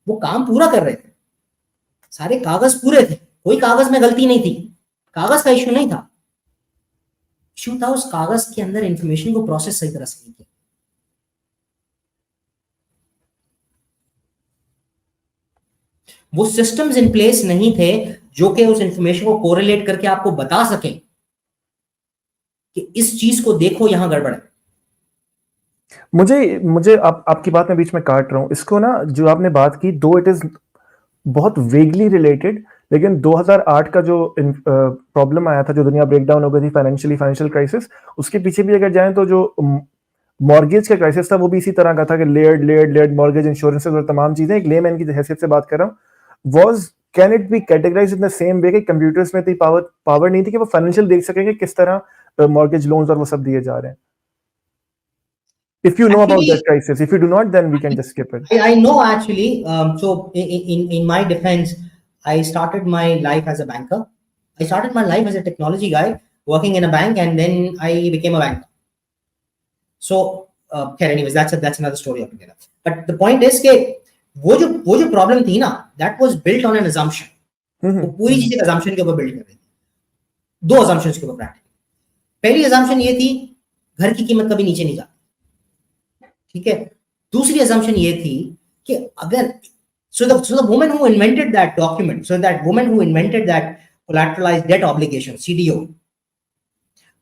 वो काम पूरा कर रहे थे, सारे कागज पूरे थे, कोई कागज में गलती नहीं थी, कागज का इश्यू नहीं था. इश्यू था उस कागज के अंदर इंफॉर्मेशन को प्रोसेस सही तरह से नहीं किया. वो सिस्टम्स इन प्लेस नहीं थे जो कि उस इंफॉर्मेशन को कोरिलेट करके आपको बता सके कि इस चीज को देखो यहां गड़बड़ है. मुझे आपकी बात में बीच में काट रहा हूं. इसको ना जो आपने बात की, दो इट इज बहुत वेगली रिलेटेड, लेकिन 2008 का जो प्रॉब्लम आया था, जो दुनिया ब्रेकडाउन हो गई थी, फाइनेंशियल क्राइसिस, उसके पीछे भी अगर जाएं तो जो मॉर्गेज का क्राइसिस था वो भी इसी तरह का था कि लेयर्ड मॉर्गेज इंश्योरेंसेस और तमाम चीजें. एक लेमैन की हैसियत से बात कर रहा हूं. Can it be categorised in the same way कि कंप्यूटर्स में इतनी पावर नहीं थी कि वो फाइनेंशियल देख सकेंगे किस तरह मॉर्गेज लोन्स और वो सब दिए जा रहे हैं? If you know about that crisis, if you do not, then we can just skip it. I know actually. So in my defense, I started my life as a banker. I started my life as a technology guy working in a bank, and then I became a banker. So खैर anyways that's another story altogether, but the point is कि वो जो प्रॉब्लम थी ना, that was built on an assumption. वो पूरी चीज अजम्पशन के ऊपर बिल्ड कर रही थी, दो अजम्पशंस के ऊपर प्रैक्टिकली। पहली अजम्पशन ये थी घर की कीमत कभी नीचे नहीं जाती, ठीक है। दूसरी अजम्पशन ये थी कि अगर so the woman who invented that document, so that woman who invented that collateralized debt obligation, CDO,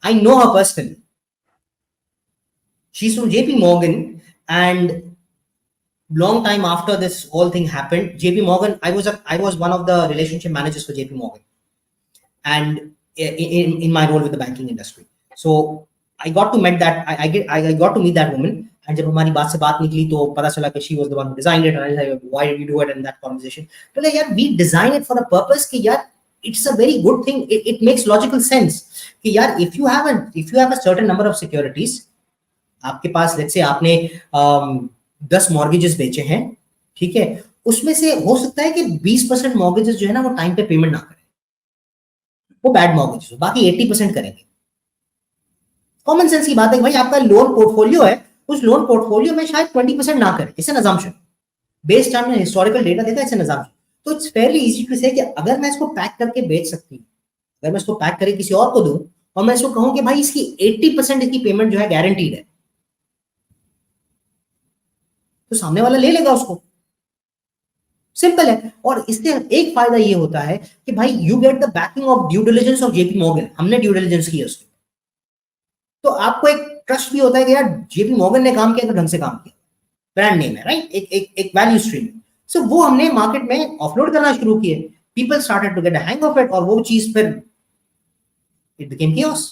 I know her personally. She's from JP Morgan, and long time after this whole thing happened, JP Morgan, I was one of the relationship managers for JP Morgan, and in my role with the banking industry. So I got to meet that woman, and जब हमारी बात से बात निकली तो पता चला कि she was the one who designed it, and I said, why did you do it in that conversation? तो like यार, we design it for a purpose कि यार it's a very good thing, it makes logical sense कि यार if you have a certain number of securities, आपके पास let's say आपने 10 mortgages बेचे हैं, ठीक है, उसमें से हो सकता है कि 20% mortgages जो है ना वो टाइम पे पेमेंट ना करें, वो बैड mortgages, बाकी 80% करेंगे। कॉमन सेंस की बात है भाई, आपका लोन पोर्टफोलियो है, उस लोन पोर्टफोलियो में शायद 20% ना करे, it's an assumption based on historical data देता है, इट्स एन अजम्पशन। तो इट्स फेयरली इजी टू से कि अगर मैं इसको पैक करके बेच सकती हूँ, अगर मैं इसको पैक करके किसी और को दूं और मैं इसको कहूं कि भाई इसकी 80% इसकी पेमेंट जो है गारंटीड है, तो सामने वाला ले लेगा उसको, सिंपल है। और इससे एक फायदा ये होता है कि भाई you get the banking of due diligence of JP Morgan, हमने ड्यू डिलिजेंस की है उसके, तो आपको एक ट्रस्ट भी होता है कि यार जेपी मॉर्गन ने काम किया तो ढंग से काम किया, ब्रांड नेम है, राइट, एक वैल्यू स्ट्रीम। सो वो हमने मार्केट में ऑफलोड करना शुरू किए, people started to get a hang of it, और वो चीज फिर it became chaos.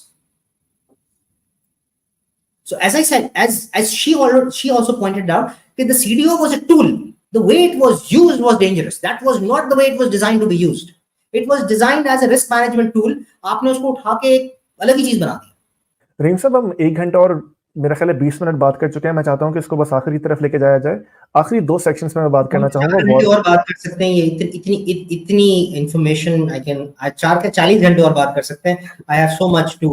So as I said, as she also pointed out that the CDO was a tool. The way it was used was dangerous. That was not the way it was designed to be used. It was designed as a risk management tool. आपने उसको उठा के एक अलग ही चीज बना दी। रहीम साहब, हम 1 घंटा और मेरा ख्याल है 20 मिनट बात कर चुके हैं। मैं चाहता हूं कि इसको बस आखिरी तरफ लेके जाया जाए। आखिरी 2 सेक्शंस में मैं बात करना चाहूंगा। और बात कर सकते हैं, ये इतनी इंफॉर्मेशन आई कैन 40 घंटे और बात कर सकते हैं। I have so much to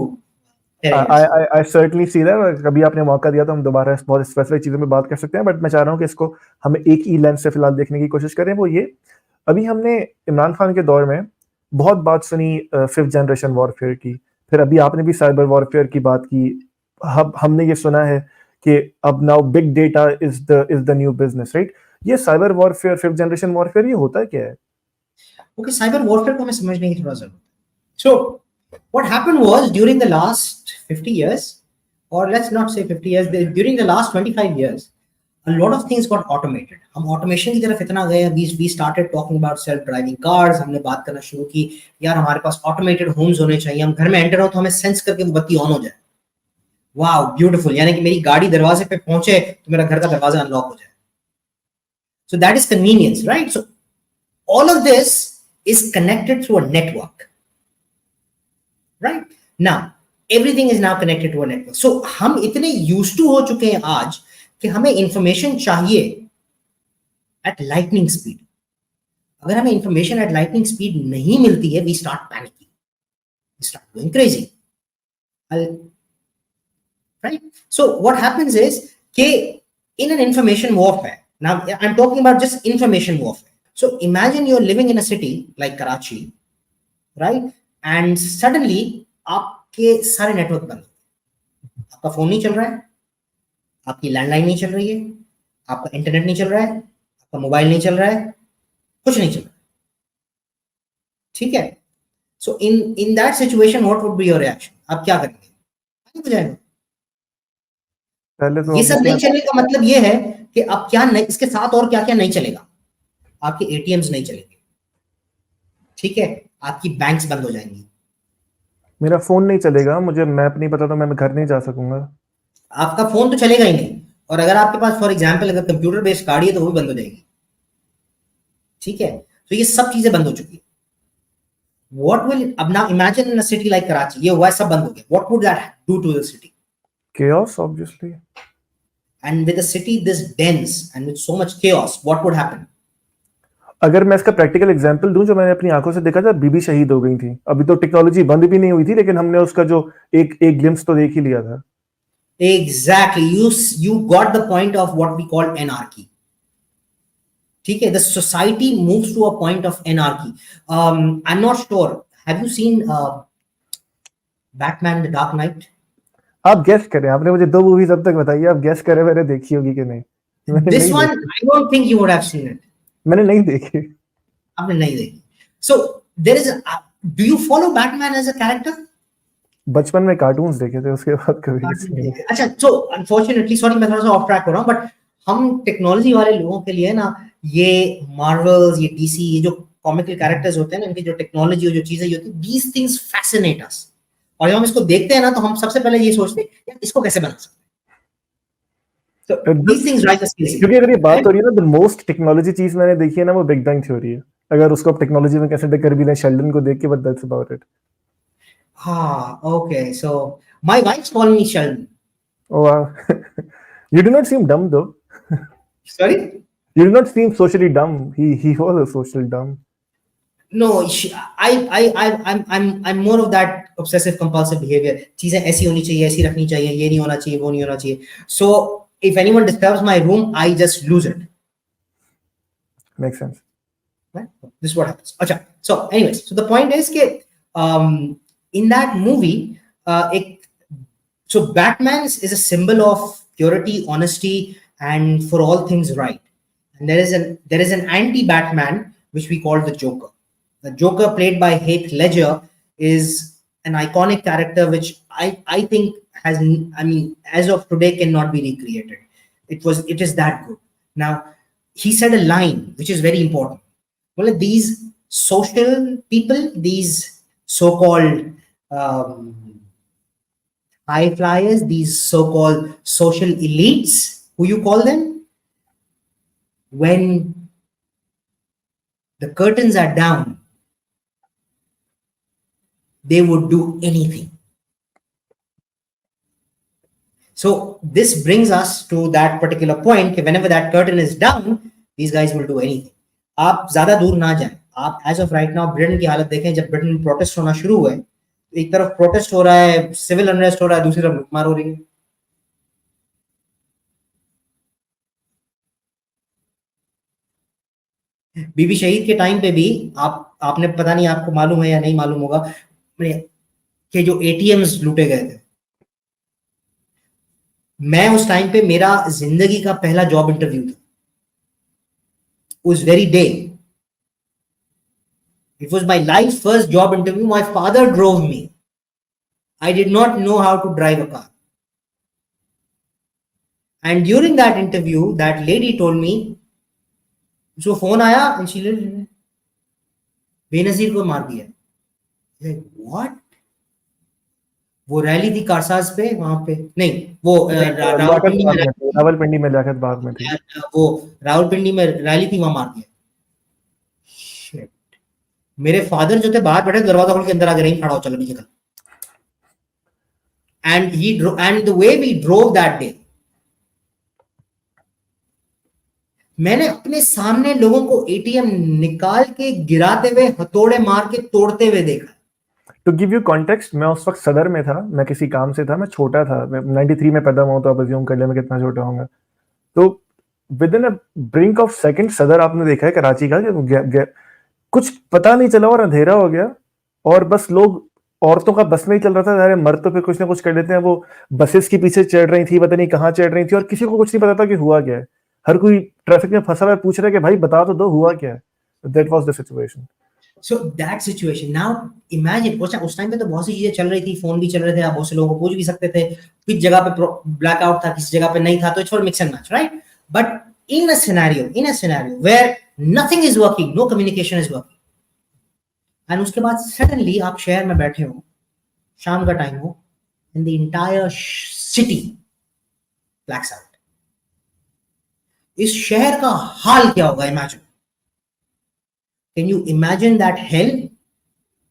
I certainly see that। कभी आपने मौका दिया तो हम दोबारा बहुत स्पेसिफिक चीजों में बात कर सकते हैं, बट मैं चाह रहा हूं कि इसको हम एक ही लेंस से फिलहाल देखने की कोशिश करें। वो ये, अभी हमने इमरान खान के दौर में बहुत बात सुनी 5th जनरेशन वॉरफेयर की, फिर अभी आपने भी साइबर वॉरफेयर की बात की, हमने ये सुना है कि अब now big data is the new business, right? ये cyber warfare, 5th generation warfare, ये होता क्या है? ओके, साइबर वॉरफेयर को हमें समझने की थोड़ा जरूरत है। सो what happened was during the last 50 years, or let's not say 50 years, during the last 25 years, a lot of things got automated. हम automation की तरफ इतना गए, we started talking about self-driving cars, हमने बात करना शुरू की, यार हमारे पास automated homes होने चाहिए, हम घर में एंटर हो तो हमें सेंस करके वो बत्ती ऑन हो जाए, वाओ ब्यूटीफुल, यानी कि मेरी गाड़ी दरवाजे पे पहुंचे तो मेरा घर का दरवाजा अनलॉक हो जाए। So that is convenience, right? So all of this is connected through a network. Right now everything is now connected to a network. So हम इतने used to हो चुके हैं आज कि हमें information चाहिए at lightning speed. अगर हमें information at lightning speed नहीं मिलती है, we start panicking, we start going crazy, right? So what happens is कि in an information warfare, now I'm talking about just information warfare. So imagine you're living in a city like Karachi, right? And suddenly आपके सारे नेटवर्क बंद, आपका फोन नहीं चल रहा है, आपकी लैंडलाइन नहीं चल रही है, आपका इंटरनेट नहीं चल रहा है, आपका मोबाइल नहीं चल रहा है, कुछ नहीं चल रहा है, ठीक है। So in that situation what would be your reaction? आप क्या करेंगे? हो जाएगा। पहले तो ये सब नहीं चलने का मतलब ये है कि अब क्या नहीं, इसके साथ और क्या क्या नहीं चलेगा। आपके एटीएम्स नहीं चलेंगे, ठीक है, आपकी बैंक्स बंद हो जाएंगी, मेरा फोन नहीं चलेगा, मुझे मैप नहीं पता तो मैं घर नहीं जा सकूंगा, आपका फोन तो चलेगा ही नहीं, और अगर आपके पास फॉर एग्जांपल अगर कंप्यूटर बेस्ड गाड़ी है तो वो भी बंद हो जाएगी, ठीक है। तो ये सब चीजें बंद हो चुकी है। व्हाट विल, अब now imagine in a city like Karachi, ये हुआ, सब बंद हो गया, what would that do to the city? chaos obviously, and with a city this dense and with so much chaos, what would happen? अगर मैं इसका प्रैक्टिकल एग्जांपल दूं, जो मैंने अपनी आंखों से देखा था, बीबी शहीद हो गई थी। अभी तो टेक्नोलॉजी बंद भी नहीं हुई थी, लेकिन हमने उसका जो एक ग्लिम्स तो देख ही लिया था। Exactly. You got the point of what we call anarchy. ठीक है, the society moves to a point of anarchy. I'm not sure. Have you seen Batman: The Dark Knight? आप गेस करें, आपने मुझे 2 मूवीज अब तक बताई है, आप गेस करें मैंने देखी होगी कि नहीं? मैंने This नहीं one, देखी। I don't think you would have seen it. मैंने नहीं देखी। आपने नहीं देखी. So there is do you follow Batman as a character? बचपन में कार्टून्स देखे थे, उसके बाद कभी नहीं। अच्छा, so unfortunately, sorry मैं थोड़ा सा ऑफ ट्रैक हो रहा हूँ, बट हम टेक्नोलॉजी वाले लोगों के लिए ना, ये मार्वल्स, ये डीसी, ये जो कॉमिकल कैरेक्टर्स होते हैं ना, इनकी जो टेक्नोलॉजी और जो चीजें होती है, these things fascinate us. और जब हम इसको देखते हैं ना, तो हम सबसे पहले ये सोचते हैं यार इसको कैसे बना सकते हैं. So these things drive us crazy. क्योंकि अगर ये बात हो रही है ना, द मोस्ट टेक्नोलॉजी चीज मैंने देखी है ना, वो बिग बैंग थ्योरी है। अगर उसको आप टेक्नोलॉजी में कंसीडर कर भी लें, शेल्डन को देख के, बट दैट्स अबाउट इट। हाँ, okay, so my wife call me Sheldon. Oh wow. You do not seem dumb though. Sorry? You do not seem socially dumb. He was a social dumb. No, I'm more of that obsessive compulsive behavior. चीजें ऐसी होनी चाहिए, ऐसी रखनी चाहिए, ये नहीं होना चाहिए, वो नहीं होना चाहिए. So if anyone disturbs my room, I just lose it. Makes sense. Right? This is what happens. Acha. So anyways, so the point is that in that movie, so Batman is a symbol of purity, honesty, and for all things right. And there is an anti-Batman which we call the Joker. The Joker, played by Heath Ledger, is an iconic character which I think has, I mean, as of today cannot be recreated. It is that good. Now, he said a line which is very important. Well, these social people, these so-called high flyers, these so-called social elites, who you call them, when the curtains are down, they would do anything. So this brings us to that particular point that whenever that curtain is down, these guys will do anything. आप ज्यादा दूर ना जाएं. आप as of right now Britain की हालत देखें. जब ब्रिटेन में प्रोटेस्ट होना शुरू हुए, एक तरफ प्रोटेस्ट हो रहा है, सिविल अनरेस्ट हो रहा है, दूसरी तरफ लूटमार हो रही है. बीबी शहीद के टाइम पे भी आपने, पता नहीं आपको मालूम है या नहीं मालूम होगा, कि जो एटीएम्स लूटे गए थे. मैं उस टाइम पे, मेरा जिंदगी का पहला जॉब इंटरव्यू था. उस very day, it was my life first job interview. My father drove me. I did not know how to drive a car. And during that interview, that lady told me, उसको फोन आया, and she बेनजीर को मार दिया. What? वो रैली थी कारसाज पे, वहां पे नहीं, वो रावलपिंडी में लियाकत बाग में थी. वो रावलपिंडी में रैली थी, वहां मार दिया. Shit. मेरे फादर जो थे बाहर बैठे, दरवाजा खोल के अंदर आके नहीं, खड़ा हो, चलो नीचे कर. And the way we drove that day, मैंने अपने सामने लोगों को एटीएम निकाल के गिराते हुए, हथौड़े मार के तोड़ते हुए देखा. To give you context, मैं उस वक्त सदर में था, मैं किसी काम से था, मैं छोटा था, मैं 93 में पैदा हुआ, तो आप अज्यूम कर ले मैं कितना छोटा होऊंगा. तो within a brink of second सदर आपने देखा है कराची का, कुछ पता नहीं चला और अंधेरा हो गया, और बस लोग, औरतों का बस में ही चल रहा था, अरे मर्द तो फिर कुछ ना कुछ कर लेते हैं, वो बसेस के पीछे चढ़ रही थी, पता नहीं कहाँ चढ़ रही थी, और किसी को कुछ नहीं पता था कि हुआ क्या है. हर कोई ट्रैफिक में फंसा हुआ है, पूछ रहा है कि भाई बता तो दो हुआ क्या है. That was the situation. So that situation, now imagine, उस टाइम पे तो बहुत सी चीजें चल रही थी, फोन भी चल रहे थे, आप बहुत से लोगों को पूछ भी सकते थे, किस जगह पे ब्लैकआउट था, किस जगह पे नहीं था, तो it's for mix and match, right? But in a scenario where nothing is working, no communication is working, and उसके बाद suddenly आप शहर में बैठे हो, शाम का टाइम हो, and the entire city blacks out. इस शहर का हाल क्या होगा? Imagine. Can you imagine that hell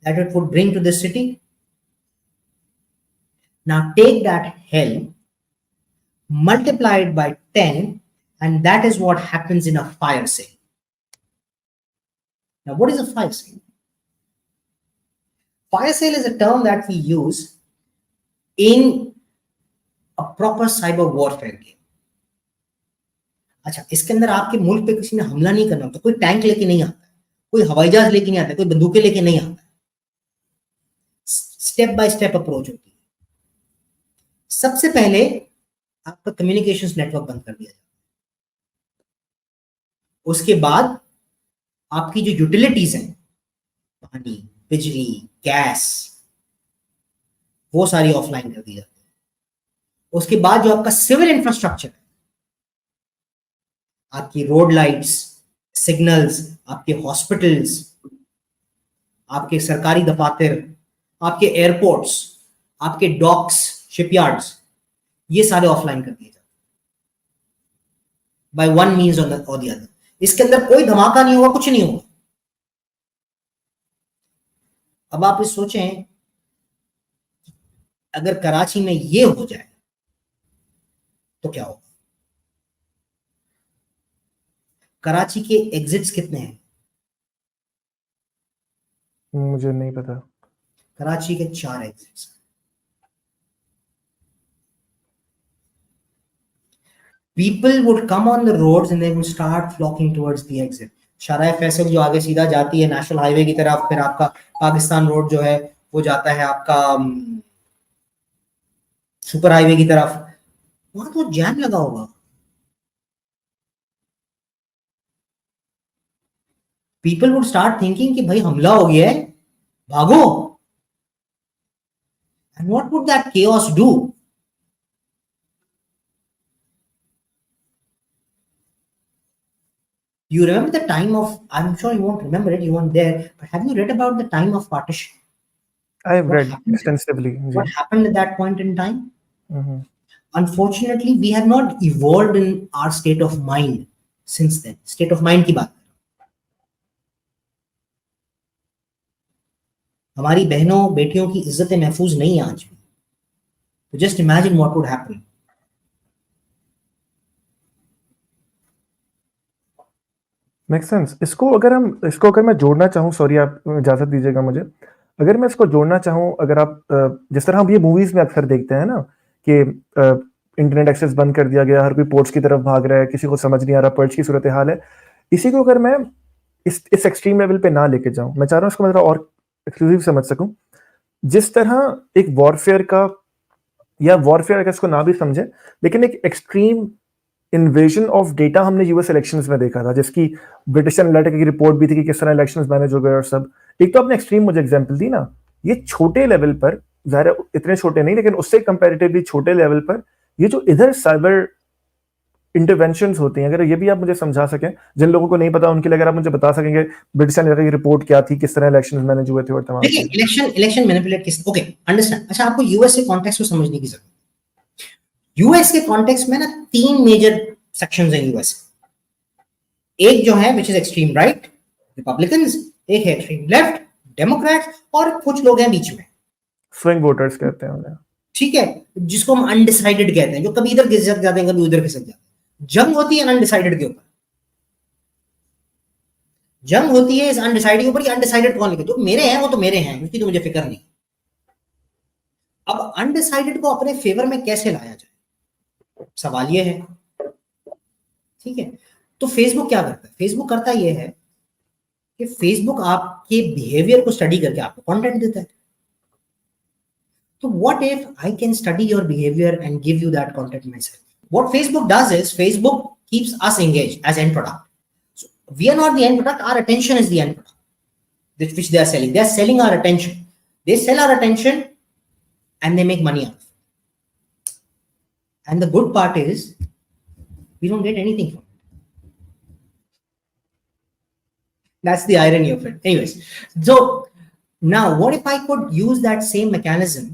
that it would bring to this city? Now take that hell, multiply it by 10, and that is what happens in a fire sale. Now, what is a fire sale? Fire sale is a term that we use in a proper cyber warfare game. अच्छा, इसके अंदर आपके मुल्क पे किसी ने हमला नहीं करना होता, कोई टैंक लेके नहीं आता, कोई हवाई जहाज लेके नहीं आता, कोई बंदूकें लेके नहीं आता। स्टेप बाय स्टेप अप्रोच होती है। सबसे पहले आपका कम्युनिकेशंस नेटवर्क बंद कर दिया जाता है। उसके बाद आपकी जो यूटिलिटीज हैं, पानी, बिजली, गैस, वो सारी ऑफलाइन कर दी जाती है। उसके बाद जो आपका सिविल इंफ्रास्ट्रक्चर है, आपकी रोड लाइट्स, सिग्नल्स, आपके हॉस्पिटल्स, आपके सरकारी दफातर, आपके एयरपोर्ट्स, आपके डॉक्स, शिपयार्ड्स, ये सारे ऑफलाइन कर दिए जाते हैं बाय वन मीन्स और द अदर। इसके अंदर कोई धमाका नहीं होगा, कुछ नहीं होगा। अब आप इस सोचें, अगर कराची में ये हो जाए तो क्या होगा? कराची के एग्जिट्स कितने हैं? मुझे नहीं पता। कराची के 4 exits. People would come on the roads and they would start flocking towards the exit. शाराय फैसल जो आगे सीधा जाती है नेशनल हाईवे की तरफ, फिर आपका पाकिस्तान रोड जो है वो जाता है आपका सुपर हाईवे की तरफ, वहां तो जैम लगा होगा। पीपल वुड स्टार्ट थिंकिंग कि भाई हमला हो गया है, भागो। And what would that chaos do? You remember the time of, I'm sure you won't remember it, you weren't there, but have you read about the time of partition? I've What read happened? extensively. What happened at that point in time? Mm-hmm. Unfortunately, we have not evolved in our state of mind since then. State of mind की बात, हमारी बहनों बेटियों की इज्जतें महफूज नहीं है आज भी। तो just imagine what would happen. Make sense. इसको अगर मैं जोड़ना चाहूँ, सॉरी आप इजाजत दीजिएगा मुझे, अगर मैं इसको जोड़ना चाहूँ, अगर आप जिस तरह हम ये मूवीज में अक्सर देखते हैं ना कि इंटरनेट एक्सेस बंद कर दिया गया, हर कोई पोर्ट्स की तरफ भाग रहा है, किसी को समझ नहीं आ रहा पर्च की सूरत हाल है, इसी को अगर मैं इस एक्सट्रीम लेवल पे ना लेके जाऊं, मैं चाह रहा हूँ इसको मैं और एक्सक्लूसिव समझ सकूं। जिस तरह एक वॉरफेयर का, या वॉरफेयर अगर इसको ना भी समझे, लेकिन एक एक्सट्रीम इन्वेजन ऑफ डेटा हमने यूएस इलेक्शंस में देखा था, जिसकी ब्रिटिश एनालिटिका की रिपोर्ट भी थी कि किस तरह इलेक्शंस मैनेज हो गए और सब। एक तो आपने एक्सट्रीम मुझे एग्जांपल दी ना, ये छोटे लेवल पर, ज़ाहिर इतने छोटे नहीं लेकिन उससे कंपैरेटिवली छोटे लेवल पर ये जो इधर साइबर इंटरवेंशंस होती हैं, अगर ये भी आप मुझे समझा सकें, जिन लोगों को नहीं पता उनके लिए अगर आप मुझे बता सकेंगे ब्रिटिश एनालिटिका की रिपोर्ट क्या थी, किस तरह इलेक्शंस मैनेज हुए थे और तमाम। देखिए, इलेक्शन मैनिपुलेट किस, ओके अंडरस्टैंड। अच्छा, आपको यूएस के कॉन्टेक्स्ट को समझने की जरूरत। यूएस के कॉन्टेक्स्ट में ना 3 मेजर सेक्शंस हैं यूएस। एक जो है which is extreme right, Republicans, एक है एक्सट्रीम लेफ्ट, डेमोक्रेट्स, और कुछ लोग हैं बीच में, स्विंग वोटर्स कहते हैं उन्हें। ठीक है, जिसको हम अनडिसाइडेड कहते हैं, जो कभी इधर खिसक जाते हैं, कभी उधर खिसक जाते हैं। जंग होती है अनडिसाइडेड के ऊपर, जंग होती है इस अनडिसाइडेड के ऊपर। ये अनडिसाइडेड कौन लिखे? जो मेरे हैं वो तो मेरे हैं, उसकी तो मुझे फिक्र नहीं। अब अनडिसाइडेड को अपने फेवर में कैसे लाया जाए, सवाल ये है, ठीक है। तो फेसबुक क्या करता है? फेसबुक करता ये है कि फेसबुक आपके बिहेवियर को स्टडी करके आपको कंटेंट देता है। तो what if I can study your behaviour and give you that content myself? What Facebook does is Facebook keeps us engaged as end product. So we are not the end product, our attention is the end product which they are selling. They are selling our attention. They sell our attention and they make money out of it. And the good part is we don't get anything from it. That's the irony of it. Anyways, so now what if I could use that same mechanism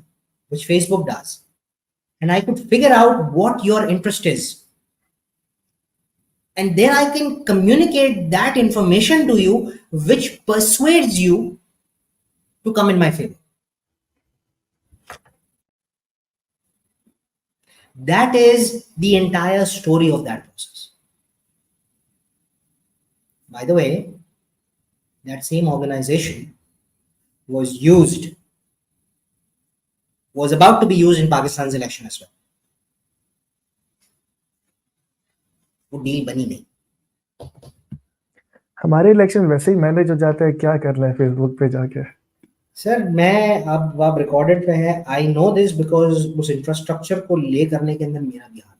which Facebook does, and I could figure out what your interest is, and then I can communicate that information to you which persuades you to come in my favor. That is the entire story of that process. By the way, that same organization was about to be used in Pakistan's election as well. Deal बनी नहीं। हमारे इलेक्शन वैसे ही मैनेज हो जाते हैं, क्या कर रहे हैं फेसबुक पे जाके। सर मैं अब रिकॉर्डेड पे है, आई नो दिस बिकॉज उस इंफ्रास्ट्रक्चर को ले करने के अंदर मेरा भी हाथ।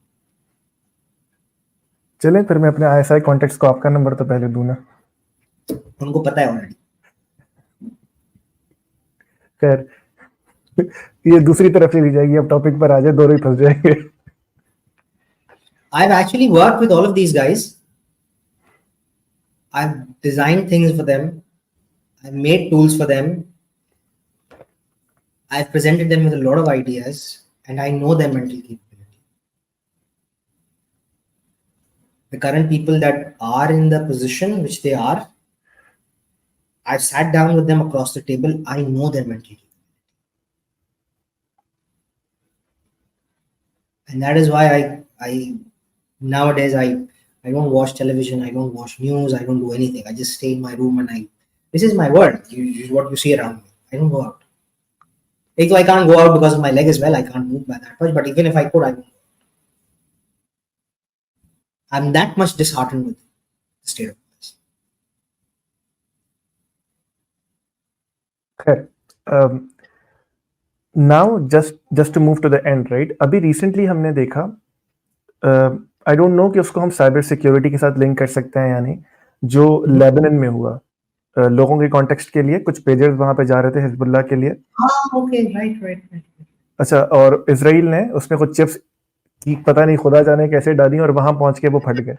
चलें फिर मैं अपने ISI कॉन्टेक्ट्स को आपका नंबर तो पहले दूं ना। उनको पता है ऑलरेडी। खैर ये दूसरी तरफ चली जाएगी, अब टॉपिक पर आ जाए, दोनों ही फंस जाएंगे। I've actually worked with all of these guys. I've designed things for them. I've made tools for them. I've presented them with a lot of ideas, and I know their mental capability. The current people that are in the position which they are, I've sat down with them across the table. I know their mental capability. And that is why I nowadays I don't watch television, I don't watch news, I don't do anything. I just stay in my room and this is my world. What you see around me. I don't go out. I can't go out because of my leg as well. I can't move by that much. But even if I could, I won't. I'm that much disheartened with the state of this. खैर now just to move to the end, right? अभी रिसेंटली हमने देखा, आई डोंट नो कि उसको हम साइबर सिक्योरिटी के साथ लिंक कर सकते हैं या नहीं, जो लेबनान में हुआ। लोगों के कॉन्टेक्स्ट के लिए कुछ पेजर्स वहां पे जा रहे थे हिजबुल्लाह के लिए। Okay, right. अच्छा, और इजराइल ने उसमें कुछ चिप्स की पता नहीं खुदा जाने कैसे डाली और वहां पहुंच के वो फट गए।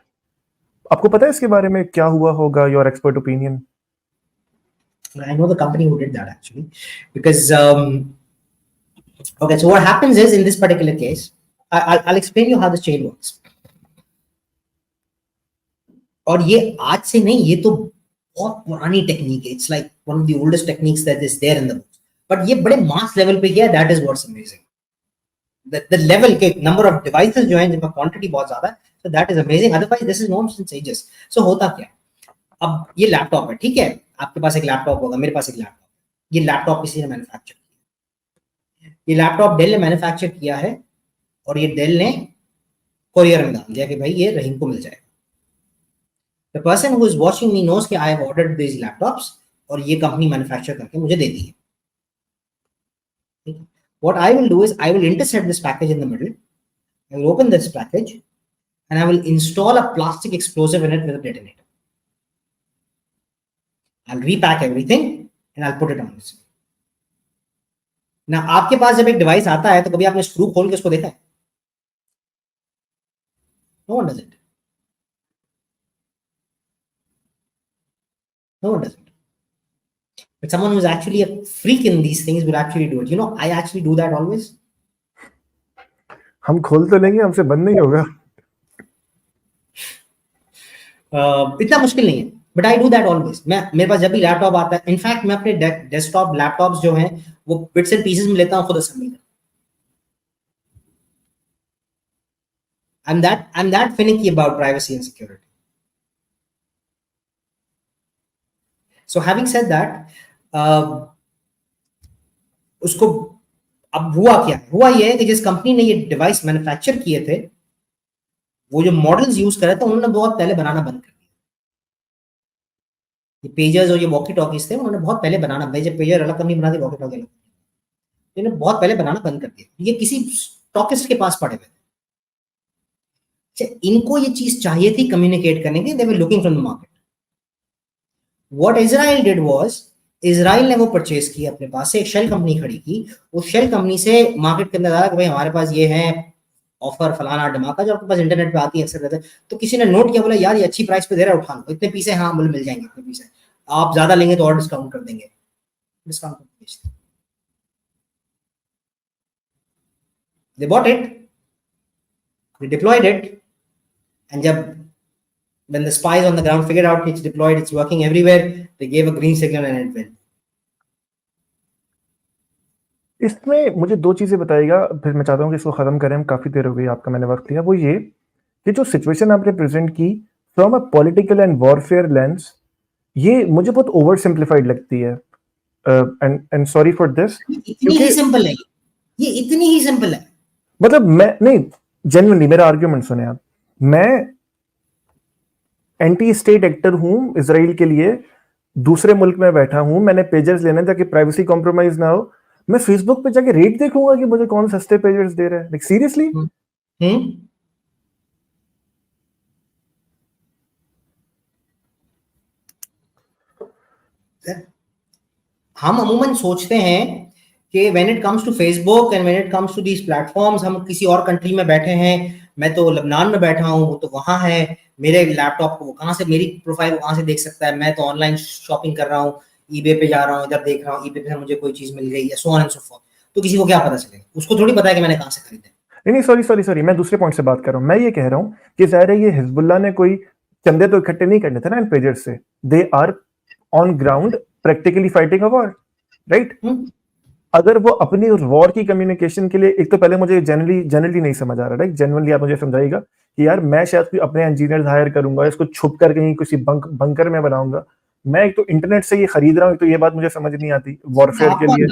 आपको पता है इसके बारे में क्या हुआ होगा? Your expert opinion. I know the company who did that actually, because okay, so what happens is in this particular case, I'll explain you how the chain works. और ये आज से नहीं, ये तो बहुत पुरानी टेक्निक है। It's like one of the oldest techniques that is there in the books, but ये बड़े मास लेवल पे किया। That is what's amazing, the level के नंबर ऑफ डिवाइसेस जो हैं जिनका क्वांटिटी बहुत ज्यादा है, so that is amazing. Otherwise this is known since ages. सो होता क्या, अब ये लैपटॉप है, ठीक है, आपके पास एक लैपटॉप होगा, मेरे पास एक लैपटॉप। ये लैपटॉप किसी ने मैन्युफैक्चर किया, ये लैपटॉप डेल ने मैन्युफैक्चर किया है, और ये डेल ने कोरियर में डाल दिया कि भाई ये रहीम को मिल जाएगा। The person who is watching me knows कि I have ordered these laptops और ये कंपनी मैन्युफैक्चर करके मुझे दे दी है। What I will do is I will intercept this package in the middle. I will open this package and I will install a plastic explosive in it with a detonator. I'll repack everything and I'll put it on this. Now आपके पास जब एक डिवाइस आता है तो कभी आपने स्क्रू खोल के उसको देखा है? No one does it. No one does it. But someone who's actually a freak in these things will actually do it. You know, I actually do that always. हम खोल तो लेंगे, हमसे बंद नहीं होगा। इतना मुश्किल नहीं है, but I do that always. मेरे पास जब भी लैपटॉप आता है, इनफैक्ट मैं अपने डेस्कटॉप लैपटॉप्स जो हैं वो बिट्स एंड पीसेस में लेता हूं, खुद असेंबली करता हूं। I'm that finicky about privacy and security. So having said that, उसको अब हुआ क्या है? हुआ ये है कि जिस कंपनी ने ये डिवाइस मैन्युफैक्चर किए थे, वो जो मॉडल्स यूज कर रहे थे उन्होंने बहुत पहले बनाना बंद कर दिया। ये पेजर्स और ये वॉकी टॉकीज थे, उन्होंने बहुत पहले बनाना, जब पेजर अलग कंपनी बनाती, वॉकी टॉकी अलग, इन्होंने बहुत पहले बनाना बंद कर दिया। ये किसी स्टॉकिस्ट के पास पड़े हुए थे। इनको ये चीज चाहिए थी कम्युनिकेट करने की, they were looking from the market. What Israel did was, Israel ने वो परचेज की, अपने पास से एक शेल कंपनी खड़ी की, उस शेल कंपनी से मार्केट के अंदर डाला कि भाई हमारे पास ये है ऑफर फलाना धमाका, जो आपके पास इंटरनेट पे आती है अक्सर रहता है। तो किसी ने नोट किया, बोला यार ये अच्छी प्राइस पे दे रहा है, उठा लो, इतने पीसे, हाँ बोले मिल जाएंगे इतने पीसे, आप ज्यादा लेंगे तो और डिस्काउंट कर देंगे, डिस्काउंट कर बेचते। They bought it, they deployed it, and when the spies on the ground figured out it's deployed, it's working everywhere, they gave a green signal and it went. इसमें मुझे दो चीजें बताइएगा, फिर मैं चाहता हूँ कि इसको खत्म करें, हम काफी देर हो गई, आपका मैंने वक्त लिया। वो ये कि जो सिचुएशन आपने प्रेजेंट की from a political and warfare lens, ये मुझे बहुत ओवर सिंप्लीफाइड लगती है, एंड सॉरी फॉर दिस। इतनी ही सिंपल है ये, इतनी ही सिंपल है। मतलब मैं नहीं, जेन्युइनली मेरा आर्ग्यूमेंट सुने आप, मैं एंटी स्टेट एक्टर हूँ इसराइल के लिए, दूसरे मुल्क में बैठा हूँ, मैंने पेजेस लेने ताकि प्राइवेसी कॉम्प्रोमाइज ना हो, मैं फेसबुक पे जाके रेट देखूंगा कि मुझे कौन सस्ते पेजेस दे रहा है? Like seriously? हम अमूमन सोचते हैं कि when it comes to Facebook and when it comes to these platforms, हम किसी और कंट्री में बैठे हैं, मैं तो लबनान में बैठा हूँ, वो तो वहां है, मेरे लैपटॉप को वो कहाँ से, मेरी प्रोफाइल वहां से देख सकता है, मैं तो ऑनलाइन शॉपिंग कर रहा हूँ, ईबे पे जा रहा हूँ, इधर देख रहा हूँ, ईबे पे मुझे कोई चीज मिल गई है, so on and so fourth. तो किसी को क्या पता चलेगा? उसको थोड़ी पता है कि मैंने कहाँ से खरीदा। नहीं, सॉरी, मैं दूसरे पॉइंट से बात कर रहा हूँ। मैं ये कह रहा हूँ कि ज़ाहिर है ये हिजबुल्लाह ने कोई चंदे तो इकट्ठे नहीं करने थे ना इन पेजेस से, they are on ground practically fighting a war, right? अगर वो अपनी वॉर की कम्युनिकेशन के लिए, एक तो पहले मुझे जनरली नहीं समझ आ रहा, राइट? जनरली आप मुझे समझाइएगा कि यार मैं शायद कोई अपने इंजीनियर हायर करूंगा, इसको छुप कर कहीं किसी बंकर में बनाऊंगा, मैं एक तो इंटरनेट से ये खरीद रहा हूँ, तो ये बात मुझे समझ नहीं आती वॉरफेयर के लिए।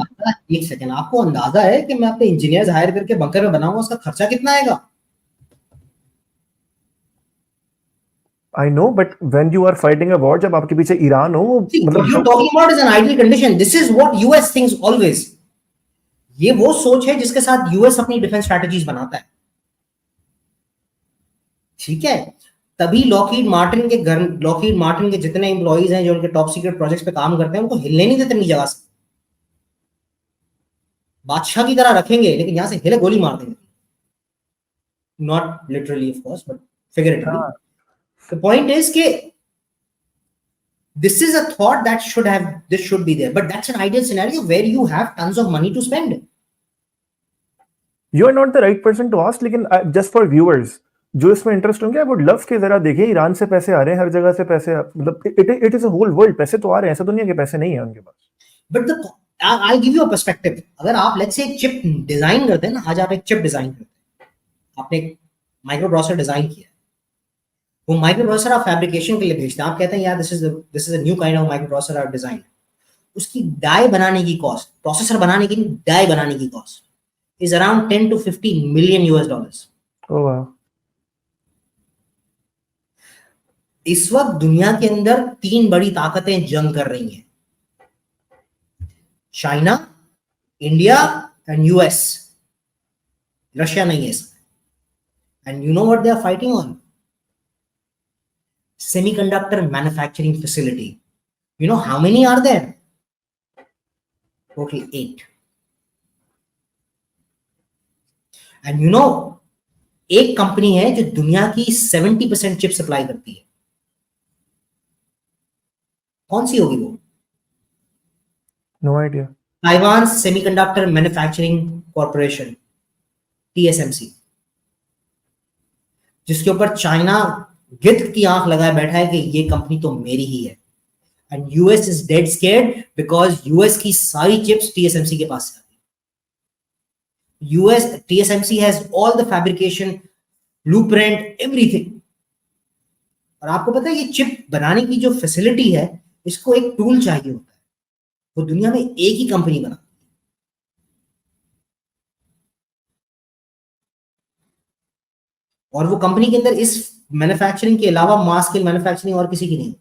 एक सेकंड, आपको अंदाजा है कि मैं अपने इंजीनियर्स हायर करके बंकर में बनाऊंगा, उसका खर्चा कितना आएगा? I know, but when you are fighting a war, जब आपके पीछे ईरान हो, मतलब you're talking about is an ideal condition. This is what US thinks always. ये वो सोच है जिसके साथ यूएस अपनी डिफेंस स्ट्रैटेजीज बनाता है, ठीक है? तभी लॉकहीड मार्टिन के जितने एम्प्लॉइज हैं जो उनके टॉप सीक्रेट प्रोजेक्ट्स पे काम करते हैं, उनको हिलने नहीं देते अपनी जगह से, बादशाह की तरह रखेंगे, लेकिन यहां से हिले गोली मार देंगे, not literally of course but figuratively. The point is कि this is a thought that this should be there, but that's an ideal scenario where you have tons of money to spend. You are not the right person to ask, लेकिन just for viewers जो इसमें इंटरेस्ट होंगे, आई वुड लव के जरा देखें, ईरान से पैसे आ रहे हैं, हर जगह से पैसे, मतलब it is a whole world, पैसे तो आ रहे हैं, ऐसा दुनिया के पैसे नहीं है उनके पास। But I'll give you a perspective. अगर आप लेट्स से एक चिप डिजाइन करते हैं ना, आज आप एक चिप डिजाइन करते हैं, आपने एक माइक्रो प्रोसेसर डिजाइन किया, वो माइक्रो प्रोसेसर आप फैब्रिकेशन के लिए भेजते हैं, आप कहते हैं यार this is a new kind of micro processor I have design, उसकी डाई बनाने की कॉस्ट, प्रोसेसर बनाने की डाई बनाने की cost is around 10 to 50 million US dollars. Oh wow. इस वक्त दुनिया के अंदर 3 बड़ी ताकतें जंग कर रही हैं, China, India and US. Russia नहीं है इसमें। And you know what they are fighting on? Semiconductor manufacturing facility. You know how many are there? Total 8। And you know एक कंपनी है जो दुनिया की 70% चिप सप्लाई करती है, कौन सी होगी वो? No idea. Taiwan semiconductor manufacturing corporation, TSMC, जिसके ऊपर चाइना गिद्ध की आंख लगाए बैठा है कि ये कंपनी तो मेरी ही है। And US is dead scared because US की सारी चिप्स TSMC के पास से आती है। US TSMC has all the fabrication, blueprint, everything. और आपको पता है ये चिप बनाने की जो फैसिलिटी है, इसको एक टूल चाहिए होता है, वो दुनिया में एक ही कंपनी बनाती है। और वो कंपनी के अंदर इस मैन्युफैक्चरिंग के अलावा मास स्केल मैन्युफैक्चरिंग और किसी की नहीं होती।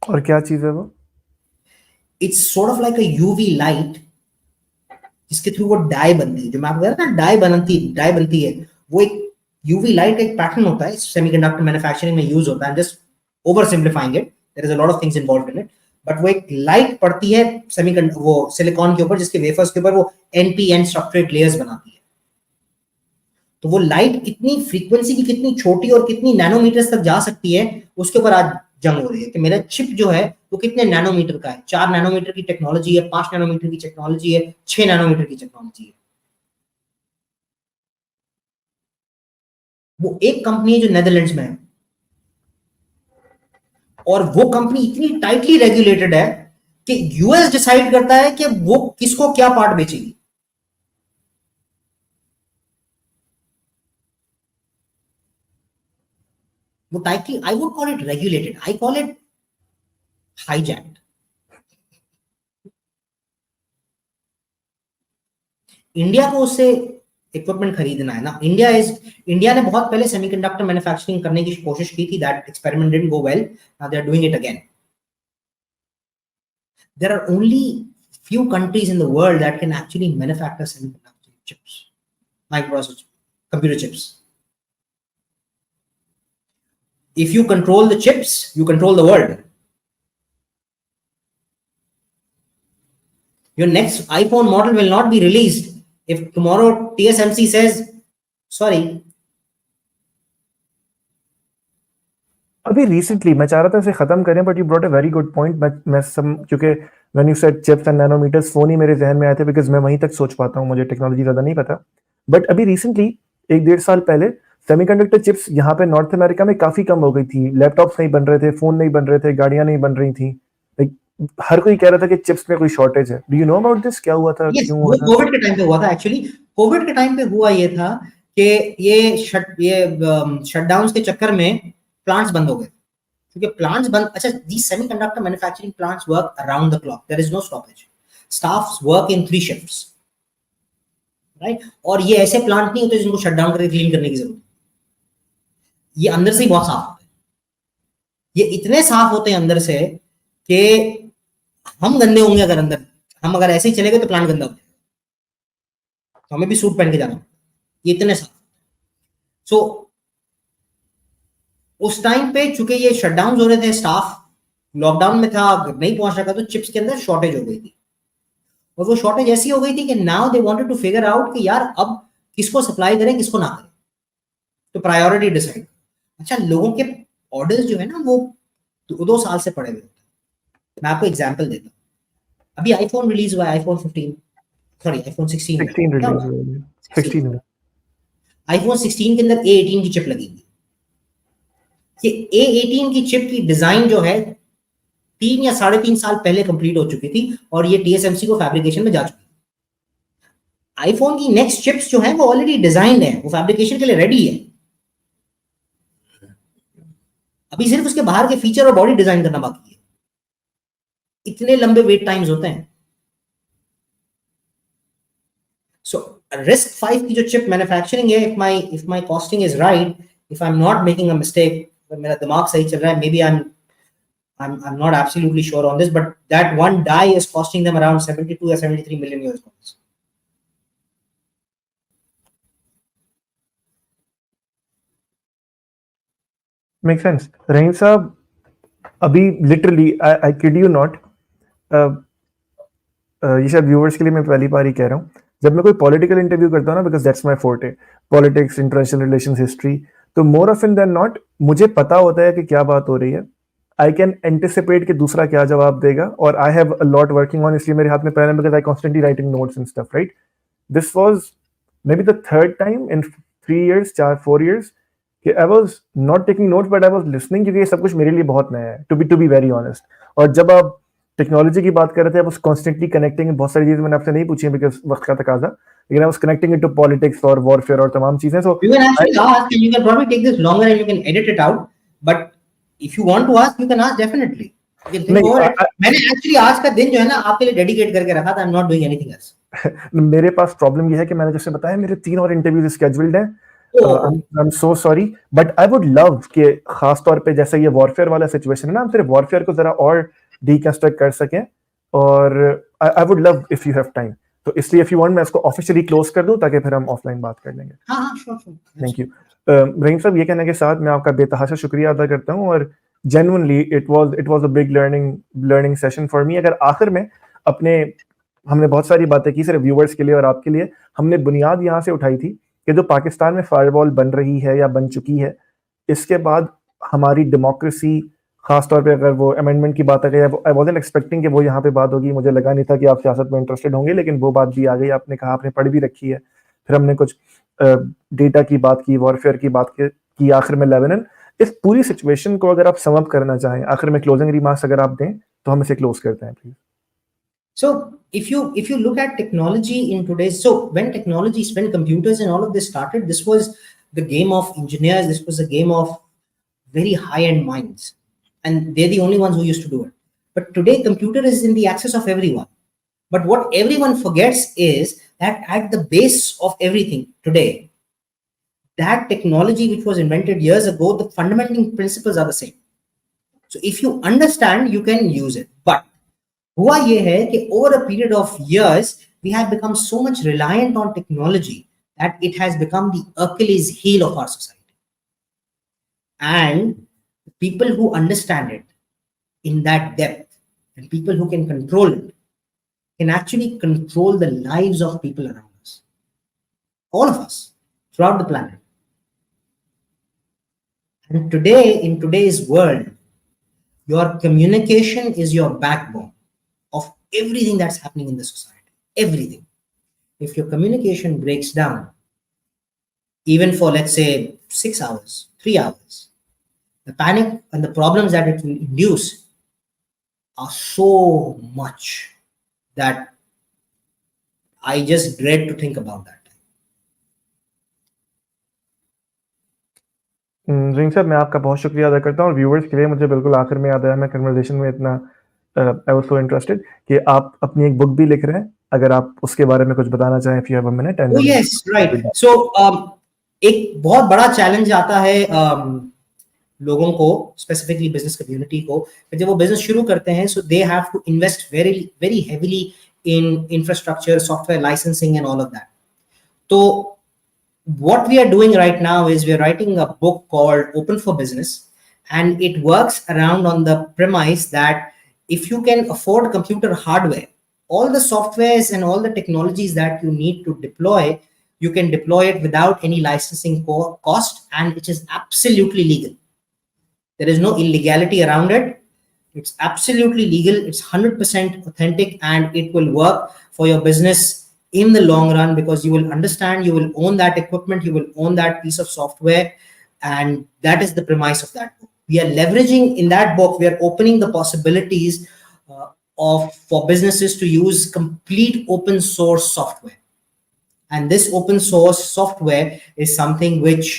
और क्या चीज है वो? It's sort of like a UV light, जिसके थ्रू वो डाई बनती है, जो मैं आपको कह रहा था डाई बनती है, वो एक यूवी लाइट का एक पैटर्न होता है, सेमीकंडक्टर मैन्युफैक्चरिंग में यूज होता है। Just over simplifying it, there is a lot of things involved in it, but वो एक लाइट पड़ती है वो सिलिकॉन के ऊपर, जिसके वेफर्स के ऊपर वो NPN सब्सट्रेट लेयर्स बनाती है। तो वो लाइट कितनी फ्रीक्वेंसी की कितनी छोटी और कितनी नैनोमीटर्स तक जा सकती है, उसके ऊपर आज जंग हो रही है कि मेरा चिप जो है वो कितने नैनोमीटर का है। 4 नैनोमीटर की टेक्नोलॉजी है, 5 नैनोमीटर की टेक्नोलॉजी है, 6 नैनोमीटर की टेक्नोलॉजी है। वो एक कंपनी है जो नेदरलैंड्स में है, और वो कंपनी इतनी टाइटली रेगुलेटेड है कि यूएस डिसाइड करता है कि वो किसको क्या पार्ट बेचेगी। वो tightly, I would call it regulated, I call it hijacked. India को उससे इक्विपमेंट खरीदना है ना. इंडिया ने बहुत पहले सेमीकंडक्टर मैन्युफैक्चरिंग करने की कोशिश की थी. That experiment didn't go well. Now they are doing it again. There are only few countries in the world that can actually manufacture semiconductor chips, microprocessor, computer chips. If you control the chips, you control the world. Your next iPhone model will not be released if tomorrow TSMC says, sorry. अभी रिसेंटली मैं चाह रहा था इसे खत्म करें, but you brought a very good point. मैं क्योंकि when you said chips and nanometers, phone ही मेरे जहन में आए थे, बिकॉज मैं वहीं तक सोच पाता हूँ, मुझे टेक्नोलॉजी ज्यादा नहीं पता. बट अभी रिसेंटली 1-1.5 साल पहले सेमीकंडक्टर चिप्स यहाँ पे नॉर्थ अमेरिका में काफी कम हो गई थी. लैपटॉप्स नहीं बन रहे थे, फोन नहीं बन रहे थे, गाड़ियां नहीं बन रही थी. लाइक हर कोई कह रहा था कि चिप्स में कोई शॉर्टेज है. Do you know about this? क्या हुआ था? Yes, क्यों वो हुआ था? कोविड के टाइम पे हुआ था. एक्चुअली कोविड के टाइम पे हुआ ये था कि ये शटडाउन्स के चक्कर में प्लांट्स बंद हो गए. क्योंकि प्लांट्स बंद. अच्छा, these semiconductor manufacturing plants work around the clock. There is no stoppage. Staffs work in 3 shifts, right? और ये ऐसे प्लांट नहीं होते जिनको शट डाउन करके क्लीन करने की जरूरत. ये अंदर से ही बहुत साफ होते हैं. ये इतने साफ होते हैं अंदर से कि हम गंदे होंगे अगर अंदर, हम अगर ऐसे ही चले गए तो प्लांट गंदा हो जाएगा. तो हमें भी सूट पहन के जाना. ये इतने साफ. सो उस टाइम पे चूंकि ये शटडाउन हो रहे थे, स्टाफ लॉकडाउन में था, नहीं पहुंच रहा था, तो चिप्स के अंदर शॉर्टेज हो गई थी. और वो शॉर्टेज ऐसी हो गई थी कि now they wanted to figure out कि यार अब किसको सप्लाई करें, किसको ना करें. तो प्रायोरिटी डिसाइड. अच्छा, लोगों के ऑर्डर्स जो है ना वो 2 साल से पड़े हुए होते हैं. मैं आपको एग्जांपल देता हूँ. अभी आईफोन रिलीज हुआ है, आईफोन 15, सॉरी आईफोन 16 रिलीज हुआ. 16 आईफोन 16 के अंदर A18 की चिप लगी हुई. ये A18 की चिप की डिजाइन जो है 3 या 3.5 साल पहले कंप्लीट हो चुकी थी और ये TSMC को फैब्रिकेशन में जा चुकी थी. आईफोन की नेक्स्ट चिप्स जो है वो ऑलरेडी डिजाइन है, वो फैब्रिकेशन के लिए रेडी है. अभी सिर्फ उसके बाहर के फीचर और बॉडी डिजाइन करना बाकी है. इतने लंबे वेट टाइम्स होते हैं. सो RISC-V की जो चिप मैन्युफैक्चरिंग है, if my costing is right, if I am not making a mistake, मेरा दिमाग सही चल रहा है, may be I'm not absolutely sure on this, but that one die is costing them around 72 or 73 million $. Make sense. Rahim sahab, अभी literally I kid you not, ये शायद व्यूअर्स के लिए मैं पहली बार ही कह रहा हूँ, जब मैं कोई पॉलिटिकल इंटरव्यू करता हूँ ना, because that's my forte, politics, international relations, history, तो मोर ऑफन देन नॉट मुझे पता होता है कि क्या बात हो रही है. आई कैन एंटिसिपेट कि दूसरा क्या जवाब देगा, और I have a lot working on, इसलिए मेरे हाथ में पेन है, because I constantly writing notes and stuff, right. This was may be the third time in 3 years, 4 years कि I was not taking notes but I was listening, क्योंकि ये सब कुछ मेरे लिए बहुत नया है, टू बी वेरी ऑनेस्ट. और जब आप टेक्नोलॉजी की बात कर रहे थे, आप उस कॉन्स्टेंटली कनेक्टिंग, बहुत सारी चीजें मैंने आपसे नहीं पूछी बिकॉज वक्त का तकाजा, लेकिन I was connecting it to politics और वॉरफेयर और तमाम चीजें. सो You can actually ask, and you can probably take this longer and you can edit it out, but if you want to ask, you can ask definitely. You can think over it. मैंने actually आज का दिन जो है ना आपके लिए डेडिकेट करके रखा था. I'm not doing anything else. मेरे पास प्रॉब्लम ये है कि मैंने जैसे बताया मेरे 3 और इंटरव्यूज स्केड्यूल्ड हैं. I'm so sorry, but I would love कि खास तौर पे जैसे ये वॉरफेयर वाला सिचुएशन है ना, हम सिर्फ वॉरफेयर को जरा और डीकंस्ट्रक्ट कर सकें, और I would love if you have time. तो इसलिए if you want मैं इसको ऑफिशियली क्लोज कर दूं ताकि फिर हम ऑफलाइन बात कर लेंगे. हाँ, sure. Thank you. रहीम साहब, ये कहने के साथ मैं आपका बेतहाशा शुक्रिया अदा करता हूँ, और genuinely it was a big learning session for me. अगर आखिर में हमने बहुत सारी बातें की सिर्फ व्यूअर्स के लिए और आपके लिए, हमने बुनियाद यहाँ से उठाई थी कि जो पाकिस्तान में फायरवॉल बन रही है या बन चुकी है, इसके बाद हमारी डेमोक्रेसी, खासतौर पे अगर वो अमेंडमेंट की बात आ गई, आई वाज़न्ट एक्सपेक्टिंग कि वो यहाँ पे बात होगी, मुझे लगा नहीं था कि आप सियासत में इंटरेस्टेड होंगे, लेकिन वो बात भी आ गई. आपने कहा, आपने पढ़ भी रखी है. फिर हमने कुछ डेटा की बात की, वॉरफेयर की बात की, आखिर में लेबनान. इस पूरी सिचुएशन को अगर आप सम अप करना चाहें, आखिर में क्लोजिंग रिमार्क्स अगर आप दें तो हम इसे क्लोज करते हैं please. So if you look at technology in today's, so when computers and all of this started, this was the game of engineers, this was a game of very high-end minds, and they're the only ones who used to do it. But today computer is in the access of everyone. But what everyone forgets is that at the base of everything today, that technology which was invented years ago, the fundamental principles are the same. So if you understand, you can use it. But हुआ ये है कि over a period of years, we have become so much reliant on technology that it has become the Achilles heel of our society. And people who understand it in that depth and people who can control it can actually control the lives of people around us. All of us throughout the planet. And today, in today's world, your communication is your backbone of everything that's happening in the society. Everything. If your communication breaks down, even for, let's say, 6 hours, 3 hours, the panic and the problems that it will induce are so much that I just dread to think about that. Ring साहब, मैं आपका बहुत शुक्रिया अदा करता हूँ और व्यूअर्स के लिए मुझे बिल्कुल आखिर में याद आया, मैं कन्वर्सेशन में इतना आई वाज सो इंटरेस्टेड कि आप अपनी एक बुक भी लिख रहे हैं, अगर आप उसके बारे में कुछ बताना चाहें, if you have a minute. Oh yes, right. So एक बहुत बड़ा चैलेंज आता है लोगों को, स्पेसिफिकली बिजनेस कम्युनिटी को, जब वो बिजनेस शुरू करते हैं, so they have to invest very heavily in infrastructure, software licensing and all of that. तो what we are doing right now is we are writing a book called Open for Business, and it works around on the premise that if you can afford computer hardware, all the softwares and all the technologies that you need to deploy, you can deploy it without any licensing cost, and which is absolutely legal. There is no illegality around it. It's absolutely legal. It's 100% authentic, and it will work for your business in the long run, because you will understand, you will own that equipment, you will own that piece of software, and that is the premise of that book. We are leveraging in that book, we are opening the possibilities for businesses to use complete open source software. And this open source software is something which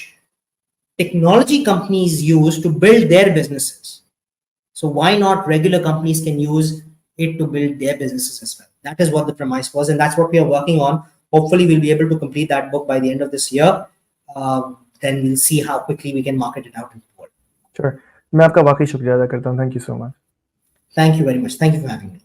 technology companies use to build their businesses. So why not regular companies can use it to build their businesses as well? That is what the premise was, and that's what we are working on. Hopefully, we'll be able to complete that book by the end of this year. Then we'll see how quickly we can market it out in the world. Sure. मैं आपका वाकई शुक्रिया अदा करता हूँ. Thank you so much. Thank you very much. Thank you for having me.